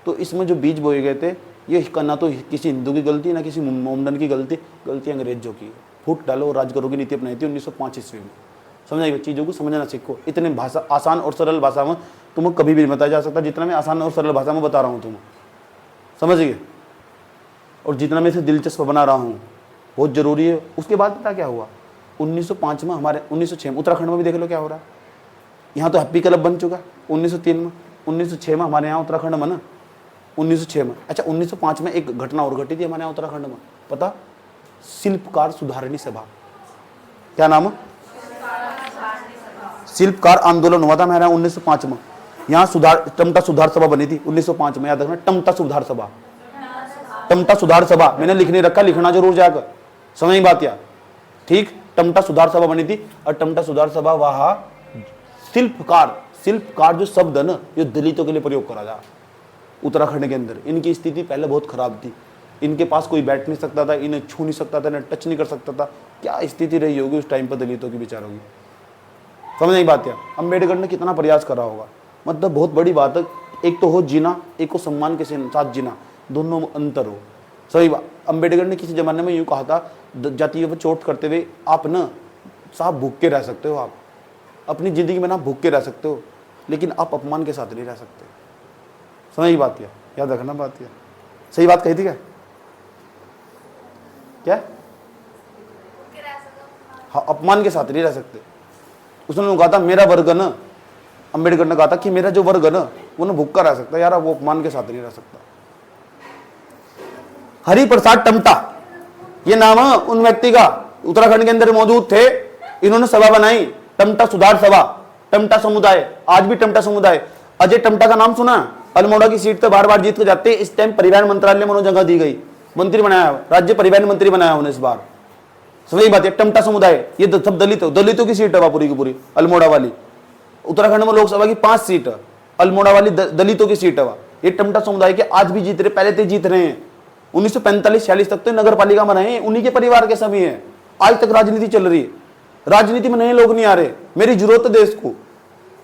तो इसमें जो बीज बोए गए थे, ये ना तो किसी हिंदू की गलती ना किसी मोमडन की गलती अंग्रेजों की। फूट डालो और राज करो की नीति अपनाई थी 1905 ईस्वी में। समझाइए, चीज़ों को समझना सीखो। इतने भाषा आसान और सरल भाषा में तुम्हें कभी भी नहीं बताया जा सकता जितना मैं आसान और सरल भाषा में बता रहा हूँ तुम्हें। समझिए, और जितना मैं इसे दिलचस्प बना रहा हूँ बहुत जरूरी है। उसके बाद पता क्या हुआ? 1905 में हमारे 1906 में उत्तराखंड में भी देख लो क्या हो रहा है। यहाँ तो हैप्पी क्लब बन चुका 1903 में। 1906 में हमारे यहाँ उत्तराखंड में ना 1906 में, अच्छा 1905 में एक घटना और घटी थी हमारे यहाँ उत्तराखंड में, पता? शिल्पकार सुधारणी सभा। क्या नाम है? शिल्पकार आंदोलन हुआ था हमारे यहाँ 1905 में। यहाँ टमटा सुधार सभा बनी थी 1905 में, याद रखना। टमटा सुधार सभा, टमटा सुधार सभा मैंने लिखने रखा, लिखना जरूर जाकर। समझ बात या? ठीक, टमटा सुधार सभा बनी थी। और टमटा सुधार सभा वहां शिल्पकार जो शब्द है ना, ये दलितों के लिए प्रयोग करा जा। उत्तराखंड के अंदर इनकी स्थिति पहले बहुत खराब थी। इनके पास कोई बैठ नहीं सकता था, इन्हें छू नहीं सकता था, इन्हें टच नहीं कर सकता था। क्या स्थिति रही होगी उस टाइम पर दलितों की, बेचारों की। समझ नहीं बात है? अम्बेडकर ने कितना प्रयास करा होगा, मतलब बहुत बड़ी बात है। एक तो हो जीना, एक को सम्मान के साथ जीना, दोनों में अंतर हो। सही बात। अम्बेडकर ने किसी जमाने में यूँ कहा था, जातियों पर चोट करते हुए आप ना साहब भूख के रह सकते हो, आप अपनी ज़िंदगी में ना भूख के रह सकते हो, लेकिन आप अपमान के साथ नहीं रह सकते। समझ बात है? याद रखना बात है। सही बात कही थी क्या? हाँ, अपमान के साथ नहीं रह सकते। उसने कहा था मेरा वर्ग ना, अम्बेडकर ने कहा था कि मेरा जो वर्ग है ना वो ना भूखा रह सकता है, यार वो अपमान के साथ नहीं रह सकता। हरिप्रसाद टमटा, ये नाम है उन व्यक्ति का, उत्तराखंड के अंदर मौजूद थे। इन्होंने सभा बनाई, टमटा सुधार सभा। टमटा समुदाय, आज भी टमटा समुदाय। अजय टमटा का नाम सुना? अल्मोड़ा की सीट तो बार बार जीत के जाते। इस टाइम परिवहन मंत्रालय में उन्हें जगह दी गई, मंत्री बनाया, राज्य परिवहन मंत्री बनाया उन्हें इस बार। सही बात है। टमटा समुदाय ये सब दलितों की सीट है पूरी की पूरी। अल्मोड़ा वाली उत्तराखंड में लोकसभा की 5 सीट है, अल्मोड़ा वाली दलितों की सीट है। ये टमटा समुदाय के आज भी जीत रहे, पहले तो जीत रहे हैं। 1945-46 तक तो नगर पालिका में रहे, उन्हीं के परिवार के सभी हैं। आज तक राजनीति चल रही है, राजनीति में नए लोग नहीं आ रहे। मेरी जरूरत है देश को,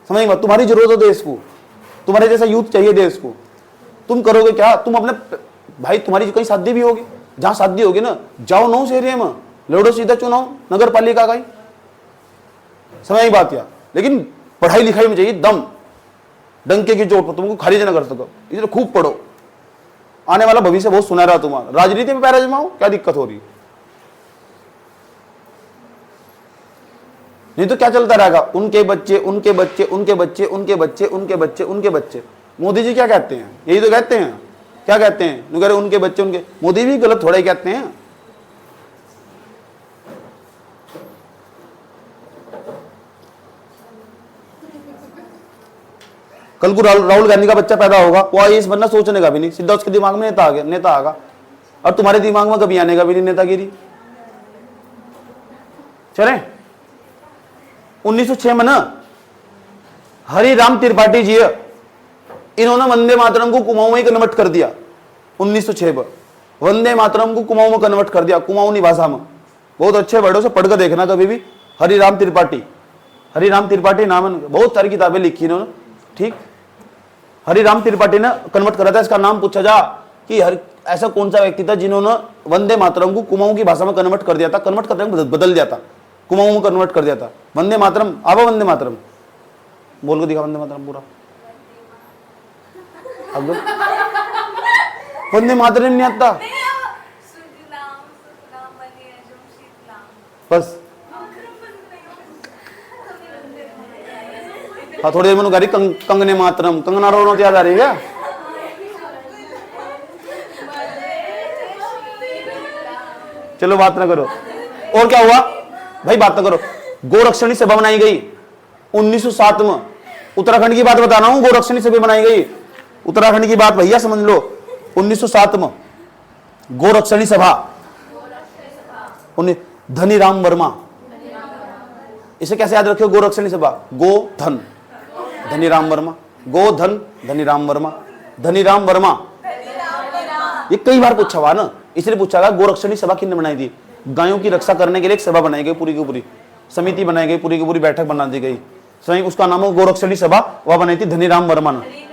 समझ मत, तुम्हारी जरूरत है देश को, तुम्हारे जैसा यूथ चाहिए देश को। तुम करोगे क्या? तुम अपने भाई, तुम्हारी कहीं शादी भी होगी, जहां शादी होगी ना, जाओ 9 एरिया में लड़ो सीधा चुनाव नगर पालिका का ही। समझ आई बात या? लेकिन पढ़ाई लिखाई में चाहिए दम, डंके की चोट पर तुमको खारिज ना कर सको, इसलिए खूब पढ़ो, आने वाला भविष्य बहुत सुनहरा तुम्हारा। राजनीति में पैर आजमाओ, क्या दिक्कत हो रही? नहीं तो क्या चलता रहेगा, उनके बच्चे उनके बच्चे उनके बच्चे उनके बच्चे उनके बच्चे उनके बच्चे। मोदी जी क्या कहते हैं? यही तो कहते हैं। क्या कहते हैं? कह रहे उनके बच्चे उनके। मोदी भी गलत थोड़ा ही कहते हैं। कल को राहुल गांधी का बच्चा पैदा होगा, वो आईएएस बनना सोचने का भी नहीं, सीधा उसके दिमाग में नेता आ गया, नेता आगा। और तुम्हारे दिमाग में कभी आने का भी नहीं नेतागिरी। चले 1906 में ना हरिराम त्रिपाठी जी, इन्होंने वंदे मातरम को कुमाऊं में कन्वर्ट कर दिया। 1906 में वंदे मातरम को कुमाऊं में कन्वर्ट कर दिया, कुमाऊनी भाषा में। बहुत अच्छे वर्डों से पढ़ कर देखना कभी भी। हरिराम त्रिपाठी, हरिराम त्रिपाठी नाम, बहुत सारी किताबें लिखी इन्होंने, ठीक। हरिराम त्रिपाठी ने कन्वर्ट करा था। इसका नाम पूछा जा कि ऐसा कौन सा व्यक्ति था जिन्होंने वंदे मातरम को कुमाऊं की भाषा में कन्वर्ट कर दिया था, कन्वर्ट करते बदल दिया था, कुमाऊं में कन्वर्ट कर दिया था। वंदे मातरम, आवा वंदे मातरम बोल को दिखा, वंदे मातरम पूरा। अब वंदे मातरम नहीं आता बस। हाँ थोड़ी देर में गाड़ी कंगने मातरम, कंगना रोनो याद आ रही है? चलो बात ना करो। और क्या हुआ भाई, बात ना करो। गोरक्षणी सभा बनाई गई 1907 में। उत्तराखंड की बात बता रहा हूं, गोरक्षणी सभा बनाई गई उत्तराखंड की बात भैया समझ लो। 1907 में गोरक्षणी सभा, धनीराम वर्मा। इसे कैसे याद रखियो? गोरक्षणी सभा, गो धन धनीराम वर्मा, गो धन धनीराम वर्मा, धनीराम वर्मा। ये कई बार पूछा हुआ ना, इसलिए पूछा गया गोरक्षणी सभा किसने बनाई थी? गायों की रक्षा करने के लिए एक सभा बनाई गई, पूरी की पूरी समिति बनाई गई, पूरी की पूरी बैठक बना दी गई, सही। उसका नाम है गोरक्षणी सभा। वह बनाई थी धनीराम वर्मा ने।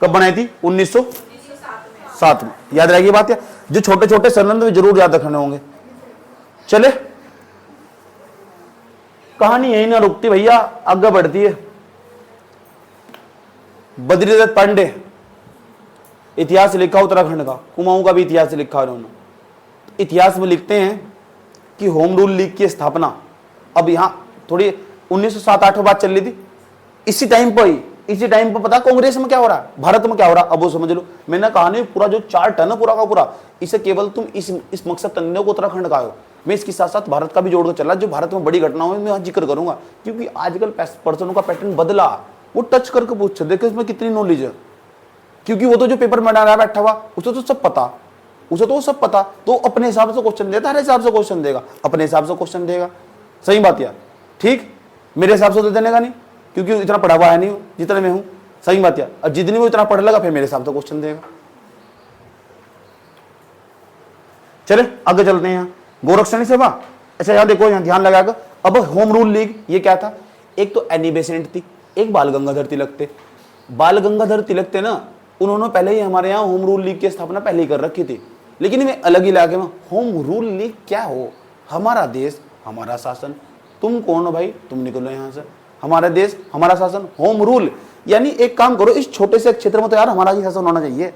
कब बनाई थी? 1907 में। याद रहेगी बात या? जो छोटे छोटे संबंध में जरूर याद रखने होंगे। चले कहानी यही ना रुकती भैया, आगे बढ़ती है। बद्रीदत्त पांडे, इतिहास लिखा उत्तराखंड का, कुमाऊं का भी इतिहास लिखा उन्होंने। इतिहास में लिखते हैं कि होम रूल लीग की स्थापना, अब यहां थोड़ी 1907-8 में बात चल रही थी, इसी टाइम पर ही, इसी टाइम पर पता कांग्रेस में क्या हो रहा है, भारत में क्या हो रहा है, अब वो समझ लो। मैंने कहा नहीं, पूरा जो चार्ट है ना पूरा का पूरा, इसे केवल तुम इस मकसद तन्ने को उत्तराखंड का हो, मैं इसके साथ साथ भारत का भी जोड़कर चला। जो भारत में बड़ी घटनाओं में मैं जिक्र करूंगा, क्योंकि आजकल पर्सनों का पैटर्न बदला, वो टच करके पूछ देखो इसमें कितनी नॉलेज है। क्योंकि वो तो जो पेपर में डाला बैठा हुआ उसे तो सब पता, उसे तो सब पता, तो अपने हिसाब से क्वेश्चन देता, हर हिसाब से क्वेश्चन देगा, अपने हिसाब से क्वेश्चन देगा। सही बात यार, ठीक। मेरे हिसाब से तो देने का नहीं, क्योंकि इतना पढ़ा हुआ है नहीं जितना मैं हूं। सही बात यार, और जितनी वो इतना पढ़ लेगा फिर मेरे हिसाब से क्वेश्चन देगा। चले आगे चलते हैं। यहाँ गोरक्षणी सभा, अच्छा यहाँ देखो, यहाँ ध्यान लगाकर। अब होम रूल लीग ये क्या था? एक तो एनी बेसेंट थी, एक बाल गंगाधर तिलक थे। बाल गंगाधर तिलक थे ना, उन्होंने पहले ही हमारे यहाँ होम रूल लीग की स्थापना पहले ही कर रखी थी। लेकिन मैं अलग इलाके में, होम रूल लीग क्या हो? हमारा देश हमारा शासन, तुम कौन हो भाई, तुम निकलो यहाँ से। हमारा देश हमारा शासन, होम रूल यानी एक काम करो, इस छोटे से क्षेत्र में तो यार हमारा ही शासन होना चाहिए।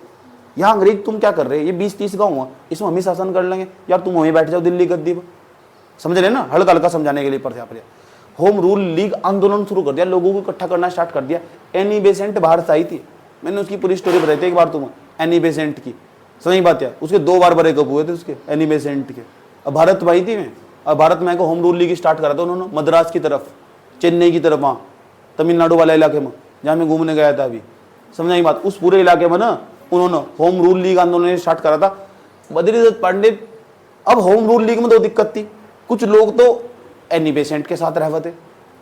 यहाँ अंग्रेज तुम क्या कर रहे हैं? ये 20-30 गाँव है, इसमें हम ही शासन कर लेंगे यार, तुम वहीं बैठ जाओ दिल्ली गद्दी पर। समझ रहे ना, हल्का हल्का समझाने के लिए पर होम रूल लीग आंदोलन शुरू कर दिया, लोगों को इकट्ठा करना स्टार्ट कर दिया। एनी बेसेंट बाहर से आई थी, मैंने उसकी पूरी स्टोरी बताई थी एक बार तुम्हें, एनी बेसेंट की। सही बात है, उसके 2 बार ब्रेकअप हुए थे उसके, एनी बेसेंट के। अब भारत भाई थी मैं, अब भारत में को होम रूल लीग स्टार्ट करा था उन्होंने मद्रास की तरफ, चेन्नई की तरफ, वहाँ तमिलनाडु वाले इलाके में जहाँ मैं घूमने गया था अभी। समझाई बात, उस पूरे इलाके में ना उन्होंने होम रूल लीग आंदोलन स्टार्ट करा था बद्रीदत्त पांडे। अब होम रूल लीग में 2 दिक्कत थी, कुछ लोग तो एनी बेसेंट के साथ रह थे,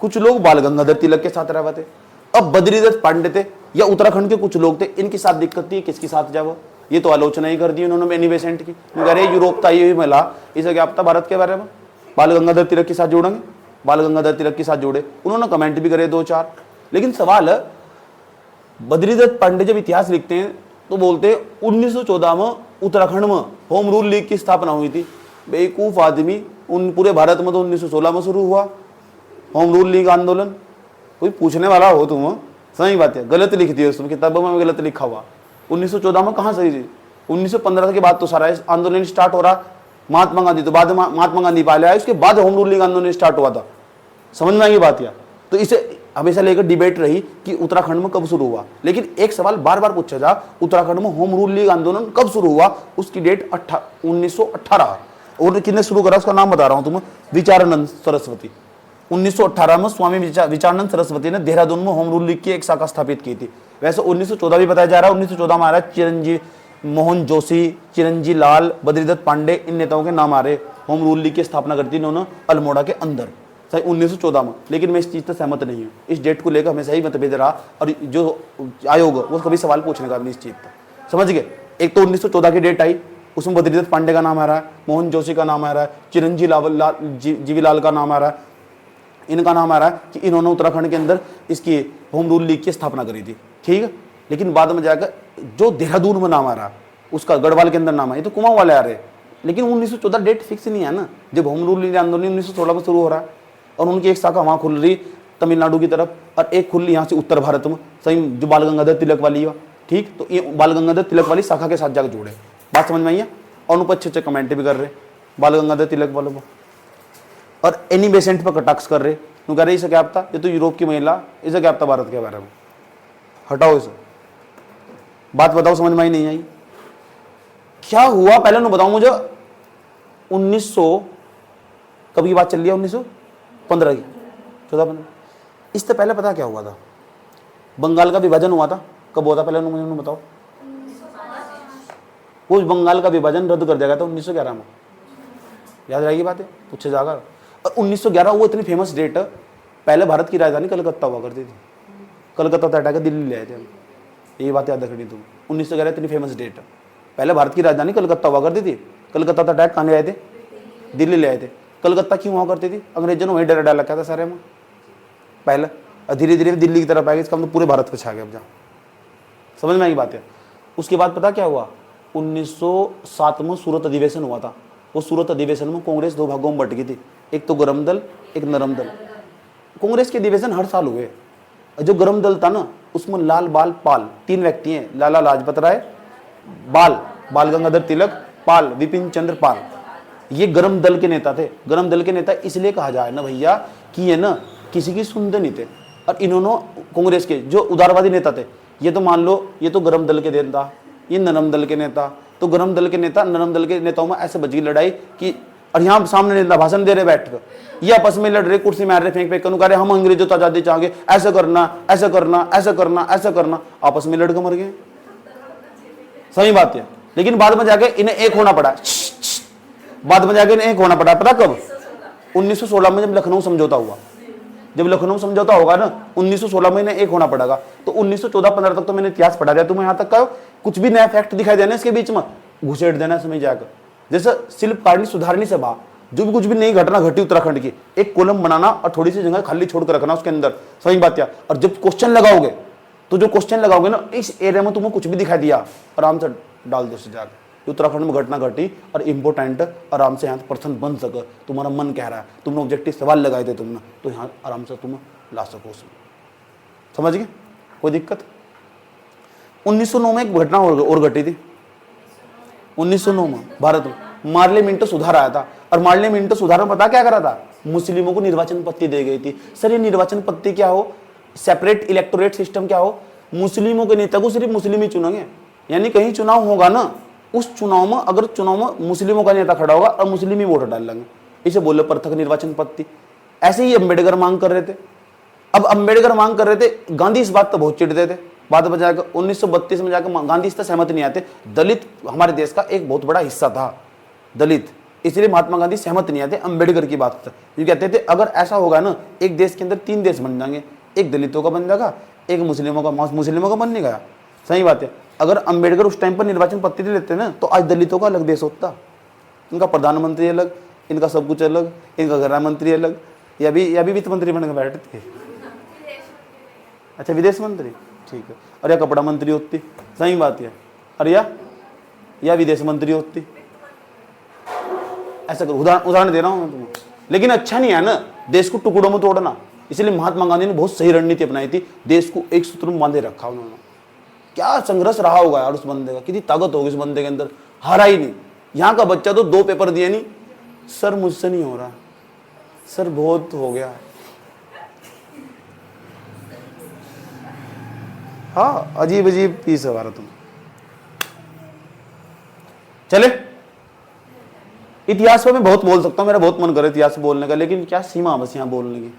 कुछ लोग बाल गंगाधर तिलक के साथ रह थे। अब बद्रीदत्त पांडे थे या उत्तराखंड के कुछ लोग थे, इनके साथ दिक्कत थी, किसके साथ जाओ? ये तो आलोचना ही कर दी उन्होंने एनी बेसेंट की। अरे यूरोप था ये मिला, इसे क्या पता भारत के बारे में? बाल गंगाधर तिलक के साथ जोड़ेंगे, बाल गंगाधर तिलक के साथ जोड़े, उन्होंने कमेंट भी करे 2-4। लेकिन सवाल है, बद्रीदत्त पांडे जब इतिहास लिखते हैं तो बोलते हैं 1914 में उत्तराखंड में होम रूल लीग की स्थापना हुई थी। बेवकूफ आदमी, उन पूरे भारत में तो 1916 में शुरू हुआ। होम रूल लीग आंदोलन, कोई पूछने वाला हो तुम, सही बात है, गलत लिख दिया उसमें, किताबों में गलत लिखा हुआ। 1914 में कहाँ सही थी? 1915 के बाद तो सारा आंदोलन स्टार्ट हो रहा। महात्मा गांधी तो बाद में, महात्मा गांधी पहले आए, उसके बाद होम रूल लीग आंदोलन स्टार्ट हुआ था। समझ में आई बात? या तो इसे हमेशा लेकर डिबेट रही कि उत्तराखंड में कब शुरू हुआ, लेकिन एक सवाल बार बार पूछा जा, उत्तराखंड में होम रूल लीग आंदोलन कब शुरू हुआ? उसकी डेट 1918। और किसने शुरू करा उसका नाम बता रहा हूं तुम्हें, विचारानंद सरस्वती। 1918 में स्वामी विचारानंद सरस्वती ने देहरादून में होम रूल लीग की एक शाखा स्थापित की थी। वैसे 1914 भी बताया जा रहा है। 1914 में आ रहा है चिरंजीव मोहन जोशी, चिरंजी लाल, बद्रीदत्त पांडे, इन नेताओं के नाम आ रहे। होम रूल लीग की स्थापना करती इन्होंने अल्मोड़ा के अंदर, सही 1914 में। लेकिन मैं इस चीज़ से सहमत नहीं हूँ, इस डेट को लेकर हमेशा ही मतभेद रहा, और जो आयोग वो कभी सवाल पूछने का नहीं इस चीज़ पर, समझ गए। एक तो 1914 की डेट आई, उसमें बद्रीदत्त पांडे का नाम आ रहा है, मोहन जोशी का नाम आ रहा है, चिरंजी जीवीलाल का नाम आ रहा है, इनका नाम आ रहा है कि इन्होंने उत्तराखंड के अंदर इसकी होम रूल लीग की स्थापना करी थी, ठीक है। लेकिन बाद में जाकर जो देहरादून में नाम आ रहा है, उसका गढ़वाल के अंदर नाम है, तो कुमाऊं वाले आ रहे हैं। लेकिन 1914 डेट फिक्स नहीं है ना, जब होम रूल लीग आंदोलन 1916 में शुरू हो रहा है, और उनकी एक शाखा वहाँ खुल रही तमिलनाडु की तरफ, और एक खुल रही यहाँ से उत्तर भारत में, सही, जो बाल गंगाधर तिलक वाली है, ठीक। तो ये बाल गंगाधर तिलक वाली शाखा के साथ जाकर जुड़े, बात समझ में आई है। और उन पर अच्छे कमेंट भी कर रहे बाल गंगाधर तिलक वालों को, और एनी बेसेंट पर कटाक्ष कर रहे, क्यों कह रहे इसे क्या पता, ये तो यूरोप की महिला, इसे क्या पता भारत के बारे में, हटाओ इसे। बात बताओ, समझ में ही नहीं आई क्या हुआ, पहले ना बताओ मुझे। 1900 कब की बात चल रही है? 1915 की, 14-15। इससे पहले पता क्या हुआ था? बंगाल का विभाजन हुआ था। कब हुआ था पहले मुझे बताओ। उस बंगाल का विभाजन रद्द कर दिया गया था 1911 में, याद रहेगी बात है, पूछे जाकर। और 1911 वो इतनी फेमस डेट है, पहले भारत की राजधानी कलकत्ता हुआ करती थी, कलकत्ता से हटा के दिल्ली ले आए थे हम, ये बात याद रखनी तुम। 1911 इतनी फेमस डेट है, पहले भारत की राजधानी कलकत्ता हुआ करती थी, कलकत्ता से अटैक कहाँ आए थे? दिल्ली ले आए थे। कलकत्ता क्यों हुआ करती थी? अंग्रेजों ने वहीं डर डाला क्या था सारे में पहले, और धीरे धीरे दिल्ली की तरफ आएगा, इसका मतलब पूरे भारत पे छा गया। अब जहाँ समझ में आई बात है। उसके बाद पता क्या हुआ? 1907 में सूरत अधिवेशन हुआ था। वो सूरत अधिवेशन में कांग्रेस दो भागों में बट गई थी, एक तो गरम दल, एक नरम दल। कांग्रेस के अधिवेशन हर साल हुए। जो गरम दल था ना, उसमें लाल बाल पाल 3 व्यक्ति हैं, लाला लाजपत राय, बाल गंगाधर तिलक, पाल विपिन चंद्र पाल, ये गरम दल के नेता थे। गरम दल के नेता इसलिए कहा जाए ना भैया कि ये ना किसी की सुनते नहीं थे, और इन्होंने कांग्रेस के जो उदारवादी नेता थे, ये तो मान लो ये तो गरम दल के नेता, ये नरम दल के नेता, तो गरम दल के नेता नरम दल के नेताओं में ऐसे बच गई लड़ाई कि, और यहाँ सामने नेता भाषण दे रहे बैठकर, ये आपस में लड़ रहे, कुर्सी मार रहे, फेंक फेंक कर, हम अंग्रेजों तो आजादी चाहेंगे, ऐसा करना ऐसा करना ऐसा करना ऐसा करना, आपस में लड़के मर गए। सही बात है। लेकिन बाद में जाके इन्हें एक होना पड़ा, बाद में जाके इन्हें एक होना पड़ा, पता कब? 1916 में, जब लखनऊ समझौता हुआ। जब लखनऊ समझौता होगा ना 1916 में इन्हें एक होना पड़ेगा। तो 1914-15 तक तो मैंने इतिहास पढ़ा दिया तुम्हें, यहाँ तक का कुछ भी नया फैक्ट दिखाई देना इसके बीच में घुसेड़ देना समय जाकर। जैसे शिल्पकारणी सुधारणी सभा, जो भी कुछ भी नई घटना घटी उत्तराखंड की, एक कॉलम बनाना और थोड़ी सी जगह खाली छोड़कर रखना उसके अंदर, सही बात क्या। और जब क्वेश्चन लगाओगे तो जो क्वेश्चन लगाओगे ना, इस एरिया में तुम्हें कुछ भी दिखाई दिया, आराम से डाल दो उसे जाकर, उत्तराखंड में घटना घटी और इम्पोर्टेंट, आराम से यहाँ पर्सन बन सके, तुम्हारा मन कह रहा है, तुमने ऑब्जेक्टिव सवाल लगाए थे तुमने, तो यहाँ आराम से तुम ला सको उसमें। समझ गए? कोई दिक्कत? 1909 में एक घटना और घटी थी। 1909 में भारत में मार्ले मिंटो सुधार आया था, और मार्ले मिंटो सुधार में पता क्या करा था? मुस्लिमों को निर्वाचन पत्ती दे गई थी। सर ये निर्वाचन पत्ती क्या हो, सेपरेट इलेक्टोरेट सिस्टम क्या हो? मुस्लिमों के नेता को सिर्फ मुस्लिम ही चुनेंगे, यानी कहीं चुनाव होगा ना, उस चुनाव में अगर चुनाव में मुस्लिमों का नेता खड़ा होगा और मुस्लिम ही वोट डाल लेंगे, इसे बोले पृथक निर्वाचन पत्ती। ऐसे ही अम्बेडकर मांग कर रहे थे। अब अम्बेडकर मांग कर रहे थे, गांधी इस बात पर बहुत चिढ़ते थे। बाद में जाकर 1932 में जाकर गांधी इससे सहमत नहीं आते। दलित हमारे देश का एक बहुत बड़ा हिस्सा था, दलित, इसलिए महात्मा गांधी सहमत नहीं आते अम्बेडकर की बात से। ये कहते थे अगर ऐसा होगा ना, एक देश के अंदर 3 देश बन जाएंगे, एक दलितों का बन जाएगा, एक मुस्लिमों का बन नहीं गया। सही बात है। अगर अम्बेडकर उस टाइम पर निर्वाचन पत्ती लेते ना, तो आज दलितों का अलग देश होता, इनका प्रधानमंत्री अलग, इनका सब कुछ अलग, इनका गृह मंत्री अलग, या भी वित्त मंत्री बनकर बैठते थे। अच्छा विदेश मंत्री, ठीक है। और या कपड़ा मंत्री होती, सही बात है। और या विदेश मंत्री होती। ऐसा करो, उदाहरण दे रहा हूँ मैं तुम्हें, लेकिन अच्छा नहीं है ना देश को टुकड़ों में तोड़ना। इसलिए महात्मा गांधी ने बहुत सही रणनीति अपनाई थी, देश को एक सूत्र में बांधे रखा उन्होंने। क्या संघर्ष रहा होगा यार उस बंदे का, कितनी ताकत होगी उस बंदे के अंदर, हारा ही नहीं। यहाँ का बच्चा तो 2 पेपर दिए नहीं, सर मुझसे नहीं हो रहा, सर बहुत हो गया। हाँ अजीब अजीब पीस है भारत में। चले इतिहास पर मैं बहुत बोल सकता हूँ, मेरा बहुत मन करे इतिहास बोलने का, लेकिन क्या सीमा बस यहाँ बोलने की।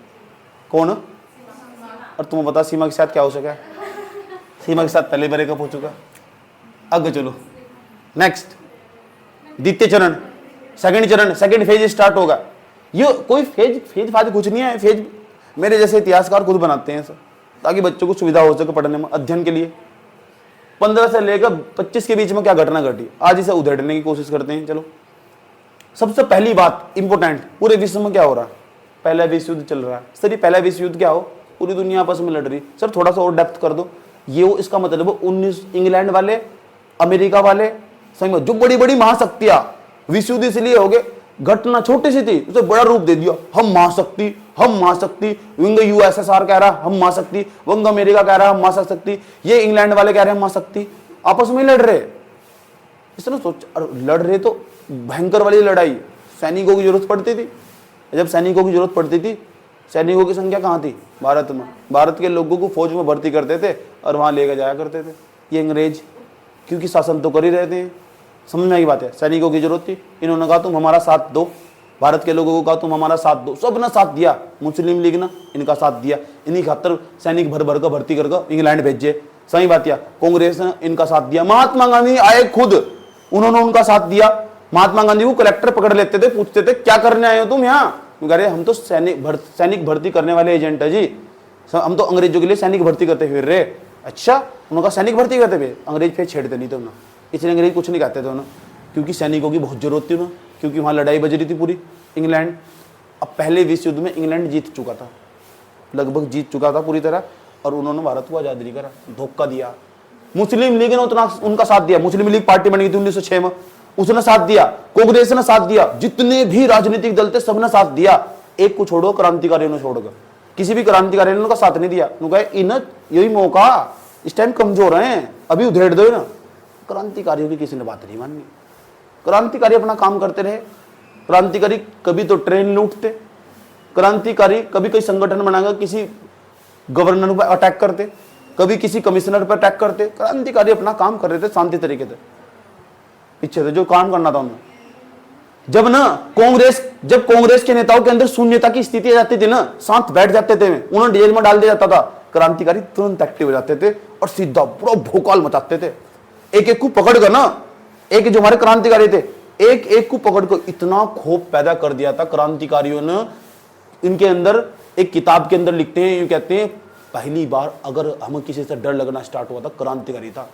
कौन? और तुम्हें पता सीमा के साथ क्या हो सका है? सीमा के साथ पहले ब्रेकअप हो चुका। आगे चलो नेक्स्ट, द्वितीय चरण, सेकंड चरण, सेकंड फेज स्टार्ट होगा। ये कोई फेज फाज कुछ नहीं है, फेज मेरे जैसे इतिहासकार खुद बनाते हैं सर, ताकि बच्चों को सुविधा हो सके पढ़ने में, अध्ययन के लिए। 15 से लेकर 25 के बीच में क्या घटना घटी, आज इसे उधेड़ने की कोशिश करते हैं। चलो सबसे पहली बात इंपोर्टेंट, पूरे विश्व में क्या हो रहा है? पहला विश्व युद्ध चल रहा है सर। ये पहला विश्व युद्ध क्या हो, पूरी दुनिया आपस में लड़ रही। सर थोड़ा सा और डेप्थ कर दो, ये वो इसका मतलब 19 इंग्लैंड वाले, अमेरिका वाले, सही में जो बड़ी बड़ी महाशक्तियां, विश्व युद्ध इसलिए हो गए, घटना छोटी सी थी उसे बड़ा रूप दे दिया। हम महाशक्ति, हम महाशक्ति, विंग यूएसएसआर कह रहा हम महाशक्ति, वंग अमेरिका कह रहा हम महाशक्ति, ये इंग्लैंड वाले कह रहे हैं महाशक्ति, आपस में लड़ रहे। इसने सोच लड़ रहे तो भयंकर वाली लड़ाई, सैनिकों की जरूरत पड़ती थी। जब सैनिकों की जरूरत पड़ती थी, सैनिकों की संख्या कहाँ थी? भारत में। भारत के लोगों को फौज में भर्ती करते थे और वहां लेकर जाया करते थे ये अंग्रेज, क्योंकि शासन तो कर ही रहते हैं। समझ में आई बात है? सैनिकों की जरूरत थी, इन्होंने कहा तुम हमारा साथ दो, भारत के लोगों को कहा तुम हमारा साथ दो, सब ने साथ दिया। मुस्लिम लीग ने इनका साथ दिया, इन्हीं खातर सैनिक भर भर कर भर्ती करके इंग्लैंड भेजे। सही बात है। कांग्रेस ने इनका साथ दिया, महात्मा गांधी आए खुद, उन्होंने उनका साथ दिया। महात्मा गांधी को कलेक्टर पकड़ लेते थे, पूछते थे क्या करने आए हो तुम यहाँ? कह रहे हम तो सैनिक भर्ती करने वाले एजेंट है जी, हम तो अंग्रेजों के लिए सैनिक भर्ती करते फिर रहे। अच्छा, उनका सैनिक भर्ती करते हुए अंग्रेज फिर छेड़ते नहीं थे उन्हें, इसलिए अंग्रेज कुछ नहीं कहते थे उन्हें, क्योंकि सैनिकों की बहुत जरूरत थी उन्हें, क्योंकि वहां लड़ाई बज रही थी पूरी। इंग्लैंड अब पहले विश्व युद्ध में इंग्लैंड जीत चुका था, लगभग जीत चुका था पूरी तरह, और उन्होंने भारत को आजाद नहीं करा, धोखा दिया। मुस्लिम लीग ने उतना उनका साथ दिया, मुस्लिम लीग पार्टी बनी थी 1906 में, उसने साथ दिया। कांग्रेस ने साथ दिया, जितने भी राजनीतिक दल थे सबने साथ दिया। एक को छोड़ो, क्रांतिकारियों ने छोड़कर, किसी भी क्रांतिकारी ने उनका साथ नहीं दिया। उन्होंने कहा इन यही मौका, इस टाइम कमजोर हैं, अभी उधेड़ दो ना। क्रांतिकारियों की किसी ने बात नहीं मानी, क्रांतिकारी अपना काम करते रहे। क्रांतिकारी कभी तो ट्रेन लूटते, क्रांतिकारी कभी कोई संगठन बनाकर किसी गवर्नर पर अटैक करते, कभी किसी कमिश्नर पर अटैक करते। क्रांतिकारी अपना काम कर रहे थे शांति तरीके से, पीछे से जो काम करना था उन्हें। जब कांग्रेस के नेताओं के अंदर शून्यता की स्थिति आ जाती थी ना, साथ बैठ जाते थे, उन्हें जेल में डाल दिया जाता था, क्रांतिकारी तुरंत एक्टिव हो जाते थे और सीधा पूरा भोकाल मचाते थे। एक एक को पकड़ कर ना, एक जो हमारे क्रांतिकारी थे, एक एक को पकड़ कर इतना खौफ पैदा कर दिया था क्रांतिकारियों ने। इनके अंदर एक किताब के अंदर लिखते हैं, कहते हैं पहली बार अगर हमें किसी से डर लगना स्टार्ट हुआ था क्रांतिकारी था।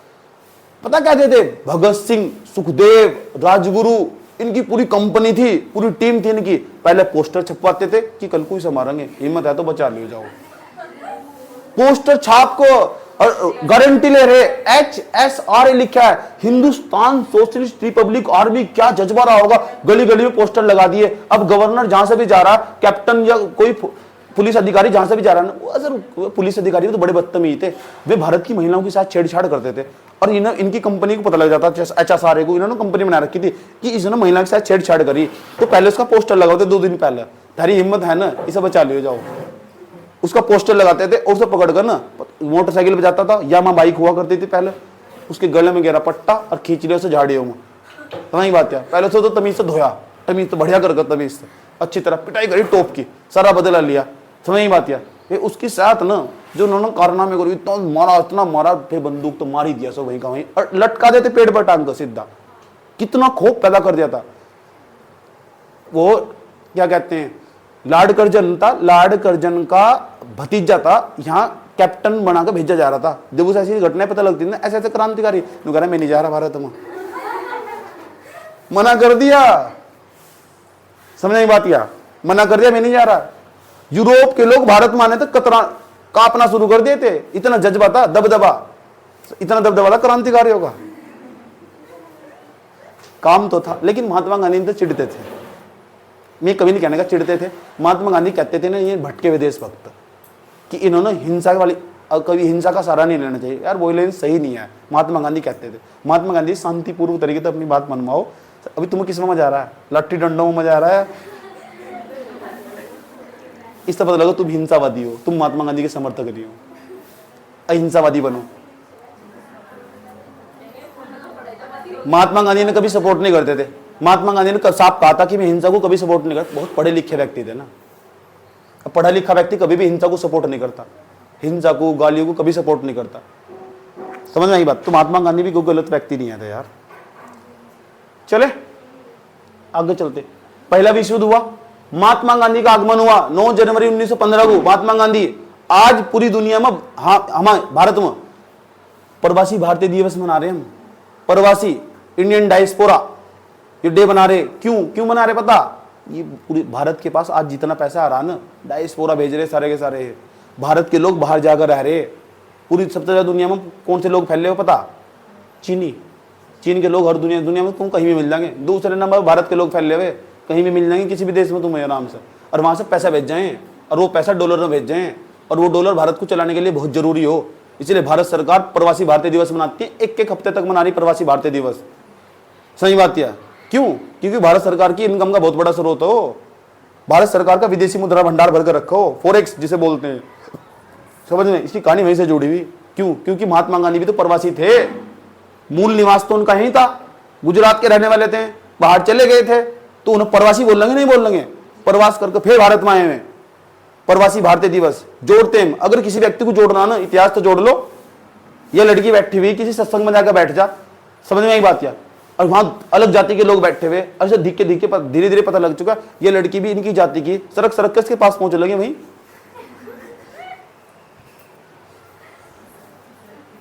पता क्या कहते थे? भगत सिंह, सुखदेव, राजगुरु, इनकी पूरी कंपनी थी, पूरी टीम थी इनकी। पहले पोस्टर छपवाते थे कि कल को इसे मारेंगे, हिम्मत है तो बचा ले जाओ, पोस्टर छाप को, और गारंटी ले रहे, HSR लिखा है, हिंदुस्तान सोशलिस्ट रिपब्लिक आर्मी। क्या जज्बा रहा होगा, गली गली में पोस्टर लगा दिए। अब गवर्नर जहां से भी जा रहा, कैप्टन या कोई पुलिस अधिकारी जहां से भी जा रहा ना, सर पुलिस अधिकारी तो बड़े बदतमीज थे, वे भारत की महिलाओं के साथ छेड़छाड़ करते थे। और इनकी कंपनी को पता लग जाता, HSR को, इन्होंने कंपनी बना रखी थी कि इसने महिला के साथ छेड़छाड़ करी, तो पहले उसका पोस्टर लगाते 2 दिन पहले, तारी हिम्मत है ना इसे बचा ले जाओ। उसका पोस्टर लगाते थे और उसे पकड़ कर ना मोटरसाइकिल पे जाता था, या मां बाइक हुआ करती थी पहले, उसके गले में गहरा पट्टा और खींच लिया उसे झाड़ियों में। समझ बात है? पहले से तो तमीज से धोया, तमीज तो बढ़िया कर तमीज से अच्छी तरह पिटाई करी, टोप की, सारा बदला लिया। समझ बात है? उसकी साथ ना जो उन्होंने कारनामे करो, इतना मारा, फिर बंदूक तो मार ही दिया सब वहीं का वहीं, और लटका देते पेड़ पर टांग कर सीधा। कितना खौफ पैदा कर दिया था वो। क्या कहते हैं, लार्ड कर्जन का भतीजा था, यहाँ कैप्टन बनाकर भेजा जा रहा था। जब उसे ऐसी घटनाएं पता लगती ना, ऐसे ऐसे क्रांतिकारी, कह रहा मैं नहीं जा रहा भारत में, मना कर दिया। समझ नहीं बात? या मना कर दिया, मैं नहीं जा रहा। यूरोप के लोग भारत में आने तक कांपना शुरू कर दिए थे, इतना जज्बा था, दबदबा, इतना दबदबा था क्रांतिकारियों का। काम तो था, लेकिन महात्मा गांधी तो चिढ़ते थे, मैं कभी नहीं कहने का चिढ़ते थे, महात्मा गांधी कहते थे ना ये भटके हुए देशभक्त कि इन्होंने हिंसा वाली, कभी हिंसा का सहारा नहीं लेना चाहिए यार, वो लेकिन सही नहीं है, महात्मा गांधी कहते थे। महात्मा गांधी शांतिपूर्वक तरीके से अपनी बात मनवाओ। अभी तुम्हें किस में मजा आ रहा है? लाठी डंडों में मजा आ रहा है? इस तरह पता लगा तुम हिंसावादी हो, तुम महात्मा गांधी के समर्थक नहीं हो, अहिंसावादी बनो। महात्मा गांधी ने कभी सपोर्ट नहीं करते थे। महात्मा गांधी ने साफ कहा था कि मैं हिंसा को कभी सपोर्ट नहीं करता। बहुत पढ़े लिखे व्यक्ति थे ना, अब पढ़ा लिखा व्यक्ति कभी भी हिंसा को सपोर्ट नहीं करता, हिंसा को गालियों को कभी सपोर्ट नहीं करता। समझ में आई बात? तो महात्मा गांधी भी कोई गलत व्यक्ति नहीं है यार। चले आगे चलते। पहला विश्व युद्ध हुआ, महात्मा गांधी का आगमन हुआ 9 जनवरी 1915 को। महात्मा गांधी आज पूरी दुनिया में, हमारे भारत में प्रवासी भारतीय दिवस मना रहे हैं हम। प्रवासी इंडियन डायस्पोरा ये डे बना रहे। क्यों बना रहे पता? ये पूरे भारत के पास आज जितना पैसा आ रहा है ना, डायस्पोरा भेज रहे सारे के सारे। भारत के लोग बाहर जाकर रह रहे। पूरी सबसे ज्यादा दुनिया में कौन से लोग फैले हो पता? चीन के लोग हर दुनिया में तुम कहीं भी मिल जाएंगे। दूसरे नंबर भारत के लोग फैले हुए, कहीं भी मिल जाएंगे किसी भी देश में तुम्हें आराम से। और वहां से पैसा भेज जाएं, और वो पैसा डॉलर में भेज जाएं, और वो डॉलर भारत को चलाने के लिए बहुत जरूरी हो। इसलिए भारत सरकार प्रवासी भारतीय दिवस मनाती है। एक हफ्ते तक मना रही प्रवासी भारतीय दिवस। सही बात है। क्यों? क्योंकि भारत सरकार की इनकम का बहुत बड़ा स्रोत हो। भारत सरकार का विदेशी मुद्रा भंडार भर कर रखो, फॉरेक्स जिसे बोलते हैं। समझ में? इसकी कहानी वहीं से जुड़ी हुई। क्यों? क्योंकि महात्मा गांधी भी तो प्रवासी थे। मूल निवास तो उनका ही था, गुजरात के रहने वाले थे, बाहर चले गए थे, तो उन्हें प्रवासी बोल लेंगे नहीं बोल लेंगे? प्रवास करके फिर भारत में आए हुए। प्रवासी भारतीय दिवस जोड़ते हैं। अगर किसी व्यक्ति को जोड़ना ना, इतिहास तो जोड़ लो। ये लड़की बैठी हुई किसी सत्संग में जाकर बैठ जा, समझ में आई बात क्या? और वहां अलग जाति के लोग बैठे हुए, ऐसे धीरे धीरे पता लग चुका ये लड़की भी इनकी जाति की। सरक के इसके पास पहुंच लगे वहीं।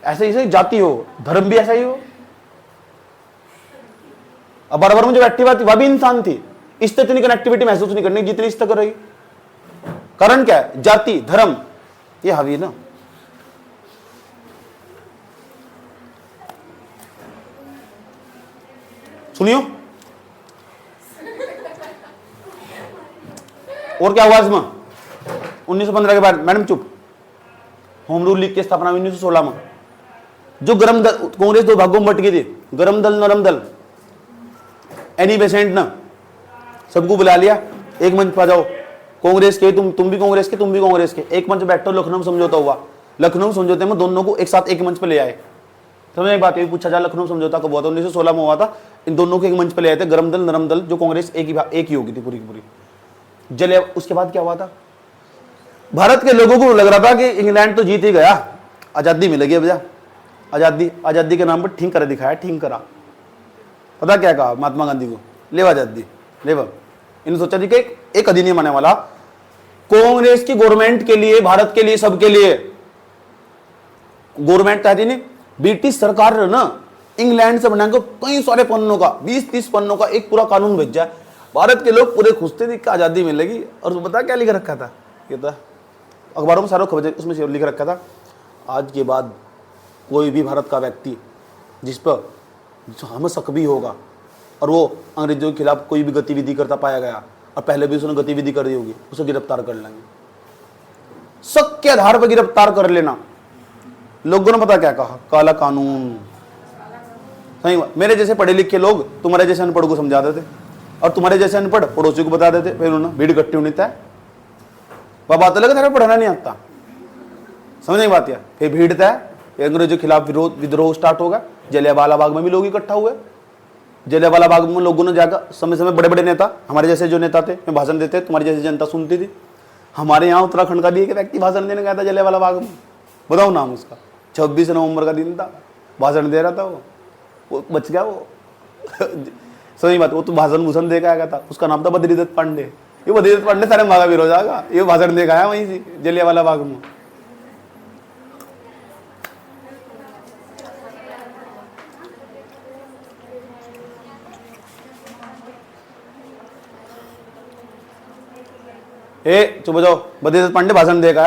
ऐसे जाति हो, धर्म भी ऐसा ही हो। अब बराबर में जो एक्टिव थी वह भी इंसान थी। इससे इतनी कनेक्टिविटी महसूस नहीं करनी जितनी इस तक कर रही। कारण क्या है? जाति धर्म ये हावी ना। सुनियो और क्या हुआ इसमें 1915 के बाद? मैडम चुप। होम रूल लीग की स्थापना 1916 में। जो गरम दल, कांग्रेस दो भागों में बट गई थी, गरम दल नरम दल। एनी बेसेंट ना सबको बुला लिया, एक मंच पर जाओ। कांग्रेस के तुम भी कांग्रेस के, तुम भी कांग्रेस के, एक मंच बैठो। लखनऊ समझौता हुआ। लखनऊ समझौते में दोनों को एक साथ एक मंच पर ले आए। समझ एक बात? ये पूछा जा लखनऊ समझौता कब हुआ था? 1916 में हुआ था। इन दोनों को एक मंच पर ले आए थे, गरम दल नरम दल। जो कांग्रेस एक ही होगी थी पूरी की पूरी। जले उसके बाद क्या हुआ था? भारत के लोगों को लग रहा था कि इंग्लैंड तो जीत ही गया, आजादी मिलेगी। भैया आजादी के नाम पर ठीक करा दिखाया, ठीक करा। पता क्या कहा महात्मा गांधी को? ले आजादी ले। इन्होंने सोचा जी कि एक अधिनियम आने वाला कांग्रेस की गवर्नमेंट के लिए, भारत के लिए, सबके लिए। गवर्नमेंट कहती नहीं, ब्रिटिश सरकार ने ना इंग्लैंड से बनाकर कई सारे पन्नों का, 20-30 पन्नों का एक पूरा कानून भेजा। भारत के लोग पूरे खुश थे कि आजादी मिलेगी। और पता क्या लिख रखा था? ये था अखबारों में सारा खबर, उसमें लिख रखा था आज के बाद कोई भी भारत का व्यक्ति जिस पर हमें शक भी होगा और वो अंग्रेजों के खिलाफ कोई भी गतिविधि करता पाया गया और पहले भी उसने गतिविधि कर दी होगी, उसे गिरफ्तार कर लेंगे। शक के आधार पर गिरफ्तार कर लेना। लोगों ने पता क्या कहा? काला कानून। सही बात। मेरे जैसे पढ़े लिखे लोग तुम्हारे जैसे अनपढ़ को समझा देते, और तुम्हारे जैसे अनपढ़ पड़ोसी को बता देते। फिर उन्होंने भीड़ इकट्ठी होनी तय। वह बात अलग है, पढ़ना नहीं आता। समझ नहीं बात? फिर भीड़ तय, अंग्रेजों के खिलाफ विद्रोह स्टार्ट होगा। जलियांवाला बाग में भी लोग इकट्ठा हुए। जलियांवाला बाग में लोगों ने जाकर समय समय बड़े बड़े नेता, हमारे जैसे जो नेता थे, मैं भाषण देते, तुम्हारी जैसी जनता सुनती थी। हमारे यहाँ उत्तराखंड का भी एक व्यक्ति भाषण देने गया था जलियांवाला बाग में। बताओ नाम उसका। 26 नवंबर का दिन था, भाषण दे रहा था वो बच गया वो। सही बात। वो तो भाषण दे के आया था। उसका नाम था बद्रीदत्त पांडे। ये बद्रीदत्त पांडे सारे महावीर हो जाएगा। ये भाषण दे के आया वहीं से जलियांवाला बाग में। चुप जाओ। बद्रीदत्त पांडे भाषण देगा।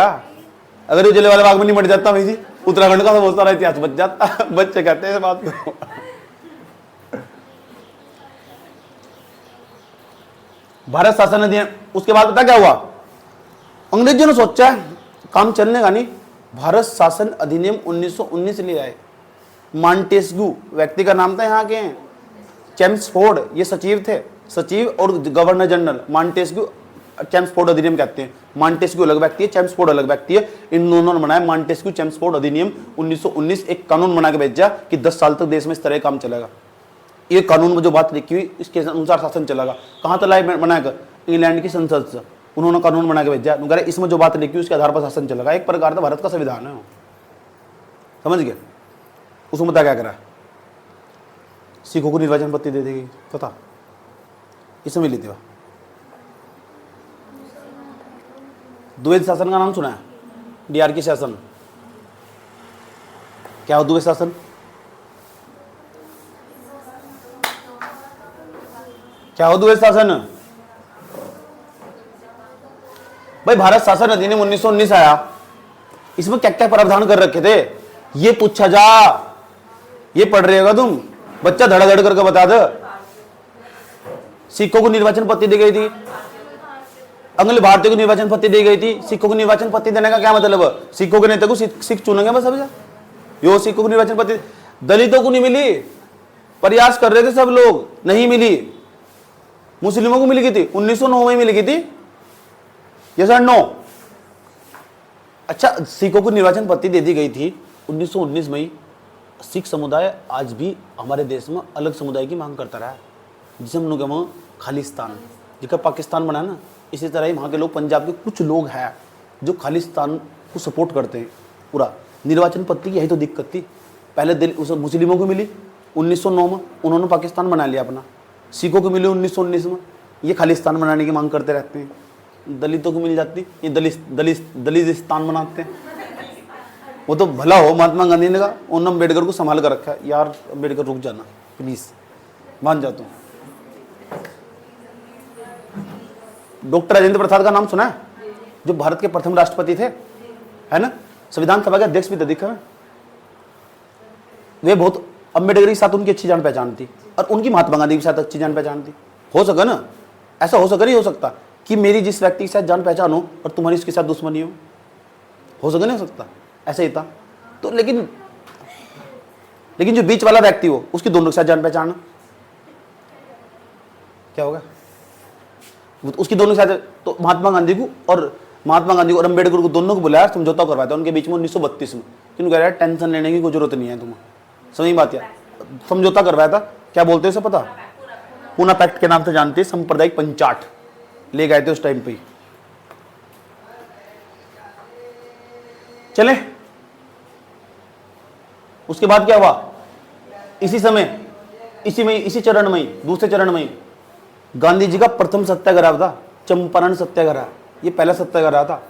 अगर ये जलियांवाला बाग में नहीं मर जाता वहीं से, उत्तराखंड का बहुत सारा इतिहास बच जाता। बच्चे कहते हैं बात को। भारत शासन अधिनियम, उसके बाद पता क्या हुआ, अंग्रेजों ने सोचा काम चलने का नहीं, भारत शासन अधिनियम 1919 ले आए। मॉन्टेस्क्यू व्यक्ति का नाम था, यहाँ के हैं चेम्सफोर्ड, ये सचिव थे, सचिव और गवर्नर जनरल मॉन्टेस्क्यू, चेम्सफोर्ड अधिनियम कहते हैं। मॉन्टेस्क्यू अलग व्यक्ति है, चेम्सफोर्ड अलग व्यक्ति है, इन दोनों ने बनाया मॉन्टेस्क्यू चेम्सफोर्ड अधिनियम 1919, एक कानून बना के भेजा कि 10 साल तक देश में इस तरह काम चलेगा। ये कानून में जो बात लिखी हुई इसके अनुसार शासन चलेगा। कहाँ तक बनाकर, इंग्लैंड की संसद से उन्होंने कानून बना के भेजा, इसमें जो बात लिखी हुई उसके आधार पर शासन चलेगा। एक प्रकार का भारत का संविधान है, समझ गए। उसमें बता क्या करा, सिखों को निर्वाचन पत्ती दे देगी, पता इसमें मिली थी। द्वैध शासन का नाम सुना है, डीआर की शासन, क्या हो द्वैध शासन, क्या हो द्वैध शासन। भाई भारत शासन अधिनियम 1919 आया, इसमें क्या क्या प्रावधान कर रखे थे ये पूछा जा, ये पढ़ रहे होगा तुम, बच्चा धड़ाधड़ करके बता दे। सिखों को निर्वाचन पत्ती दी गई थी, अंग्रेज भारतीयों को निर्वाचन पत्ती दी गई थी। सिखों को निर्वाचन पत्ती देने का क्या मतलब है, सिखों के नेता को सिख चुनेंगे बस, समझा। यो सिखों को निर्वाचन पत्ती, दलितों को नहीं मिली, प्रयास कर रहे थे सब लोग, नहीं मिली। मुस्लिमों को मिल गई थी 1909 में मिल गई थी, यस और नो। अच्छा, सिखों को निर्वाचन पत्ती दे दी गई थी 1919 में ही। सिख समुदाय आज भी हमारे देश में अलग समुदाय की मांग करता रहा है, जिसे हम लोग खालिस्तान, जिसका पाकिस्तान बना ना, इसी तरह ही वहाँ के लोग, पंजाब के कुछ लोग हैं जो खालिस्तान को सपोर्ट करते हैं पूरा। निर्वाचन पत्ती की यही तो दिक्कत थी, पहले दिल्ली उस मुस्लिमों को मिली 1909 में, उन्होंने पाकिस्तान बना लिया अपना। सिखों को मिली 1919 में, ये खालिस्तान बनाने की मांग करते रहते हैं। दलितों को मिल जाती, ये दलिस्तान बनाते हैं। वो तो भला हो महात्मा गांधी ने कहा, उन्होंने अम्बेडकर को संभाल कर रखा है। यार अम्बेडकर रुक जाना प्लीज, मान जाता हूँ। डॉक्टर राजेंद्र प्रसाद का नाम सुना है, जो भारत के प्रथम राष्ट्रपति थे, है ना, संविधान सभा के अध्यक्ष भी थे, देखा है। वे बहुत अम्बेडकर के साथ उनकी अच्छी जान पहचान थी, और उनकी महात्मा गांधी के साथ अच्छी जान पहचान थी। हो सका ना, ऐसा हो सका, नहीं हो सकता कि मेरी जिस व्यक्ति के साथ जान पहचान हो और तुम्हारी उसके साथ दुश्मनी हो सका, नहीं हो सकता, ऐसा ही था। तो लेकिन जो बीच वाला व्यक्ति हो, उसकी दोनों के साथ जान पहचान, क्या होगा उसकी दोनों के साथ। तो महात्मा गांधी को और अम्बेडकर को दोनों को बुलाया, समझौता करवाया था उनके बीच में 1932 में। क्यों कह रहा है, टेंशन लेने की कोई जरूरत नहीं है तुम्हें, समझ बात है। समझौता करवाया था, क्या बोलते हैं उसे पता, पूना पैक्ट के नाम से जानते हैं, सांप्रदायिक पंचाट ले गए थे उस टाइम पे। चले, उसके बाद क्या हुआ, इसी समय, इसी चरण में, दूसरे चरण में गांधी जी का प्रथम सत्याग्रह था, चंपारण सत्याग्रह। ये पहला सत्याग्रह था,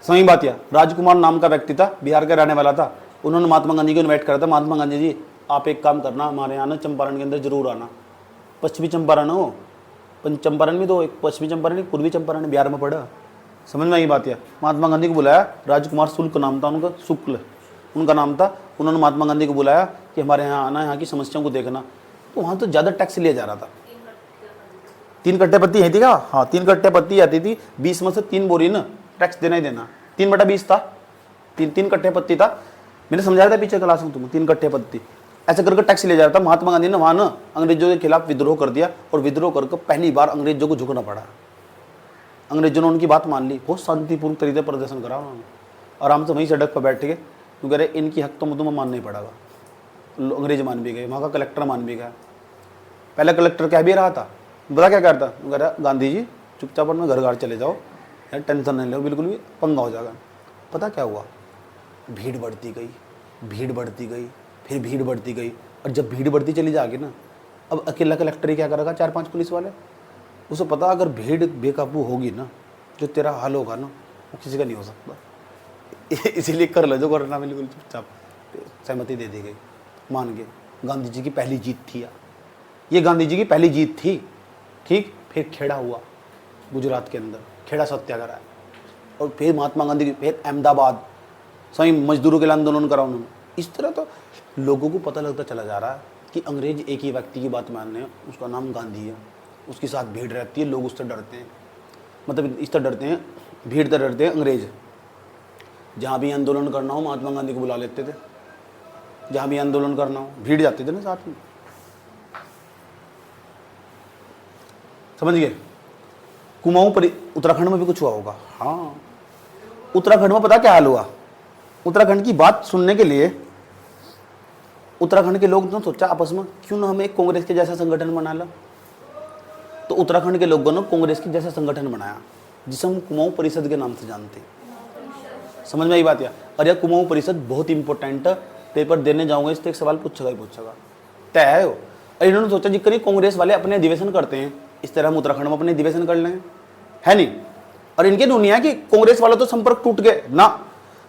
सही बात है। राजकुमार नाम का व्यक्ति था, बिहार का रहने वाला था। उन्होंने महात्मा गांधी को इनवाइट करा था, महात्मा गांधी जी आप एक काम करना, हमारे यहाँ ना चंपारण के अंदर जरूर आना। पश्चिमी चंपारण हो, चंपारण में तो एक पश्चिमी चंपारण, एक पूर्वी चंपारण बिहार में पड़ा, समझ में आई बात है। महात्मा गांधी को बुलाया, राजकुमार शुक्ल नाम था उनका, शुक्ल उनका नाम था। उन्होंने महात्मा गांधी को बुलाया कि हमारे यहाँ आना, यहाँ की समस्याओं को देखना। तो वहाँ तो ज़्यादा टैक्स लिया जा रहा था। 3 कट्टे पत्ती है थी क्या, हाँ 3 कट्टे पत्ती आती थी, 20 में से 3 बोरी ना टैक्स देना ही देना। 3/20 था, 3 कट्टे पत्ती था। मैंने समझाया था पीछे क्लास में तुम्हें, 3 कट्टे पत्ती ऐसे करके टैक्स लिया जा रहा था। महात्मा गांधी ने वहाँ ना अंग्रेजों के खिलाफ विद्रोह कर दिया, और विद्रोह करके पहली बार अंग्रेजों को झुकना पड़ा। अंग्रेजों ने उनकी बात मान ली, बहुत शांतिपूर्ण तरीके प्रदर्शन करा उन्होंने, आराम से वहीं सड़क पर बैठ के, क्योंकि अरे इनकी हक तो तुम्हें मानना ही पड़ेगा। अंग्रेज मान भी गए, वहाँ का कलेक्टर मान भी गया। पहले कलेक्टर कह भी रहा था, बता क्या करता, कह रहा गांधी जी चुपचाप अपने घर चले जाओ, यार टेंशन नहीं लो, बिल्कुल भी पंगा हो जाएगा। पता क्या हुआ, भीड़ बढ़ती गई, भीड़ बढ़ती गई, फिर भीड़ बढ़ती गई। और जब भीड़ बढ़ती चली जाएगी ना, अब अकेला कलेक्टर ही क्या करेगा, 4-5 पुलिस वाले। उसे पता अगर भीड़ बेकाबू होगी ना, जो तेरा हाल होगा ना, वो किसी का नहीं हो सकता। इसीलिए कर लो जो करना, बिल्कुल चुपचाप। सहमति दे दी गई, मान गए। गांधी जी की पहली जीत थी, ये गांधी जी की पहली जीत थी, ठीक। फिर खेड़ा हुआ गुजरात के अंदर, खेड़ा सत्याग्रह, और फिर महात्मा गांधी की, फिर अहमदाबाद, सही मजदूरों के लिए आंदोलन करा उन्होंने। इस तरह तो लोगों को पता लगता चला जा रहा है कि अंग्रेज एक ही व्यक्ति की बात मान रहे हैं, उसका नाम गांधी है। उसके साथ भीड़ रहती है, लोग उससे डरते हैं, मतलब इस तरह डरते हैं, भीड़ तरह डरते हैं अंग्रेज। जहाँ भी आंदोलन करना हो महात्मा गांधी को बुला लेते थे, जहाँ भी आंदोलन करना हो भीड़ जाती थी ना साथ में, समझ गए। कुमाऊं उत्तराखंड में भी कुछ हुआ होगा। हाँ, उत्तराखंड में पता क्या हाल हुआ, उत्तराखंड की बात सुनने के लिए उत्तराखंड के लोग ने सोचा आपस में, क्यों ना हमें एक कांग्रेस के जैसा संगठन बना ला। तो उत्तराखंड के लोगों ने कांग्रेस के जैसा संगठन बनाया, जिसे हम कुमाऊं परिषद के नाम से जानते हैं। समझ में आई बात या? और यह कुमाऊं परिषद बहुत इंपॉर्टेंट है, पेपर देने जाऊंगा इससे एक सवाल पूछेगा ही पूछेगा, तय है वो। और इन्होंने सोचा जितने कांग्रेस वाले अपने अधिवेशन करते हैं, इस तरह हम उत्तराखंड में अपने अधिवेशन कर लेंगे, है नहीं। और इनके दुनिया की कांग्रेस वालों तो संपर्क टूट गए ना,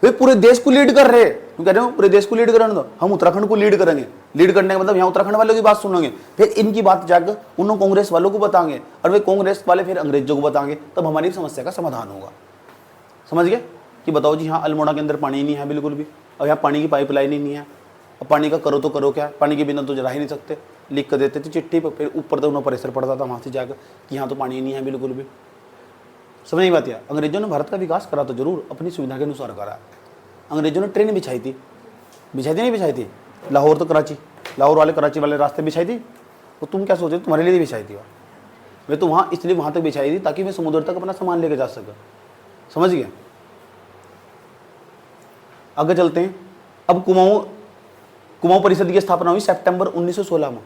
वे पूरे देश को लीड कर रहे हैं। तुम कह रहे हो पूरे देश को लीड करने दो, हम उत्तराखंड को लीड करेंगे। लीड करने का मतलब यहाँ उत्तराखंड वालों की बात सुनेंगे, फिर इनकी बात जाकर उन कांग्रेस वालों को बताएंगे, और वे कांग्रेस वाले फिर अंग्रेजों को बताएंगे, तब हमारी समस्या का समाधान होगा। समझ गए कि बताओ जी, हाँ अल्मोड़ा के अंदर पानी नहीं है बिल्कुल भी, और यहाँ पानी की पाइपलाइन ही नहीं है। अब पानी का करो तो करो क्या, पानी के बिना तो जला ही नहीं सकते, लिख कर देते थे चिट्ठी पर, फिर ऊपर तक उन्हें प्रेशर पड़ता था वहाँ से जाकर कि यहाँ तो पानी नहीं है बिल्कुल भी। समझ नहीं बात यार। अंग्रेजों ने भारत का विकास करा तो जरूर, अपनी सुविधा के अनुसार करा। अंग्रेजों ने ट्रेन बिछाई थी नहीं बिछाई थी, लाहौर तो कराची, लाहौर वाले कराची वाले रास्ते बिछाई थी। तो तुम क्या सोचे, तुम्हारे लिए बिछाई थी वे तो वहाँ, इसलिए वहाँ तक बिछाई थी ताकि वे समुद्र तक अपना सामान लेके जा सके। समझ गए। आगे चलते हैं। अब कुमाऊं परिषद की स्थापना हुई सितंबर 1916 में।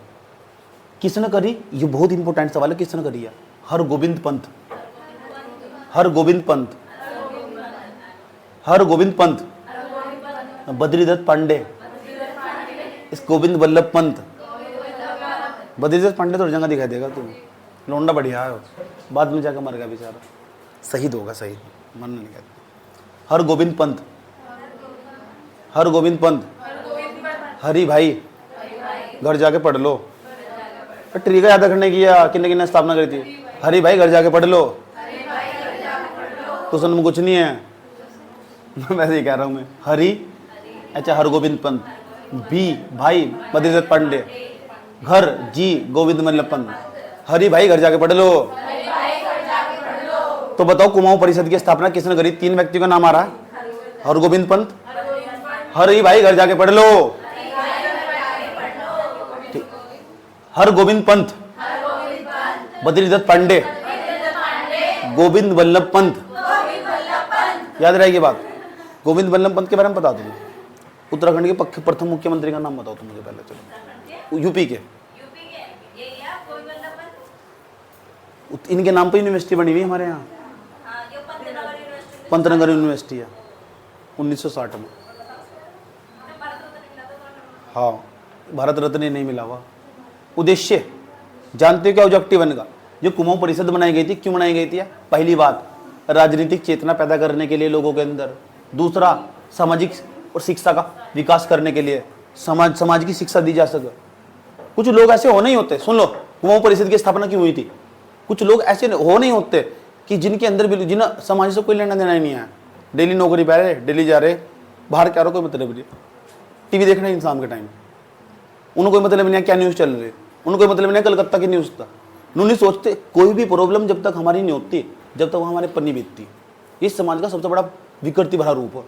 किसने करी, ये बहुत इंपॉर्टेंट सवाल है, किसने करी है? हरगोविंद पंत, बद्रीदत्त पांडे, इस गोविंद वल्लभ पंत। बद्रीदत्त पांडे तो जगह दिखाई देगा तुम्हें, लौंडा बढ़िया है, बाद में जाकर मर गया बेचारा, शहीद होगा, शहीद मन नहीं कहते। हरगोविंद पंत, हरी भाई घर जाके पढ़ लो। तरीका याद रखने की किन्ने स्थापना करी थी? हरी भाई घर जाके पढ़ लो, तो सुन में कुछ नहीं है, मैं वैसे ही कह रहा हूँ मैं। हरी, अच्छा हरगोविंद पंत, बी भाई बद्रीदत्त पांडे, घर जी गोविंद वल्लभ पंत, हरी भाई घर जाके पढ़ लो। तो बताओ कुमाऊं परिषद की स्थापना किसने करी? 3 व्यक्तियों का नाम आ रहा है, हरगोविंद पंत, हरी भाई घर जाके पढ़ लो, हरगोविंद पंत, बद्रीदत्त पांडे, गोविंद वल्लभ पंत। याद रहेगी बात। गोविंद वल्लभ पंत के बारे में बता दूं, उत्तराखंड के प्रथम मुख्यमंत्री का नाम बताओ तुम मुझे पहले। चलो यूपी के इनके नाम पे यूनिवर्सिटी बनी हुई हमारे यहाँ, पंतनगर यूनिवर्सिटी है 1960 में। हाँ, भारत रत्न नहीं मिला हुआ। उद्देश्य जानते हो क्या? ऑब्जेक्टिव इनका, जो कुमाऊं परिषद बनाई गई थी, क्यों बनाई गई थी? पहली बात, राजनीतिक चेतना पैदा करने के लिए लोगों के अंदर। दूसरा, सामाजिक और शिक्षा का विकास करने के लिए, समाज की शिक्षा दी जा सके। कुछ लोग ऐसे हो नहीं होते, सुन लो, कुमाऊं परिषद की स्थापना क्यों हुई थी? कुछ लोग ऐसे हो नहीं होते कि जिनके अंदर भी, जिन्हें समाज से कोई लेना देना ही नहीं है, डेली नौकरी पा रहे, डेली जा रहे, बाहर क्या रहो कोई मतलब नहीं, टीवी देखना इंसान के टाइम, उन्हें कोई मतलब नहीं है क्या न्यूज़ चल रही है, उन्हें कोई मतलब नहीं है कलकत्ता की न्यूज़ था। नहीं सोचते कोई भी प्रॉब्लम जब तक हमारी नहीं होती, जब तक वो हमारे पर नहीं बीतती। इस समाज का सबसे बड़ा विकृति भरा रूप है।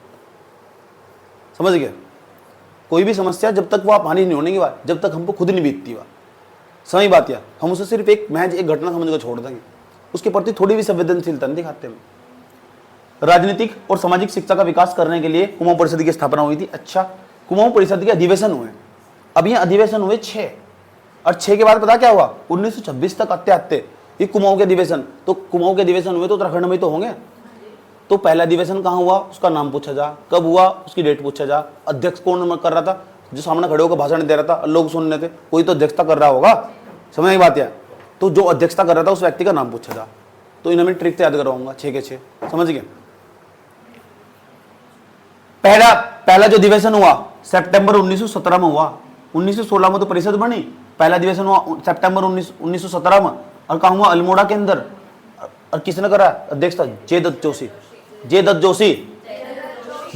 समझ गए? कोई भी समस्या जब तक वो आप हानि नहीं होने की बात, जब तक हमको खुद नहीं बीतती बात। सही बात या हम उसे सिर्फ एक घटना समझ कर छोड़ देंगे, उसके प्रति थोड़ी भी संवेदनशीलता नहीं दिखाते हम। राजनीतिक और सामाजिक शिक्षा का विकास करने के लिए कुमाऊं परिषद की स्थापना हुई थी। अच्छा, कुमाऊं परिषद के अधिवेशन हुए, अब ये अधिवेशन हुए 6, और 6 के बाद पता क्या हुआ? 1926 तक आते ये कुमाऊं के अधिवेशन। तो कुमाऊं के अधिवेशन हुए तो उत्तराखंड में तो होंगे। तो पहला अधिवेशन कहाँ हुआ, उसका नाम पूछा जा, कब हुआ, उसकी डेट पूछा जा, अध्यक्ष कौन कर रहा था, जो सामने खड़े होकर भाषण दे रहा था, लोग सुन रहे थे, कोई तो अध्यक्षता कर रहा होगा। समझ की बात है? तो जो अध्यक्षता कर रहा था उस व्यक्ति का नाम पूछा जा। तो इन्हें मैं ट्रिक से याद करवाऊंगा, 6 के 6। समझ गए? पहला जो अधिवेशन हुआ सितंबर 1917 में हुआ। 1916 में तो परिषद बनी, पहला अधिवेशन हुआ सितंबर 1917 में, और कहाँ हुआ? अल्मोड़ा के अंदर। और किसने करा अध्यक्षता? जे दत्त जोशी।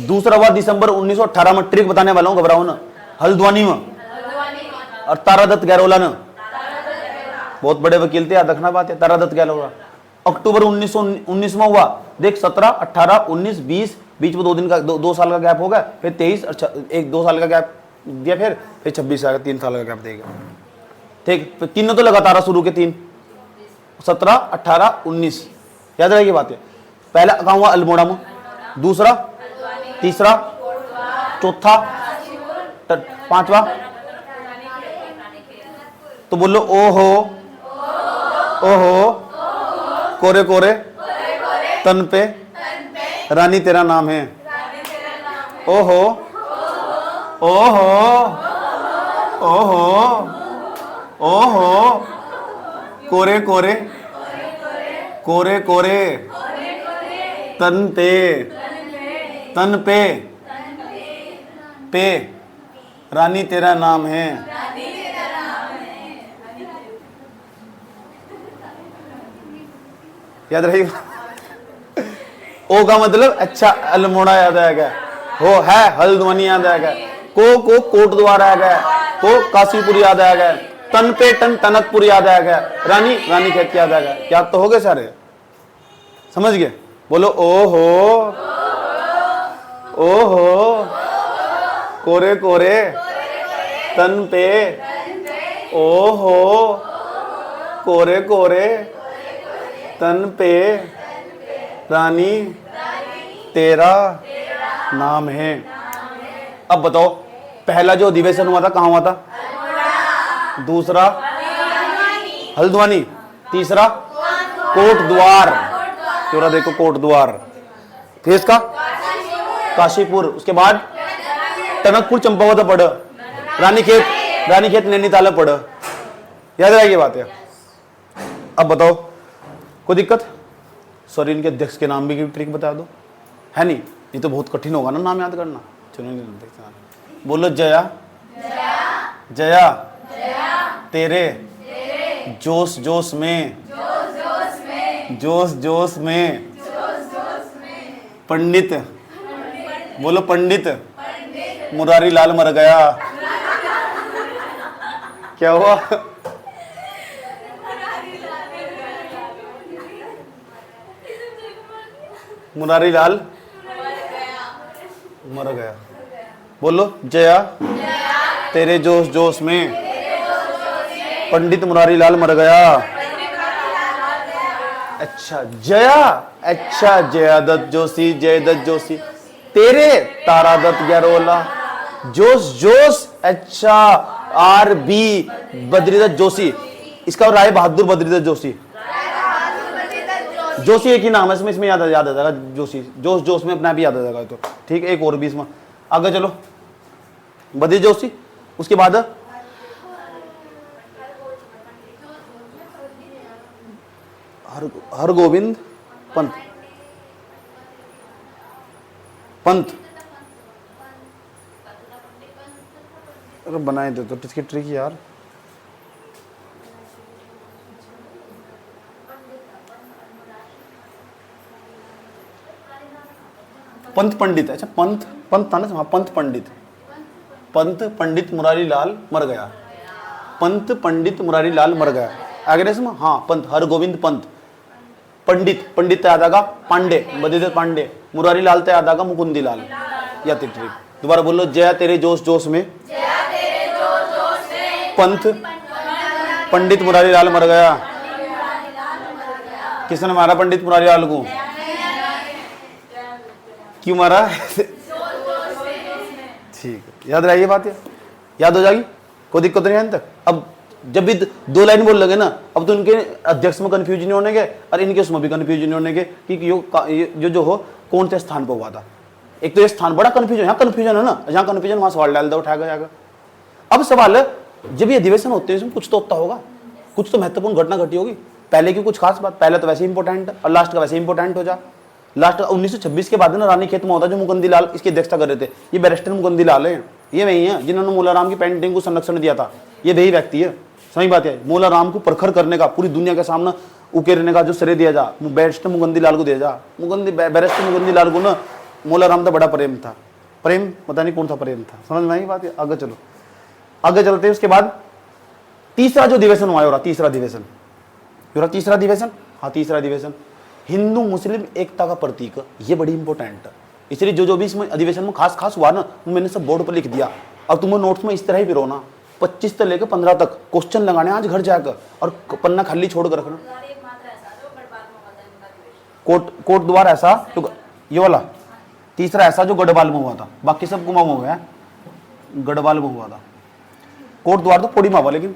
दूसरा हुआ दिसंबर 1918 में, ट्रिक बताने वाला हूं, घबराओ ना, हल्द्वानी में, और तारादत्त गहरोला ने। बहुत बड़े वकील थे, याद रखना बात है। तारा दत्त क्या होगा, अक्टूबर 1919 में हुआ। देख 17, 18, 19, 20, बीच में 2 दिन का 2 साल का गैप होगा, फिर 23, 1-2 साल का गैप दिया, फिर 26 आएगा, 3 साल का गैप देगा। ठीक, 3 तो लगातार शुरू के 3, 17, 18, 19, याद रहेगी बात है। पहला कहाँ हुआ, अल्मोड़ा में, दूसरा, तीसरा, चौथा, 5वां, तो बोलो ओहो ओहो, कोरे कोरे तन पे रानी तेरा नाम है। ओहो ओहो ओहो ओहो, कोरे कोरे कोरे कोरे तन पे रानी तेरा नाम है। याद रहेगा। ओ का मतलब अच्छा अल्मोड़ा याद आएगा, हो है हल्द्वानी याद आएगा, को कोट द्वार आएगा, को काशीपुर याद आएगा, तन पे टनकपुर याद आएगा, रानी खेत याद आएगा। याद तो हो गए सारे, समझ गए। बोलो ओहो ओहो, कोरे कोरे तन पे, ओहो कोरे कोरे तन पे रानी तेरा नाम है। अब बताओ, पहला जो अधिवेशन हुआ था कहाँ हुआ था, दूसरा हल्द्वानी, तीसरा कोट द्वार, पूरा देखो कोट द्वार, फिर इसका काशीपुर, उसके बाद टनकपुर चंपावत पढ़, रानीखेत नैनीताल पढ़। याद रहेगी बात है। अब बताओ, कोई दिक्कत? सॉरी, इनके अध्यक्ष के नाम भी ट्रिक बता दो, है नहीं, ये तो बहुत कठिन होगा ना नाम याद करना। चलो बोलो, जया जया तेरे जोश जोश में पंडित, बोलो पंडित मुरारी लाल मर गया। क्या हुआ? मुरारी लाल मर गया। बोलो, जया तेरे जोश जोश में पंडित मुरारी लाल मर गया। अच्छा जया, अच्छा जया दत्त जोशी, जय दत्त जोशी, तेरे तारा दत्त ग्यारोला, जोश जोश, अच्छा RB बद्रीदत्त जोशी, इसका राय बहादुर बद्रीदत्त जोशी। जोशी एक ही नाम है, इसमें याद आ जाएगा जोशी, जोश जोश में अपना भी याद आ जाएगा। तो ठीक है, एक और भी इसमें आगे चलो, बद्री जोशी, उसके बाद हरगोविंद पंत, अरे बनाए दे तो इसकी ट्रिक यार। पंत पंडित, अच्छा पंत था ना, हाँ पंत पंडित मुरारी लाल मर गया, पंत पंडित मुरारी लाल मर गया। आगे इसमें हाँ पंत, हरगोविंद पंत, पंडित याद आएगा पांडे, बद्रीदत्त पांडे, मुरारी लाल तो याद आएगा मुकुंदी लाल। या ट्रिक दोबारा बोलो, जया तेरे जोश जोश में पंत पंडित मुरारी लाल मर गया। किसने मारा पंडित मुरारी लाल को? क्यों मारा? ठीक है, याद रहिए बात, याद हो जाएगी, कोई दिक्कत नहीं है तक। अब जब भी 2 लाइन बोल लगे ना, अब तो इनके अध्यक्ष में कंफ्यूजन नहीं होने के और इनके उसमें भी कंफ्यूजन नहीं होने के कि जो हो कौन से स्थान पर हुआ था। एक तो ये स्थान बड़ा कंफ्यूजन, यहाँ कंफ्यूजन है ना, जहाँ कंफ्यूजन वहां सवाल डाल दो, उठाएगा जाएगा। अब सवाल है, जब ये अधिवेशन होते हैं इसमें कुछ तो होता होगा, कुछ तो महत्वपूर्ण घटना घटी होगी। पहले की कुछ खास बात, पहले तो वैसे इंपॉर्टेंट और लास्ट का वैसे इंपॉर्टेंट हो जा। लास्ट 1926 के बाद ना रानीखेत में होता, जो मुकुंदी लाल इसकी अध्यक्षता कर रहे थे, ये बैरिस्टर मुकुंदी लाल है, ये वही है जिन्होंने मोलाराम की पेंटिंग को संरक्षण दिया था। ये वही व्यक्ति है, सही बात है। मोलाराम को प्रखर करने का, पूरी दुनिया के सामने उकेरने का जो श्रेय दिया जा, बैरिस्टर मुकुंदी लाल को दिया जा। बैरिस्टर मुकुंदी लाल को ना मोलाराम का बड़ा प्रेम था, प्रेम पता नहीं कौन सा प्रेम था, समझ में आई बात है। आगे चलो, आगे चलते हैं। उसके बाद तीसरा जो अधिवेशन हुआ है, हो रहा तीसरा अधिवेशन, हो रहा तीसरा अधिवेशन, हाँ तीसरा अधिवेशन, हिंदू मुस्लिम एकता का प्रतीक, ये बड़ी इंपॉर्टेंट है। इसलिए जो जो भी इसमें अधिवेशन में खास खास हुआ ना, मैंने सब बोर्ड पर लिख दिया। और तुम्हें नोट्स में इस तरह ही पिरो ना, 25 से लेकर 15 तक क्वेश्चन लगाने आज घर जाकर, और पन्ना खाली छोड़ कर रखना। कोट द्वार ऐसा तो ये वाला तीसरा ऐसा जो गढ़वाल में हुआ था, बाकी सब कुमाऊं में हुआ है, गढ़वाल में हुआ था। कोट द्वार तो पौड़ी में हुआ, लेकिन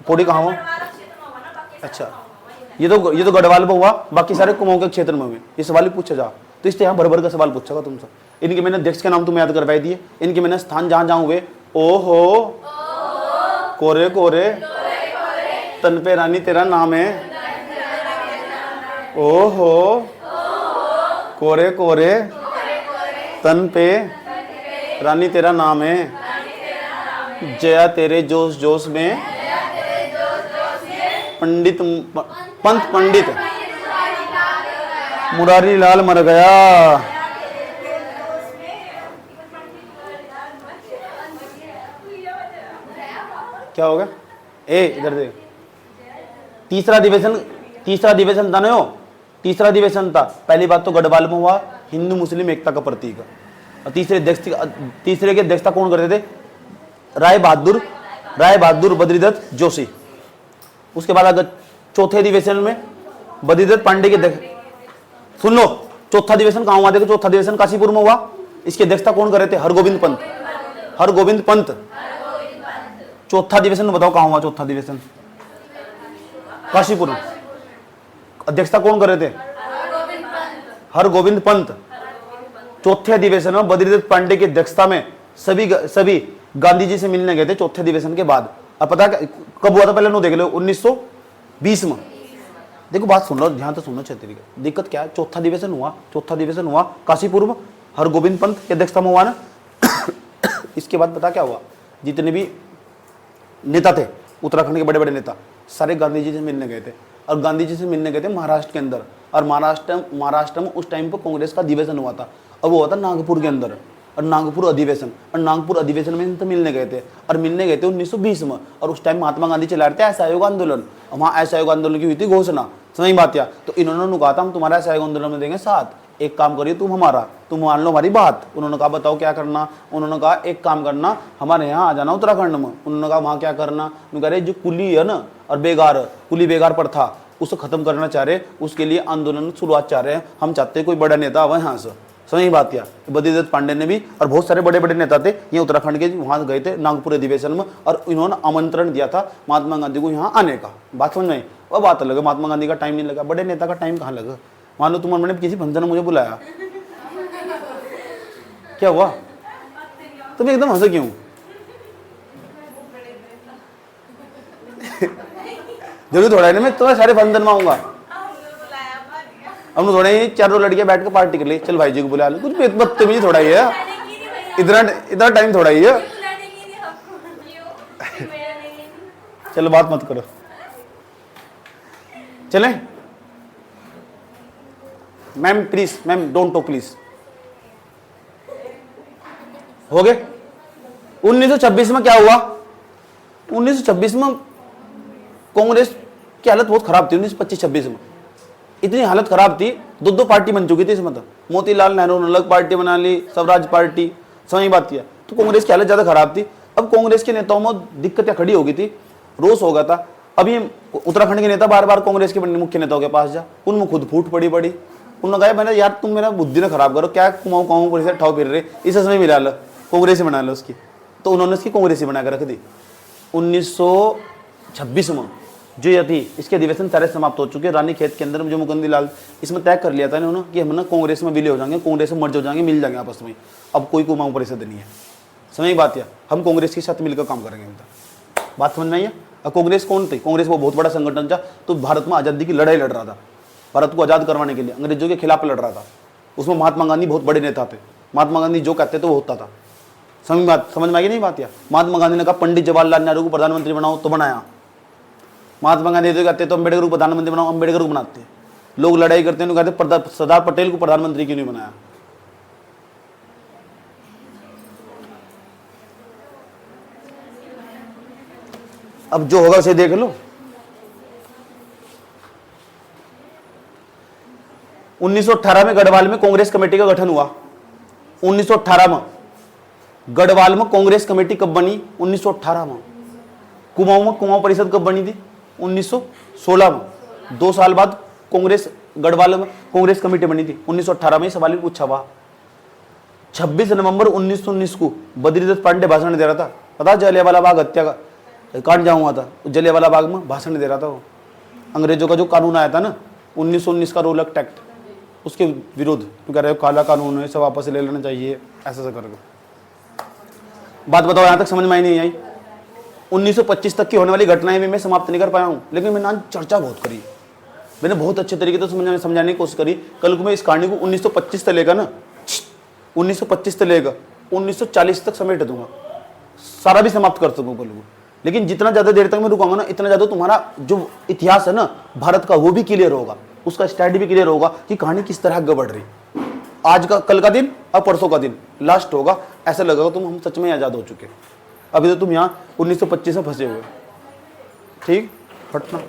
पौड़ी कहाँ हुआ? अच्छा, ये तो गढ़वाल में हुआ, बाकी सारे कुमाऊं के क्षेत्र में हुए। ये सवाल ही पूछा जा, तो इसलिए यहाँ भर भर का सवाल पूछेगा तुमसे। इनके मैंने अध्यक्ष के नाम तुम्हें याद करवाई दिए, इनके मैंने स्थान जहां जहां हुए, ओहो कोरे कोरे तन पे रानी तेरा नाम है, ओहो कोरे कोरे तन पे रानी तेरा नाम है, जया तेरे जोश जोश में पंडित पंत पंडित मुरारी लाल मर गया। क्या हो गया? ए इधर देख, तीसरा अधिवेशन था ना, हो तीसरा अधिवेशन था। पहली बात तो गढ़वाल में हुआ, हिंदू मुस्लिम एकता का प्रतीक। और तीसरे के अध्यक्षता कौन करते थे? राय बहादुर बद्रीदत्त जोशी। उसके बाद अगर चौथे अधिवेशन में बद्रीदत्त पांडे के सुन लो, चौथा अधिवेशन कहां हुआ? देखो, चौथा अधिवेशन काशीपुर में हुआ। इसकी अध्यक्षता कौन कर रहे थे? हरगोविंद पंत। चौथा अधिवेशन में बताओ कहां हुआ? चौथा अधिवेशन काशीपुर में। अध्यक्षता कौन कर रहे थे? हरगोविंद पंत। चौथे अधिवेशन में बद्रीदत्त पांडे की अध्यक्षता में सभी गांधी जी से मिलने गए थे चौथे अधिवेशन के बाद। अब पता कब हुआ था? पहले नो देख लो, 1920 में। देखो बात सुन लो, ध्यान से सुनो छेत्री का। दिक्कत क्या है? चौथा अधिवेशन हुआ काशीपुर में, हरगोविंद पंत की अध्यक्षता में हुआ ना। इसके बाद पता क्या हुआ? जितने भी नेता थे, उत्तराखंड के बड़े बड़े नेता, सारे गांधी जी से मिलने गए थे। और गांधी जी से मिलने गए थे महाराष्ट्र के अंदर। और महाराष्ट्र में उस टाइम पर कांग्रेस का अधिवेशन हुआ था, और वो हुआ था नागपुर के अंदर। और नागपुर अधिवेशन में तो मिलने गए थे। और मिलने गए थे 1920 में। और उस टाइम महात्मा गांधी चला रहे थे असहयोग आंदोलन। वहाँ असहयोग आंदोलन की हुई थी घोषणा, समझ बात या? तो इन्होंने कहा था हम तुम्हारा असहयोग आंदोलन में देंगे साथ, एक काम करिए तुम हमारा, तुम मान लो हमारी बात। उन्होंने कहा बताओ क्या करना? उन्होंने कहा एक काम करना, हमारे यहाँ आ जाना उत्तराखंड में। उन्होंने कहा वहाँ क्या करना? उन्होंने कहा जो कुली है ना, और कुली बेगार प्रथा, उसे खत्म करना चाह रहे, उसके लिए आंदोलन की शुरुआत चाह रहे हैं। हम चाहते हैं कोई बड़ा नेता आवे यहाँ से, समझ बात क्या? बद्रीदत्त पांडे ने भी, और बहुत सारे बड़े बड़े नेता थे ये उत्तराखंड के, वहाँ गए थे नागपुर अधिवेशन में। और इन्होंने आमंत्रण दिया था महात्मा गांधी को यहाँ आने का। बात समझ में? वह बात अलग है, महात्मा गांधी का टाइम नहीं लगा, बड़े नेता का टाइम कहाँ लगा? मान लो तुम्हारे किसी फंक्शन में मुझे बुलाया, क्या हुआ? तुम एकदम हंसे क्यों? जरूर थोड़ा है ना, मैं तुम्हें सारे फंक्शन में आऊंगा। हम थोड़ा ही चारों लड़कियां बैठ कर पार्टी कर ली, चल भाई जी को बुला लो, कुछ बदतमीजी थोड़ा ही है, इतना टाइम थोड़ा ही है। चलो बात मत करो, चले ma'am please, ma'am don't talk please. हो गए? 1926 में क्या हुआ? 1926 में कांग्रेस की हालत बहुत खराब थी। 1925-26 में इतनी हालत खराब थी, दो पार्टी बन चुकी थी इसमें। तो मोतीलाल नेहरू ने अलग पार्टी बना ली, स्वराज पार्टी, समझ बात किया। तो कांग्रेस की हालत ज्यादा खराब थी। अब कांग्रेस के नेताओं में दिक्कतें खड़ी हो गई थी, रोष हो गया था। अब ये उत्तराखंड के नेता बार बार कांग्रेस के मुख्य नेताओं के पास जा, उनमें खुद फूट पड़ी। उन्होंने कहा मैंने यार तुम मेरा बुद्धि ना खराब करो, क्या कुमाऊं परिसर ठाव फिर रहे, इसे समय मिला लो, कांग्रेस ही बना लो उसकी। तो उन्होंने उसकी कांग्रेस ही बना कर रख दी। 1926 में जो ये थी, इसके अधिवेशन सारे समाप्त हो चुके। रानी खेत के अंदर जो मुकुंदी लाल इसमें तय कर लिया था इन्होंने कि हम ना कांग्रेस में विलय हो जाएंगे, कांग्रेस में मर्ज हो जाएंगे, मिल जाएंगे आपस में। अब कोई कुमाऊं परिषद नहीं है, समझ बात या? हम कांग्रेस के साथ मिलकर काम करेंगे। बात समझ में आई है? अब कांग्रेस कौन थी? कांग्रेस वो बहुत बड़ा संगठन था, तो भारत में आज़ादी की लड़ाई लड़ रहा था, भारत को आज़ाद करवाने के लिए अंग्रेजों के खिलाफ लड़ रहा था। उसमें महात्मा गांधी बहुत बड़े नेता थे। महात्मा गांधी जो कहते थे वो होता था। समझ में आई नहीं बात? या महात्मा गांधी ने कहा पंडित जवाहरलाल नेहरू को प्रधानमंत्री बनाओ, तो बनाया। महात्मा गांधी जो कहते तो अम्बेडकर को प्रधानमंत्री बनाओ, अम्बेडकर को बनाते। लोग लड़ाई करते हैं, कहते सरदार पटेल को प्रधानमंत्री क्यों नहीं बनाया? अब जो होगा उसे देख लो। 1918 में गढ़वाल में कांग्रेस कमेटी का गठन हुआ। 1918 में गढ़वाल में कांग्रेस कमेटी कब बनी? 1918 में। कुमाऊं में कुमाऊं परिषद कब बनी थी? 1916 में। 2 साल बाद कांग्रेस गढ़वाल में कांग्रेस कमेटी बनी थी। 1918 में सवाल भी पूछा हुआ। 26 नवंबर 1919 को बद्रीदत्त पांडे भाषण दे रहा था, पता? जलियांवाला बाग हत्या का कांड जहाँ हुआ था, जलियांवाला बाग में भाषण दे रहा था वो। अंग्रेजों का जो कानून आया था ना 1919 का, रोलक एक्ट, उसके विरोध। तो कह रहे हो काला कानून है, सब वापस ले लेना चाहिए, ऐसा करके। बात बताओ, यहाँ तक समझ में आई नहीं आई? 1925 तक की होने वाली घटनाएं भी मैं समाप्त नहीं कर पाया हूँ, लेकिन मैंने आज चर्चा बहुत करी, मैंने बहुत अच्छे तरीके से समझाने की कोशिश करी। कल को मैं इस कहानी को 1925 से लेकर ना 1925 से लेकर 1940 तक समेट दूंगा, सारा भी समाप्त कर सकूँ कल को। लेकिन जितना ज़्यादा देर तक मैं रुकाऊंगा ना, इतना ज़्यादा तुम्हारा जो इतिहास है ना भारत का, वो भी क्लियर होगा, उसका स्टडी भी क्लियर होगा कि कहानी किस तरह आगे बढ़ रही। आज का, कल का दिन और परसों का दिन लास्ट होगा, ऐसा लगेगा तुम हम सच में आज़ाद हो चुके। अभी तो तुम यहाँ 1925 में फंसे हुए। ठीक, फटना।